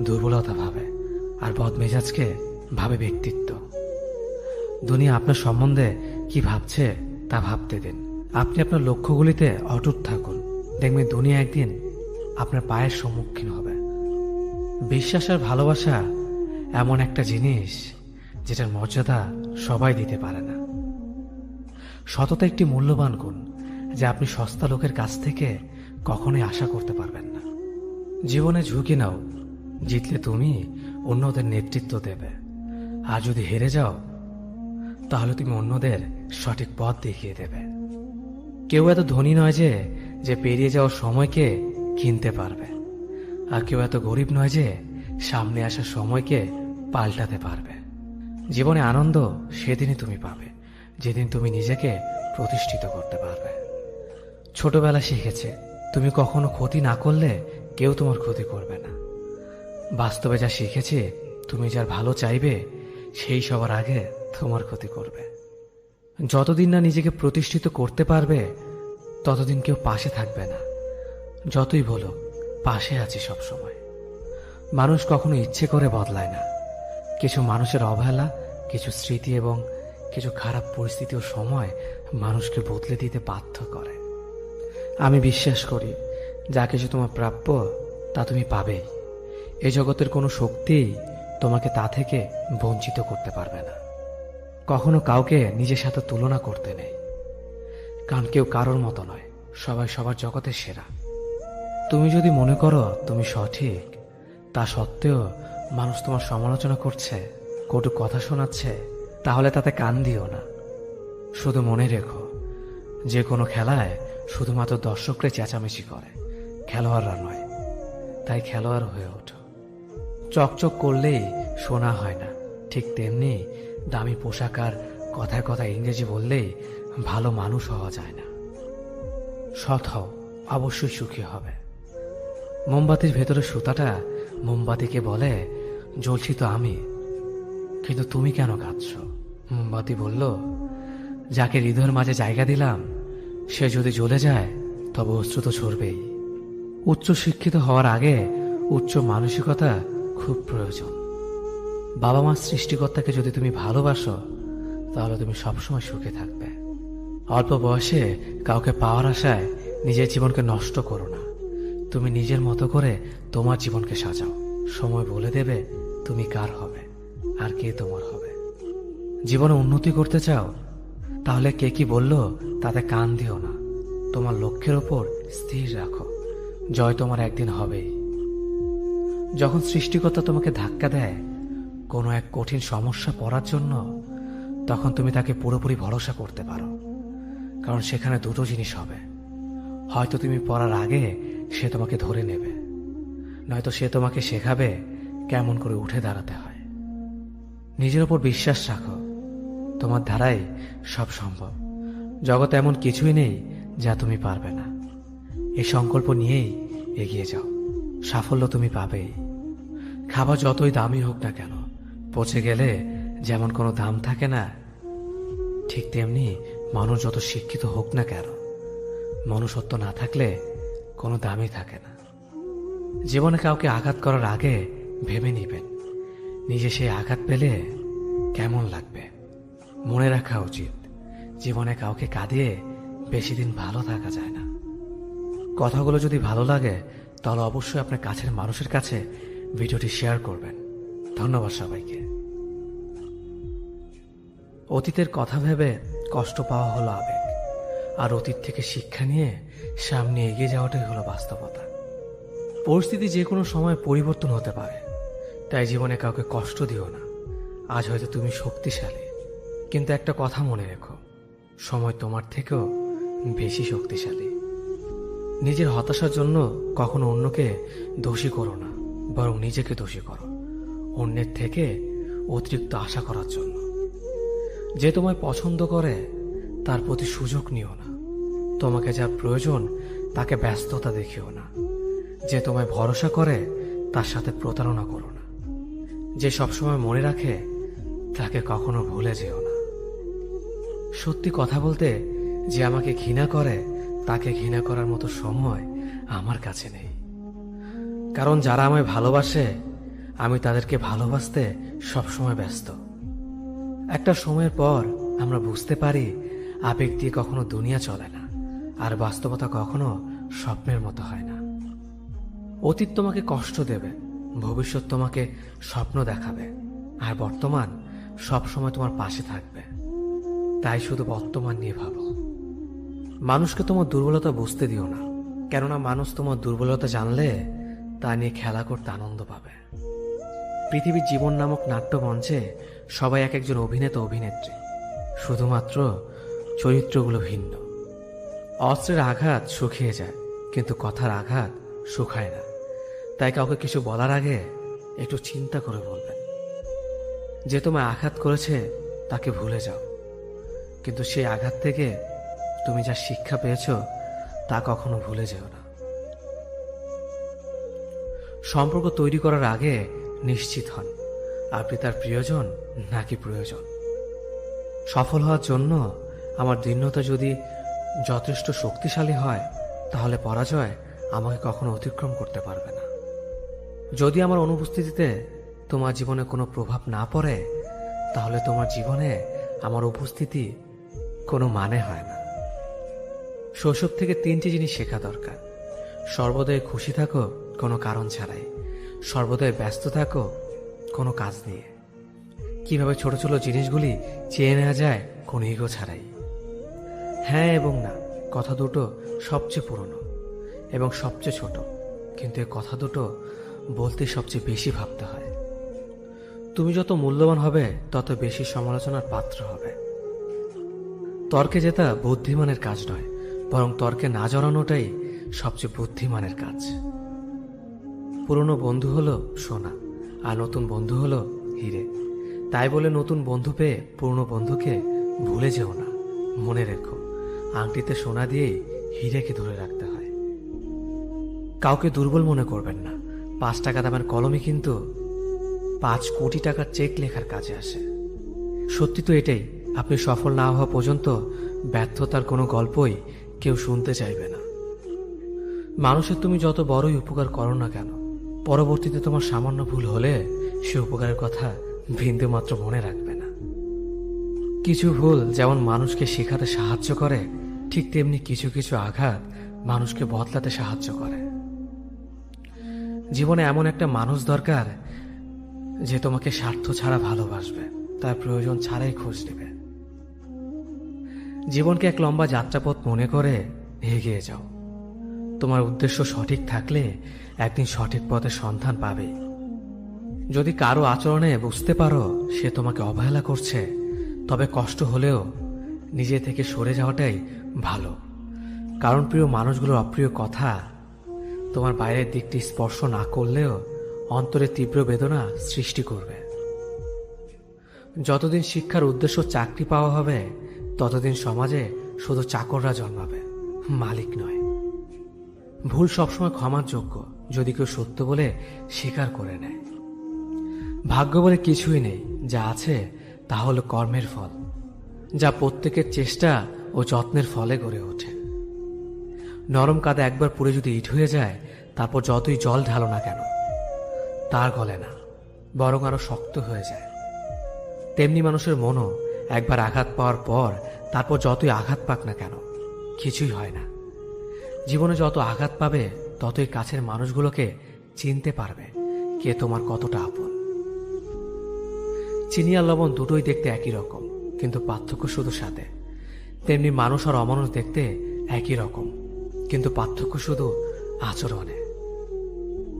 দুর্বলতা ভাবে, আর বদমেজাজকে ভাবে ব্যক্তিত্ব। দুনিয়া আপনার সম্বন্ধে কি ভাবছে তা ভাবতে দিন। আপনি আপনার লক্ষ্যগুলিতে অটুট থাকুন, দেখবেন দুনিয়া একদিন আপনার পায়ের সম্মুখীন হবে। বিশ্বাস আর ভালোবাসা এমন একটা জিনিস যেটার মর্যাদা সবাই দিতে পারে না। সততা একটি মূল্যবান গুণ, যা আপনি সস্তা লোকের কাছ থেকে কখনোই আশা করতে পারবেন না। জীবনে ঝুঁকি নাও, জিতলে তুমি অন্যদের নেতৃত্ব দেবে, আর যদি হেরে যাও তাহলে তুমি অন্যদের সঠিক পথ দেখিয়ে দেবে। কেউ এত ধনী নয় যে পেরিয়ে যাওয়ার সময়কে কিনতে পারবে, আর কেউ এত গরিব নয় যে সামনে আসার সময়কে পাল্টাতে পারবে। জীবনে আনন্দ সেদিনই তুমি পাবে, যেদিন তুমি নিজেকে প্রতিষ্ঠিত করতে পারবে। ছোটবেলা শিখেছে, তুমি কখনো ক্ষতি না করলে কেউ তোমার ক্ষতি করবে না। বাস্তবে যা শিখেছে, তুমি যার ভালো চাইবে সেই সবার আগে তোমার ক্ষতি করবে। যতদিন না নিজেকে প্রতিষ্ঠিত করতে পারবে, ততদিন কেউ পাশে থাকবে না। যতই বলো পাশে আছি সব সময়। মানুষ কখনো ইচ্ছে করে বদলায় না। কিছু মানুষের অবহেলা, কিছু স্মৃতি এবং কিছু খারাপ পরিস্থিতি ও সময় মানুষকে বদলে দিতে বাধ্য করে। আমি বিশ্বাস করি, যা কিছু তোমার প্রাপ্য তা তুমি পাবেই। এই জগতের কোনো শক্তিই তোমাকে তা থেকে বঞ্চিত করতে পারবে না। কখনো কাউকে নিজের সাথে তুলনা করতে নেই, কারণ কেউ কারোর মতো নয়, সবাই সবার জগতের সেরা। তুমি যদি মনে করো তুমি সঠিক, তা সত্ত্বেও মানুষ তোমার সমালোচনা করছে, কটু কথা শোনাচ্ছে, তাহলে তাতে কান দিও না। শুধু মনে রেখো, যে কোনো খেলায় শুধুমাত্র দর্শকরা চেঁচামেচি করে, খেলোয়াড়রা নয়। তাই খেলোয়াড় হয়ে ওঠো। চকচক করলেই সোনা হয় না, ঠিক তেমনি দামি পোশাক আর কথায় কথায় ইংরেজি বললেই ভালো মানুষ হওয়া যায় না। সৎ হও, অবশ্যই সুখী হবে। মোমবাতির ভেতরে সুতাটা মোমবাতিকে বলে, জ্বলছি তো আমি, কিন্তু তুমি কেন কাঁদছ? মোমবাতি বলল, যাকে হৃদয়ের মাঝে জায়গা দিলাম সে যদি জ্বলে যায় তবে অশ্রু তো ঝরবেই। উচ্চ শিক্ষিত হওয়ার আগে উচ্চ মানসিকতা খুব প্রয়োজন। বাবা মার সৃষ্টিকর্তাকে যদি তুমি ভালোবাসো তাহলে তুমি সবসময় সুখে থাকবে। অল্প বয়সে কাউকে পাওয়ার আশায় নিজের জীবনকে নষ্ট করো না। তুমি নিজের মতো করে তোমার জীবনকে সাজাও। সময় বলে দেবে তুমি কার হবে আর কে তোমার হবে। জীবনে উন্নতি করতে চাও? তাহলে কে কি বলল তাতে কান দিও না। তোমার লক্ষ্যের ওপর স্থির রাখো, জয় তোমার একদিন হবেই। যখন সৃষ্টিকর্তা তোমাকে ধাক্কা দেয় কোনো এক কঠিন সমস্যা পড়ার জন্য, তখন তুমি তাকে পুরোপুরি ভরসা করতে পারো। কারণ সেখানে দুটো জিনিস হবে, হয়তো তুমি পড়ার আগে সে তোমাকে ধরে নেবে, নয়তো সে তোমাকে শেখাবে কেমন করে উঠে দাঁড়াতে হয়। নিজের ওপর বিশ্বাস রাখো, তোমার দ্বারাই সব সম্ভব। জগতে এমন কিছুই নেই যা তুমি পারবে না। এই সংকল্প নিয়েই এগিয়ে যাও, সাফল্য তুমি পাবেই। খাবার যতই দামি হোক না কেন, পচে গেলে যেমন কোনো দাম থাকে না, ঠিক তেমনি মানুষ যত শিক্ষিত হোক না কেন, মনুষ্যত্ব না থাকলে কোনো দামই থাকে না। জীবনে কাউকে আঘাত করার আগে ভেবে নিবেন নিজে সেই আঘাত পেলে কেমন লাগবে। মনে রাখা উচিত, জীবনে কাউকে কাঁদিয়ে বেশি দিন ভালো থাকা যায় না। কথাগুলো যদি ভালো লাগে তাহলে অবশ্যই আপনার কাছের মানুষের কাছে ভিডিওটি শেয়ার করবেন। ধন্যবাদ সবাইকে। অতীতের কথা ভেবে কষ্ট পাওয়া হলো আবেগ, আর অতীত থেকে শিক্ষা নিয়ে সামনে এগিয়ে যাওয়াটাই হলো বাস্তবতা। পরিস্থিতি যে কোনো সময় পরিবর্তন হতে পারে, তাই জীবনে কাউকে কষ্ট দিও না। আজ হয়তো তুমি শক্তিশালী, কিন্তু একটা কথা মনে রেখো, সময় তোমার থেকেও বেশি শক্তিশালী। নিজের হতাশার জন্য কখনো অন্যকে দোষী করো না, বরং নিজেকে দোষী করো অন্যের থেকে অতিরিক্ত আশা করার জন্য। যে তোমায় পছন্দ করে তার প্রতি সুযোগ নিও না। তোমাকে যা প্রয়োজন তাকে ব্যস্ততা দেখিও না। যে তোমায় ভরসা করে তার সাথে প্রতারণা করো না। যে সবসময় মনে রাখে তাকে কখনো ভুলে যেও না। সত্যি কথা বলতে, যে আমাকে ঘৃণা করে তাকে ঘৃণা করার মতো সময় আমার কাছে নেই। কারণ যারা আমায় ভালোবাসে আমি তাদেরকে ভালোবাসতে সবসময় ব্যস্ত। একটা সময়ের পর আমরা বুঝতে পারি আবেগ দিয়ে কখনো দুনিয়া চলে না, আর বাস্তবতা কখনো স্বপ্নের মতো হয় না। অতীত তোমাকে কষ্ট দেবে, ভবিষ্যৎ তোমাকে স্বপ্ন দেখাবে, আর বর্তমান সবসময় তোমার পাশে থাকবে। তাই শুধু বর্তমান নিয়ে ভাবো। মানুষকে তোমার দুর্বলতা বুঝতে দিও না, কেননা মানুষ তোমার দুর্বলতা জানলে তা নিয়ে খেলা করতে আনন্দ পাবে। পৃথিবীর জীবন নামক নাট্যমঞ্চে সবাই এক একজন অভিনেতা অভিনেত্রী, শুধুমাত্র চরিত্রগুলো ভিন্ন। অস্ত্রের আঘাত শুকিয়ে যায়, কিন্তু কথার আঘাত শুকায় না। তাই কাউকে কিছু বলার আগে একটু চিন্তা করে বলবেন। যে তোমায় আঘাত করেছে তাকে ভুলে যাও, কিন্তু সেই আঘাত থেকে তুমি যা শিক্ষা পেয়েছ তা কখনো ভুলে যেও না। সম্পর্ক তৈরি করার আগে নিশ্চিত হন আপনি তার প্রিয়জন নাকি প্রয়োজন। সফল হওয়ার জন্য আমার দৃঢ়তা যদি যথেষ্ট শক্তিশালী হয়, তাহলে পরাজয় আমাকে কখনো অতিক্রম করতে পারবে না। যদি আমার অনুপস্থিতিতে তোমার জীবনে কোনো প্রভাব না পড়ে, তাহলে তোমার জীবনে আমার উপস্থিতি কোনো মানে হয় না। শৈশব থেকে 3টি জিনিস শেখা দরকার। সর্বদাই খুশি থাকো কোনো কারণ ছাড়াই, সর্বদাই ব্যস্ত থাকো কোনো কাজ নিয়ে, কিভাবে ছোট ছোট জিনিসগুলি চেয়ে নেওয়া যায় কোনো ইগো ছাড়াই। হ্যাঁ এবং না কথা দুটো সবচেয়ে পুরনো এবং সবচেয়ে ছোট, কিন্তু এই কথা দুটো বলতে সবচেয়ে বেশি ভাবতে হয়। তুমি যত মূল্যবান হবে তত বেশি সমালোচনার পাত্র হবে। তর্কে জেতা বুদ্ধিমানের কাজ নয়, বরং তর্কে না জড়ানোটাই সবচেয়ে বুদ্ধিমানের কাজ। পুরনো বন্ধু হলো সোনা, আর নতুন বন্ধু হলো হিরে। তাই বলে নতুন বন্ধু পেয়ে পুরনো বন্ধুকে ভুলে যেও না। মনে রেখো, আংটিতে সোনা দিয়েই হীরেকে ধরে রাখতে হয়। কাউকে দুর্বল মনে করবেন না। 5 টাকা দামের কলমই কিন্তু 5 কোটি টাকার চেক লেখার কাজে আসে। সত্যি তো এটাই, আপনি সফল না হওয়া পর্যন্ত ব্যর্থতার কোনো গল্পই কেউ শুনতে চাইবে না। মানুষের তুমি যত বড়ই উপকার করো না কেন, পরবর্তীতে তোমার সামান্য ভুল হলে সে উপকারের কথা বিন্দু মাত্র মনে রাখবে না। কিছু ভুল যেমন মানুষকে শেখাতে সাহায্য করে, ঠিক তেমনি কিছু কিছু আঘাত মানুষকে বদলাতে সাহায্য করে। জীবনে এমন একটা মানুষ দরকার যে তোমাকে স্বার্থ ছাড়া ভালোবাসবে, তার প্রয়োজন ছাড়াই খোঁজ নেবে। জীবনকে এক লম্বা যাত্রাপথ মনে করে এগিয়ে যাও। তোমার উদ্দেশ্য সঠিক থাকলে একদিন সঠিক পথের সন্ধান পাবে। যদি কারো আচরণে বুঝতে পারো সে তোমাকে অবহেলা করছে, তবে কষ্ট হলেও নিজে থেকে সরে যাওয়াটাই ভালো। কারণ প্রিয় মানুষগুলোর অপ্রিয় কথা তোমার বাইরের দিকটি স্পর্শ না করলেও অন্তরে তীব্র বেদনা সৃষ্টি করবে। যতদিন শিক্ষার উদ্দেশ্য চাকরি পাওয়া হবে, ততদিন সমাজে শুধু চাকররা জন্মাবে, মালিক নয়। ভুল সবসময় ক্ষমার যোগ্য যদি কেউ সত্য বলে স্বীকার করে নেয়। ভাগ্য বলে কিছুই নেই, যা আছে তা হলো কর্মের ফল, যা প্রত্যেকের চেষ্টা ও যত্নের ফলে গড়ে ওঠে। নরম কাদা একবার পুড়ে যদি ইট হয়ে যায়, তারপর যতই জল ঢালো না কেন তার গলে না, বরং আরো শক্ত হয়ে যায়। তেমনি মানুষের মনও একবার আঘাত পাওয়ার পর তারপর যতই আঘাত পাক না কেন কিছুই হয় না। জীবনে যত আঘাত পাবে ততই কাছের মানুষগুলোকে চিনতে পারবে কে তোমার কতটা আপন। চিনি আর লবণ দুটোই দেখতে একই রকম, কিন্তু পার্থক্য শুধু স্বাদে। তেমনি মানুষ আর অমানুষ দেখতে একই রকম, কিন্তু পার্থক্য শুধু আচরণে।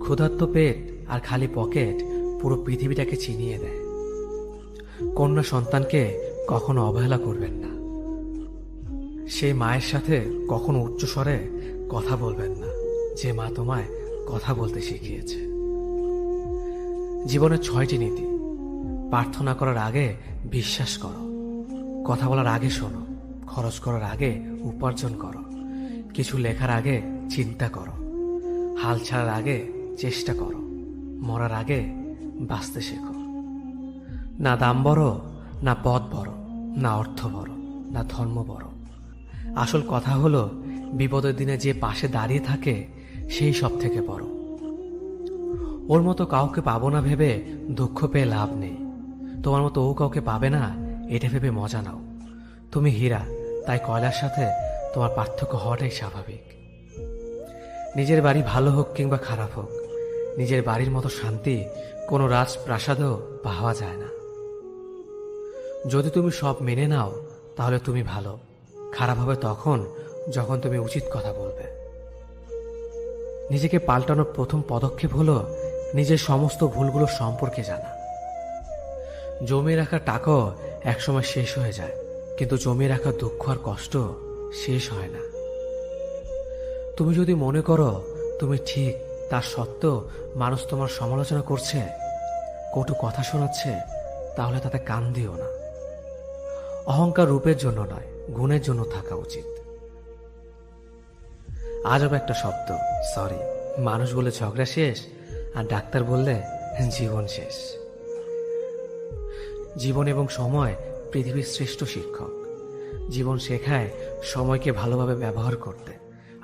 ক্ষুধার্ত পেট আর খালি পকেট পুরো পৃথিবীটাকে চিনিয়ে দেয়। কন্যা সন্তানকে কখনো অবহেলা করবেন না। সেই মায়ের সাথে কখনো উচ্চস্বরে কথা বলবেন না যে মা তোমায় কথা বলতে শিখিয়েছে। জীবনের 6টি নীতি। প্রার্থনা করার আগে বিশ্বাস করো, কথা বলার আগে শোনো, খরচ করার আগে উপার্জন করো, কিছু লেখার আগে চিন্তা করো, হাল ছাড়ার আগে চেষ্টা করো, মরার আগে বাঁচতে শেখো। না দাম বড়, না পদ বড়, না অর্থ বড়, না ধর্ম বড়। আসল কথা হলো বিপদের দিনে যে পাশে দাঁড়িয়ে থাকে সেই সব থেকে বড়। ওর মতো কাউকে পাবো না ভেবে দুঃখ পেয়ে লাভ নেই। তোমার মতো ও কাউকে পাবে না এটা ভেবে মজা নাও। তুমি হীরা, তাই কয়লার সাথে তোমার পার্থক্য হওয়াটাই স্বাভাবিক। নিজের বাড়ি ভালো হোক কিংবা খারাপ হোক, নিজের বাড়ির মতো শান্তি কোনো রাজপ্রাসাদেও পাওয়া যায় না। যদি তুমি সব মেনে নাও তাহলে তুমি ভালো। খারাপ হবে তখন যখন তুমি উচিত কথা বলবে। নিজেকে পাল্টানোর প্রথম পদক্ষেপ হলো নিজের সমস্ত ভুলগুলো সম্পর্কে জানা। জমিয়ে রাখা টাকাও একসময় শেষ হয়ে যায়, কিন্তু জমিয়ে রাখা দুঃখ আর কষ্ট শেষ হয় না। তুমি যদি মনে করো তুমি ঠিক, তার সত্ত্বেও মানুষ তোমার সমালোচনা করছে, কটু কথা শোনাচ্ছে, তাহলে তাতে কান দিও না। অহংকার রূপের জন্য নয়, গুণের জন্য থাকা উচিত। আজব একটা শব্দ সরি। মানুষ বলে ঝগড়া শেষ, আর ডাক্তার বললে জীবন শেষ। জীবন এবং সময় পৃথিবীর শ্রেষ্ঠ শিক্ষক। জীবন শেখায় সময়কে ভালোভাবে ব্যবহার করতে,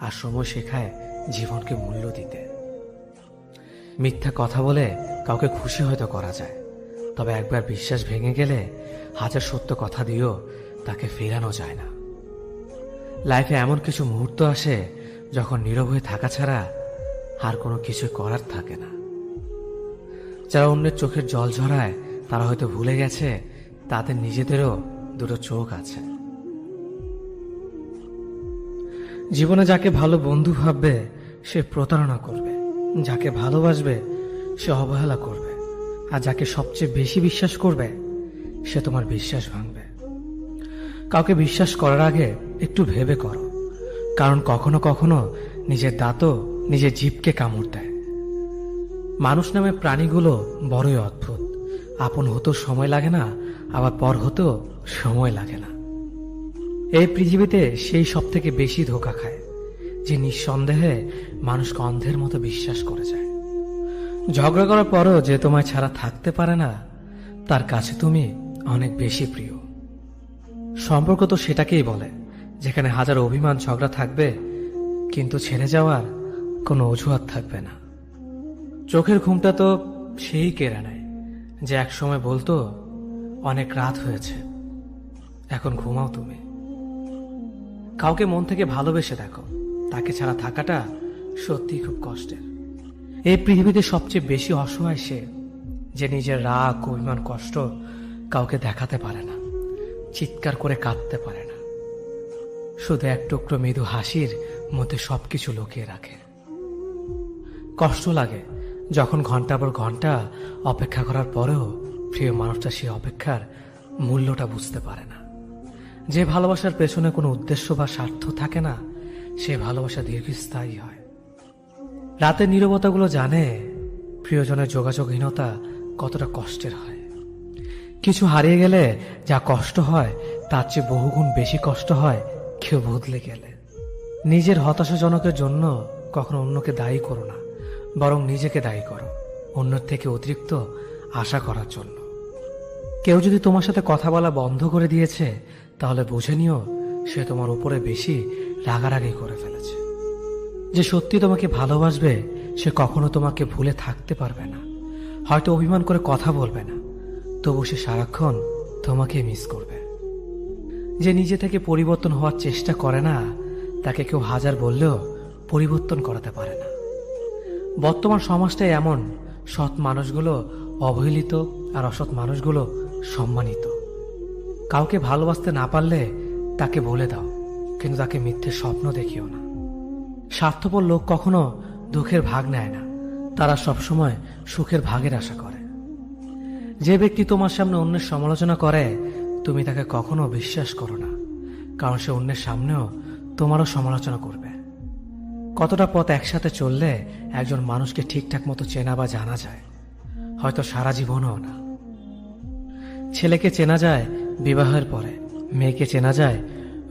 আর সময় শেখায় জীবনকে মূল্য দিতে। মিথ্যা কথা বলে কাউকে খুশি হয়তো করা যায়, তবে একবার বিশ্বাস ভেঙে গেলে হাজার সত্য কথা দিয়েও তাকে ফেরানো যায় না। লাইফে এমন কিছু মুহূর্ত আসে যখন নীরব হয়ে থাকা ছাড়া আর কোনো কিছু করার থাকে না। যারা অন্যের চোখের জল ঝরায় তারা হয়তো ভুলে গেছে তাদের নিজেদেরও দুটো চোখ আছে। জীবনে যাকে ভালো বন্ধু ভাববে সে প্রতারণা করবে, যাকে ভালোবাসবে সে অবহেলা করবে, আর যাকে সবচেয়ে বেশি বিশ্বাস করবে সে তোমার বিশ্বাস ভাঙবে। কাউকে বিশ্বাস করার আগে একটু ভেবে করো, কারণ কখনো কখনো নিজের দাঁতও নিজের জিভকে কামড় দেয়। মানুষ নামে প্রাণীগুলো বড়ই অদ্ভুত। আপন হতেও সময় লাগে না, আবার পর হতেও সময় লাগে না। এই পৃথিবীতে সেই সব থেকে বেশি ধোঁকা খায় যে নিঃসন্দেহে মানুষকে অন্ধের মতো বিশ্বাস করে যায়। ঝগড়া করার পরও যে তোমায় ছাড়া থাকতে পারে না, তার কাছে তুমি অনেক বেশি প্রিয়। সম্পর্ক তো সেটাকেই বলে যেখানে হাজার অভিমান ঝগড়া থাকবে, কিন্তু ছেড়ে যাওয়ার কোনো অজুহাত থাকবে না। চোখের ঘুমটা তো সেই কেড়ে নেয় যে একসময় বলতো অনেক রাত হয়েছে, এখন ঘুমাও তুমি। কাউকে মন থেকে ভালোবেসে দেখো, তাকে ছাড়া থাকাটা সত্যি খুব কষ্টের। এই পৃথিবীতে সবচেয়ে বেশি অসহায় সে যে নিজের রাগ, অভিমান, কষ্ট কাউকে দেখাতে পারে না, চিৎকার করে কাঁদতে পারে না, শুধু এক টুকরো মৃদু হাসির মধ্যে সবকিছু লুকিয়ে রাখে। কষ্ট লাগে যখন ঘন্টা পর ঘন্টা অপেক্ষা করার পরেও প্রিয় মানুষটা সেই অপেক্ষার মূল্যটা বুঝতে পারে না। যে ভালোবাসার পেছনে কোনো উদ্দেশ্য বা স্বার্থ থাকে না, সে ভালোবাসা দীর্ঘস্থায়ী হয়। রাতের নীরবতাগুলো জানে প্রিয়জনের যোগাযোগহীনতা কতটা কষ্টের হয়। কিছু হারিয়ে গেলে যা কষ্ট হয় তার চেয়ে বহুগুণ বেশি কষ্ট হয় কেউ বদলে গেলে। নিজের হতাশাজনকের জন্য কখনো অন্যকে দায়ী করো না, বরং নিজেকে দায়ী করো অন্যের থেকে অতিরিক্ত আশা করার জন্য। কেউ যদি তোমার সাথে কথা বলা বন্ধ করে দিয়েছে, তাহলে বুঝে নিও সে তোমার উপরে বেশি রাগারাগি করে ফেলেছে। যে সত্যি তোমাকে ভালোবাসবে সে কখনো তোমাকে ভুলে থাকতে পারবে না। হয়তো অভিমান করে কথা বলবে না, তবু সে সারাক্ষণ তোমাকে মিস করবে। যে নিজে থেকে পরিবর্তন হওয়ার চেষ্টা করে না, তাকে কেউ হাজার বললেও পরিবর্তন করাতে পারে না। বর্তমান সমাজটাই এমন, সৎ মানুষগুলো অবহেলিত আর অসৎ মানুষগুলো সম্মানিত। কাউকে ভালোবাসতে না পারলে তাকে বলে দাও, কিন্তু তাকে মিথ্যে স্বপ্ন দেখিও না। স্বার্থপর লোক কখনো দুঃখের ভাগ নেয় না, তারা সবসময় সুখের ভাগের আশা করে। যে ব্যক্তি তোমার সামনে অন্যের সমালোচনা করে, তুমি তাকে কখনো বিশ্বাস করো না, কারণ সে অন্যের সামনেও তোমারও সমালোচনা করবে। কতটা পথ একসাথে চললে একজন মানুষকে ঠিকঠাক মতো চেনা বা জানা যায়, হয়তো সারা জীবনও না। ছেলেকে চেনা যায় বিবাহের পরে, মেয়েকে চেনা যায়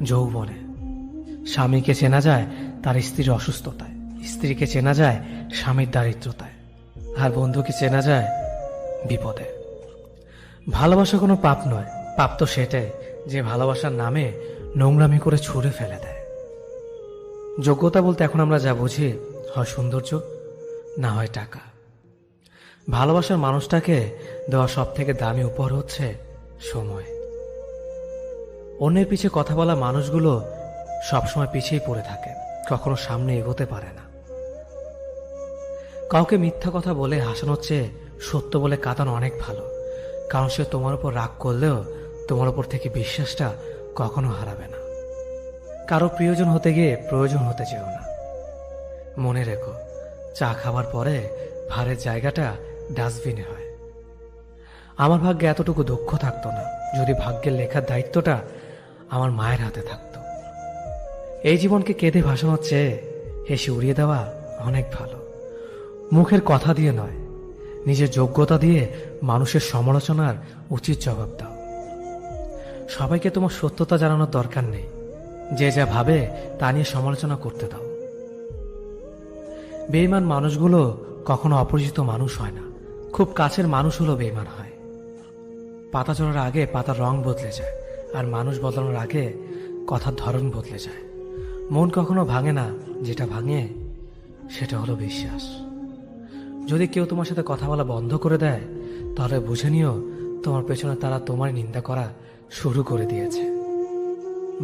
যৌবনে, স্বামীকে চেনা যায় তার স্ত্রীর অসুস্থতায়, স্ত্রীকে চেনা যায় স্বামীর দারিদ্রতায়, আর বন্ধুকে চেনা যায় বিপদে। ভালোবাসা কোনো পাপ নয়, পাপ তো সেটাই যে ভালোবাসার নামে নোংরামি করে ছুঁড়ে ফেলে দেয়। যোগ্যতা বলতে এখন আমরা যা বুঝি, হয় সৌন্দর্য, না হয় টাকা। ভালোবাসার মানুষটাকে দেওয়া সব থেকে দামি উপহার হচ্ছে সময়। অন্যের পিছে কথা বলা মানুষগুলো সবসময় পিছিয়ে পড়ে থাকে, কখনো সামনে এগোতে পারে না। কাউকে মিথ্যা কথা বলে হাসানোর চেয়ে সত্য বলে কাঁদানো অনেক ভালো, কারণ সে তোমার উপর রাগ করলেও তোমার উপর থেকে বিশ্বাসটা কখনো হারাবে না। কারো প্রিয়জন হতে গিয়ে প্রয়োজন হতে চেও না। মনে রেখো, চা খাবার পরে ভারের জায়গাটা ডাস্টবিনে হয়। আমার ভাগ্যে এতটুকু দুঃখ থাকতো না যদি ভাগ্যের লেখার দায়িত্বটা আমার মায়ের হাতে থাকতো। এই জীবনকে কেঁদে ভাসানোর চেয়ে হেসে উড়িয়ে দেওয়া অনেক ভালো। মুখের কথা দিয়ে নয়, নিজের যোগ্যতা দিয়ে মানুষের সমালোচনার উচিত জবাব দাও। সবাইকে তোমার সত্যতা জানানোর দরকার নেই, যে যা ভাবে তা নিয়ে সমালোচনা করতে দাও। বেঈমান মানুষগুলো কখনো অপরিচিত মানুষ হয় না, খুব কাছের মানুষ হলো বেঈমান হয়। পাতা চড়ার আগে পাতার রং বদলে যায়, আর মানুষ বদলানোর আগে কথার ধরন বদলে যায়। মন কখনো ভাঙে না, যেটা ভাঙে সেটা হলো বিশ্বাস। যদি কেউ তোমার সাথে কথা বলা বন্ধ করে দেয়, তাহলে বুঝে নিও তোমার পেছনে তারা তোমার নিন্দা করা শুরু করে দিয়েছে।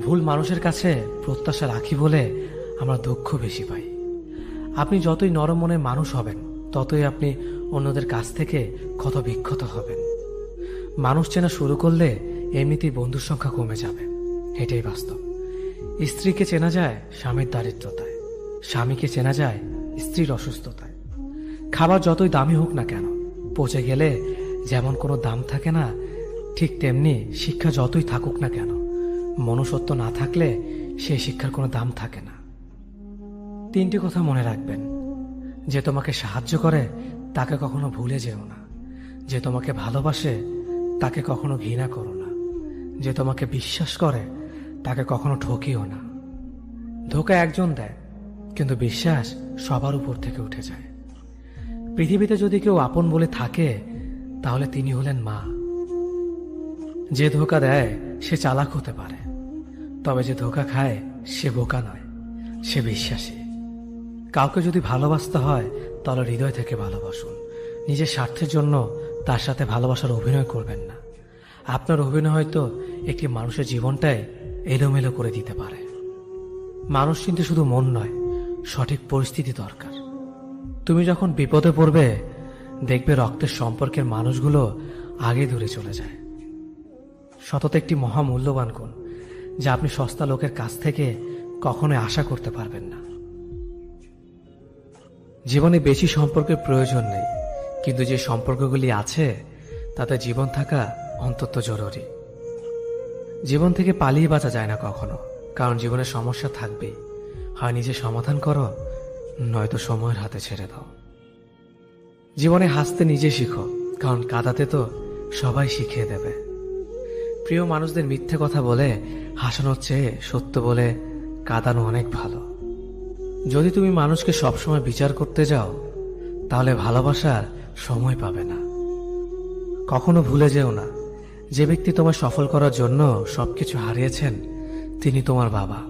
ভুল মানুষের কাছে প্রত্যাশা রাখি বলে আমরা দুঃখ বেশি পাই। আপনি যতই নরম মনের মানুষ হবেন, ততই আপনি অন্যদের কাছ থেকে ক্ষত বিক্ষত হবেন। মানুষ চেনা শুরু করলে এমনিতেই বন্ধুর সংখ্যা কমে যাবে, এটাই বাস্তব। স্ত্রীকে চেনা যায় স্বামীর দারিদ্রতায়, স্বামীকে চেনা যায় স্ত্রীর অসুস্থতায়। খাবার যতই দামি হোক না কেন, পচে গেলে যেমন কোনো দাম থাকে না, ঠিক তেমনি শিক্ষা যতই থাকুক না কেন, মনুষ্যত্ব না থাকলে সেই শিক্ষার কোনো দাম থাকে না। 3টি কথা মনে রাখবেন: যে তোমাকে সাহায্য করে তাকে কখনো ভুলে যেও না, যে তোমাকে ভালোবাসে তাকে কখনো ঘৃণা করো না, যে তোমাকে বিশ্বাস করে তাকে কখনো ঠকিও না। ধোকা একজন দেয়, কিন্তু বিশ্বাস সবার উপর থেকে উঠে যায়। পৃথিবীতে যদি কেউ আপন বলে থাকে, তাহলে তিনি হলেন মা। যে ধোকা দেয় সে চালাক হতে পারে, তবে যে ধোকা খায় সে বোকা নয়, সে বিশ্বাসী। কাউকে যদি ভালোবাসতে হয় তাহলে হৃদয় থেকে ভালোবাসুন। নিজের স্বার্থের জন্য তার সাথে ভালোবাসার অভিনয় করবেন না। আপনার অভিনয় হয়তো একটি মানুষের জীবনটাই এলোমেলো করে দিতে পারে। মানুষ চিনতে শুধু মন নয়, সঠিক পরিস্থিতি দরকার। তুমি যখন বিপদে পড়বে, দেখবে রক্তের সম্পর্কের মানুষগুলো আগে দূরে চলে যায়। সততা একটি মহামূল্যবান গুণ, যা আপনি সস্তা লোকের কাছ থেকে কখনোই আশা করতে পারবেন না। জীবনে বেশি সম্পর্কের প্রয়োজন নেই, কিন্তু যে সম্পর্কগুলি আছে তাতে জীবন থাকা অন্তত জরুরি। জীবন থেকে পালিয়ে বাঁচা যায় না কখনো, কারণ জীবনের সমস্যা থাকবেই। হয় নিজে সমাধান করো, নয়তো সময়ের হাতে ছেড়ে দাও। জীবনে হাসতে নিজে শিখো, কারণ কাঁদাতে তো সবাই শিখিয়ে দেবে। প্রিয় মানুষদের মিথ্যে কথা বলে হাসানোর চেয়ে সত্য বলে কাঁদানো অনেক ভালো। যদি তুমি মানুষকে সবসময় বিচার করতে যাও, তাহলে ভালোবাসার সময় পাবে না। কখনো ভুলে যেও না, যে ব্যক্তি তোমার সফল করার জন্য সবকিছু হারিয়েছেন, তিনি তোমার বাবা।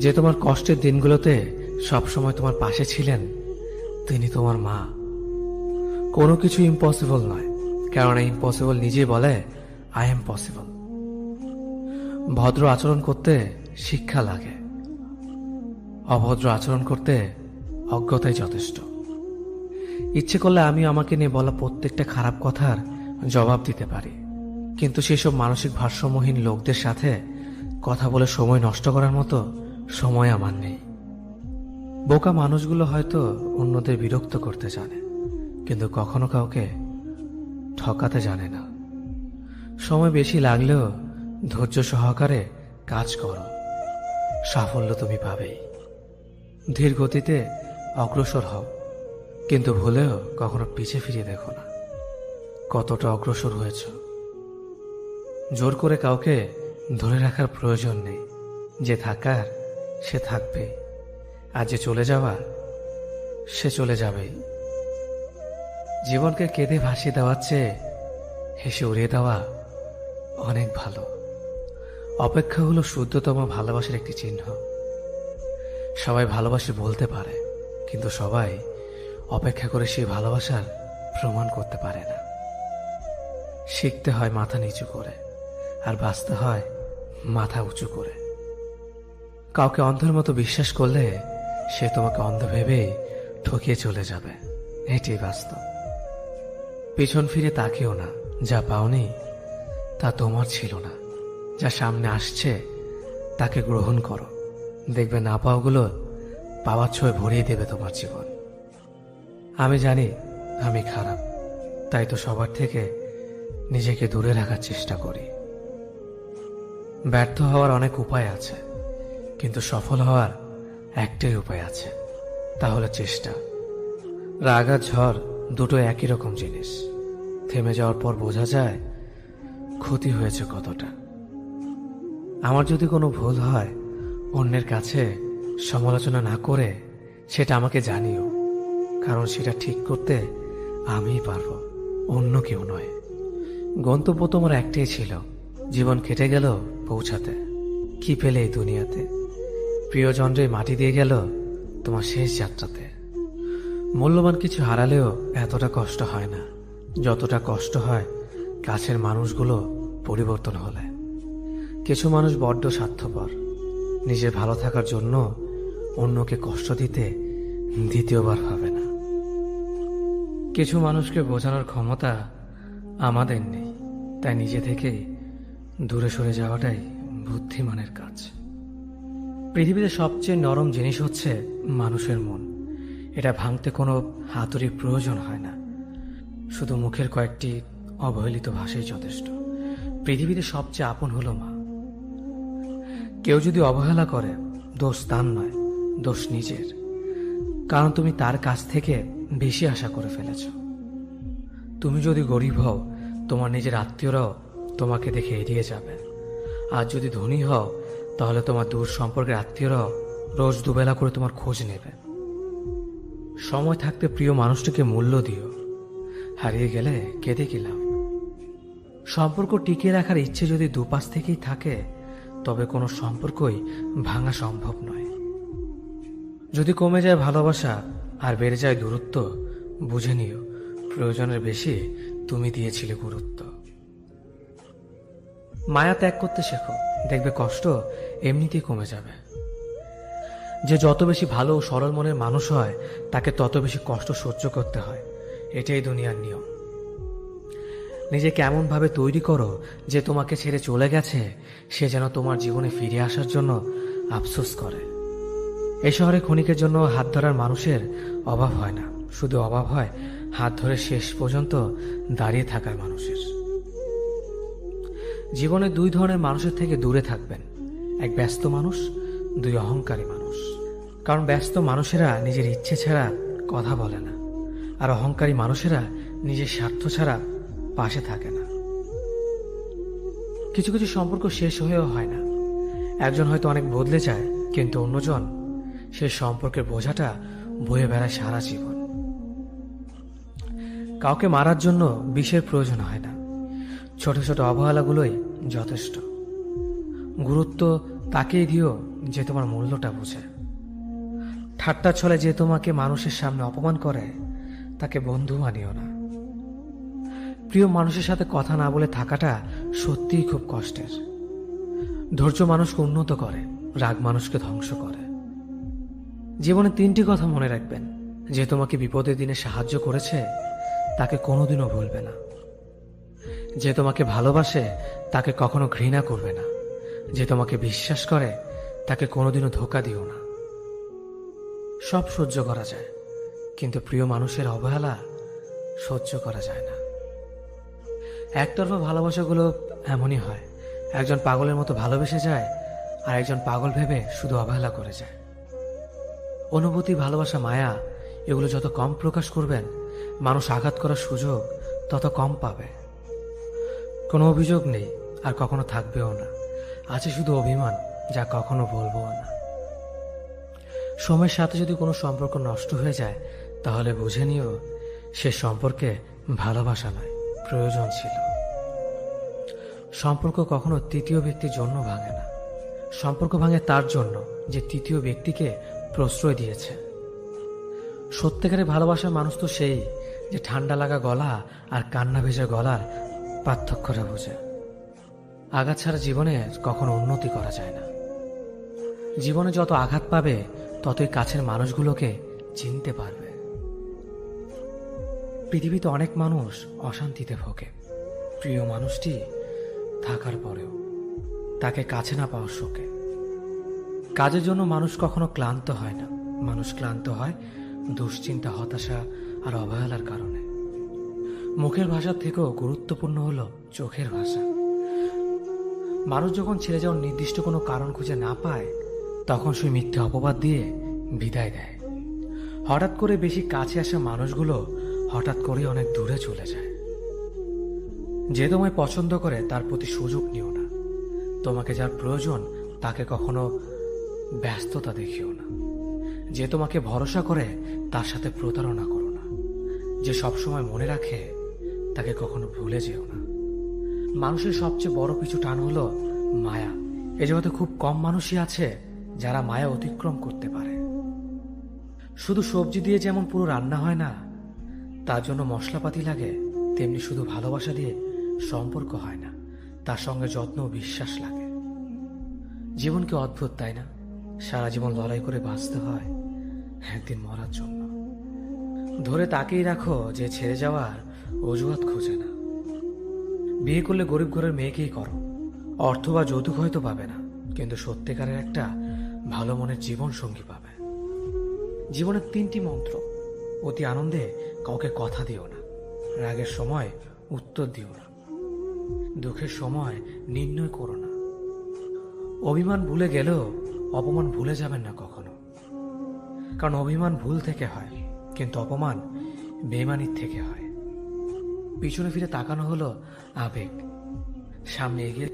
যে তোমার কষ্টের দিনগুলোতে সবসময় তোমার পাশে ছিলেন, তিনি তোমার মা। কোনো কিছু ইম্পসিবল নয়, কারণ ইম্পসিবল নিজেই বলে আই এম পসিবল। ভদ্র আচরণ করতে শিক্ষা লাগে, অভদ্র আচরণ করতে অজ্ঞতাই যথেষ্ট। ইচ্ছে করলে আমি আমাকে নিয়ে বলা প্রত্যেকটা খারাপ কথার জবাব দিতে পারি, কিন্তু সেসব মানসিক ভারসাম্যহীন লোকদের সাথে কথা বলে সময় নষ্ট করার মতো সময় আমার নেই। বোকা মানুষগুলো হয়তো অন্যদের বিরক্ত করতে জানে, কিন্তু কখনো কাউকে ঠকাতে জানে না। সময় বেশি লাগলেও ধৈর্য সহকারে কাজ করো, সাফল্য তুমি পাবেই। ধীর গতিতে অগ্রসর হও, কিন্তু ভুলেও কখনো পিছে ফিরে দেখো না কতটা অগ্রসর হয়েছ। জোর করে কাউকে ধরে রাখার প্রয়োজন নেই। যে থাকার সে থাকবে, আর যে চলে যাওয়ার সে চলে যাবেই। জীবনকে কেঁদে ভাসিয়ে দেওয়ার চেয়ে হেসে উড়িয়ে দেওয়া অনেক ভালো। অপেক্ষা হলো শুদ্ধতম ভালোবাসার একটি চিহ্ন। সবাই ভালোবাসে বলতে পারে, কিন্তু সবাই অপেক্ষা করে সেই ভালোবাসার প্রমাণ করতে পারে না। শিখতে হয় মাথা নিচু করে, আর বাঁচতে হয় মাথা উঁচু করে। কাউকে অন্ধের মতো বিশ্বাস করলে সে তোমাকে অন্ধ ভেবেই ঠকিয়ে চলে যাবে, এটাই বাস্তব। পিছন ফিরে তাকিও না, যা পাওনি তা তোমার ছিল না। যা সামনে আসছে তাকে গ্রহণ করো, দেখবে না পাওয়াগুলো পাওয়ার ছোঁয় ভরিয়ে দেবে তোমার জীবন। আমি জানি আমি খারাপ, তাই তো সবার থেকে নিজেকে দূরে রাখার চেষ্টা করি। ব্যর্থ হওয়ার অনেক উপায় আছে, কিন্তু সফল হওয়ার একটাই উপায় আছে, তা হলো চেষ্টা। রাগ আর ঝড় দুটো একই রকম জিনিস। থেমে যাওয়ার পর বোঝা যায় ক্ষতি হয়েছে কতটা। আমার যদি কোনো ভুল হয়, অন্যের কাছে সমালোচনা না করে সেটা আমাকে জানিও, কারণ সেটা ঠিক করতে আমিই পারবো, অন্য কেউ নয়। গন্তব্য তোমার একটাই ছিল, জীবন কেটে গেল পৌঁছাতে। কি পেলে এই দুনিয়াতে? প্রিয়জনরে মাটি দিয়ে গেল তোমার শেষ যাত্রাতে। মূল্যবান কিছু হারালেও এতটা কষ্ট হয় না, যতটা কষ্ট হয় কাছের মানুষগুলো পরিবর্তন হলে। কিছু মানুষ বড্ড স্বার্থপর, নিজের ভালো থাকার জন্য অন্যকে কষ্ট দিতে দ্বিতীয়বার ভাবে না। কিছু মানুষকে বোঝানোর ক্ষমতা আমাদের নেই, তাই নিজে থেকেই দূরে সরে যাওয়াটাই বুদ্ধিমানের কাজ। পৃথিবীতে সবচেয়ে নরম জিনিস হচ্ছে মানুষের মন। এটা ভাঙতে কোনো হাতুড়ির প্রয়োজন হয় না, শুধু মুখের কয়েকটি অবহেলিত ভাষাই যথেষ্ট। পৃথিবীতে সবচেয়ে আপন হলো মা। কেউ যদি অবহেলা করে, দোষ তার নয়, দোষ নিজের, কারণ তুমি তার কাছ থেকে বেশি আশা করে ফেলেছ। তুমি যদি গরিব হও, তোমার নিজের আত্মীয়রাও তোমাকে দেখে এড়িয়ে যাবে। আর যদি ধনী হও, তাহলে তোমার দূর সম্পর্কের আত্মীয়রাও রোজ দুবেলা করে তোমার খোঁজ নেবে। সময় থাকতে প্রিয় মানুষটিকে মূল্য দিও, হারিয়ে গেলে কেঁদে কি লাভ? সম্পর্ক টিকিয়ে রাখার ইচ্ছে যদি দুপাশ থেকেই থাকে, তবে কোনো সম্পর্কই ভাঙা সম্ভব নয়। যদি কমে যায় ভালোবাসা আর বেড়ে যায় দূরত্ব, বুঝে নিও প্রয়োজনের বেশি তুমি দিয়েছিলে গুরুত্ব। মায়া ত্যাগ করতে শেখো, দেখবে কষ্ট এমনিতেই কমে যাবে। যে যত বেশি ভালো ও সরল মনের মানুষ হয়, তাকে তত বেশি কষ্ট সহ্য করতে হয়। এটাই দুনিয়ার নিয়ম। নিজেকে এমনভাবে তৈরি করো যে তোমাকে ছেড়ে চলে গেছে সে যেন তোমার জীবনে ফিরে আসার জন্য আফসোস করে। এই শহরে ক্ষণিকের জন্য হাত ধরার মানুষের অভাব হয় না, শুধু অভাব হয় হাত ধরে শেষ পর্যন্ত দাঁড়িয়ে থাকার মানুষের। জীবনে দুই ধরনের মানুষের থেকে দূরে থাকবেন, এক ব্যস্ত মানুষ, দুই অহংকারী মানুষ। কারণ ব্যস্ত মানুষেরা নিজের ইচ্ছে ছাড়া কথা বলে না, আর অহংকারী মানুষেরা নিজের স্বার্থ ছাড়া পাশে থাকে না। কিছু কিছু সম্পর্ক শেষ হয়েও হয় না। একজন হয়তো অনেক বদলে যায়, কিন্তু অন্যজন সে সম্পর্কের বোঝাটা বয়ে বেড়ায় সারা জীবন। কাউকে মারার জন্য বিষের প্রয়োজন হয় না, ছোট ছোট অবহেলাগুলোই যথেষ্ট। গুরুত্ব তাকেই দিও যে তোমার মূল্যটা বোঝে। ঠাট্টা ছলে যে তোমাকে মানুষের সামনে অপমান করে, তাকে বন্ধু মানিও না। প্রিয় মানুষের সাথে কথা না বলে থাকাটা সত্যিই খুব কষ্টের। ধৈর্য মানুষকে উন্নত করে, রাগ মানুষকে ধ্বংস করে। জীবনে তিনটি কথা মনে রাখবেন: যে তোমাকে বিপদের দিনে সাহায্য করেছে তাকে কোনোদিনও ভুলবে না, যে তোমাকে ভালোবাসে তাকে কখনো ঘৃণা করবে না, যে তোমাকে বিশ্বাস করে তাকে কোনোদিনও ধোঁকা দিও না। সব সহ্য করা যায়, কিন্তু প্রিয় মানুষের অবহেলা সহ্য করা যায় না। একতরফা ভালোবাসাগুলো এমনই হয়, একজন পাগলের মতো ভালোবেসে যায় আর একজন পাগল ভেবে শুধু অবহেলা করে যায়। অনুভূতি, ভালোবাসা, মায়া এগুলো যত কম প্রকাশ করবেন, মানুষ আঘাত করার সুযোগ তত কম পাবে। কোনো অভিযোগ নেই আর কখনো থাকবেও না, আছে শুধু অভিমান, যা কখনো বলবো না। সময়ের সাথে যদি কোনো সম্পর্ক নষ্ট হয়ে যায়, তাহলে বুঝে নিও সে সম্পর্কে ভালোবাসা নয়, প্রয়োজন ছিল। সম্পর্ক কখনো তৃতীয় ব্যক্তির জন্য ভাঙে না, সম্পর্ক ভাঙে তার জন্য যে তৃতীয় ব্যক্তিকে প্রশ্রয় দিয়েছে। সত্যিকারের ভালোবাসার মানুষ তো সেই যে ঠান্ডা লাগা গলা আর কান্না ভেজা গলার পার্থক্যটা বোঝে। আঘাত ছাড়া জীবনে কখনো উন্নতি করা যায় না। জীবনে যত আঘাত পাবে ততই কাছের মানুষগুলোকে চিনতে পারবে। পৃথিবীতে অনেক মানুষ অশান্তিতে ভোগে, প্রিয় মানুষটি থাকার পরেও তাকে কাছে না পাওয়ার শোকে। কাজের জন্য মানুষ কখনো ক্লান্ত হয় না, মানুষ ক্লান্ত হয় দুশ্চিন্তা, হতাশা আর অবহেলার কারণে। মুখের ভাষার থেকেও গুরুত্বপূর্ণ হলো চোখের ভাষা। মানুষ যখন ছেড়ে যাওয়ার নির্দিষ্ট কোনো কারণ খুঁজে না পায়, তখন সে মিথ্যে অপবাদ দিয়ে বিদায় দেয়। হঠাৎ করে বেশি কাছে আসা মানুষগুলো হঠাৎ করে অনেক দূরে চলে যায়। যে তোমায় পছন্দ করে তার প্রতি সুযোগ নিও না, তোমাকে যার প্রয়োজন তাকে কখনো ব্যস্ততা দেখিও না। যে তোমাকে ভরসা করে তার সাথে প্রতারণা করো না। যে সবসময় মনে রাখে তাকে কখনো ভুলে যেও না। মানুষের সবচেয়ে বড় পিছু টান হলো মায়া। এ জগতে খুব কম মানুষই আছে যারা মায়া অতিক্রম করতে পারে। শুধু সবজি দিয়ে যেমন পুরো রান্না হয় না, তার জন্য মশলাপাতি লাগে, তেমনি শুধু ভালোবাসা দিয়ে সম্পর্ক হয় না, তার সঙ্গে যত্ন ও বিশ্বাস লাগে। জীবন কি অদ্ভুত, তাই না? সারা জীবন লড়াই করে বাঁচতে হয় একদিন মরার জন্য। ধরে তাকেই রাখো যে ছেড়ে যাওয়ার অজুহাত খোঁজে না। বিয়ে করলে গরিব ঘরের মেয়েকেই করো, অর্থ বা যৌতুক হয়তো পাবে না, কিন্তু সত্যিকারের একটা ভালো মনের জীবন সঙ্গী পাবে। জীবনের তিনটি মন্ত্র: অতি আনন্দে কাউকে কথা দিও না, রাগের সময় উত্তর দিও না, দুঃখের সময় নির্ণয় করো না। অভিমান ভুলে গেলেও অপমান ভুলে যাবেন না কখনো, কারণ অভিমান ভুল থেকে হয়, কিন্তু অপমান বেমানির থেকে হয়। পিছনে ফিরে তাকানো হলো আবেগ, সামনে এগিয়ে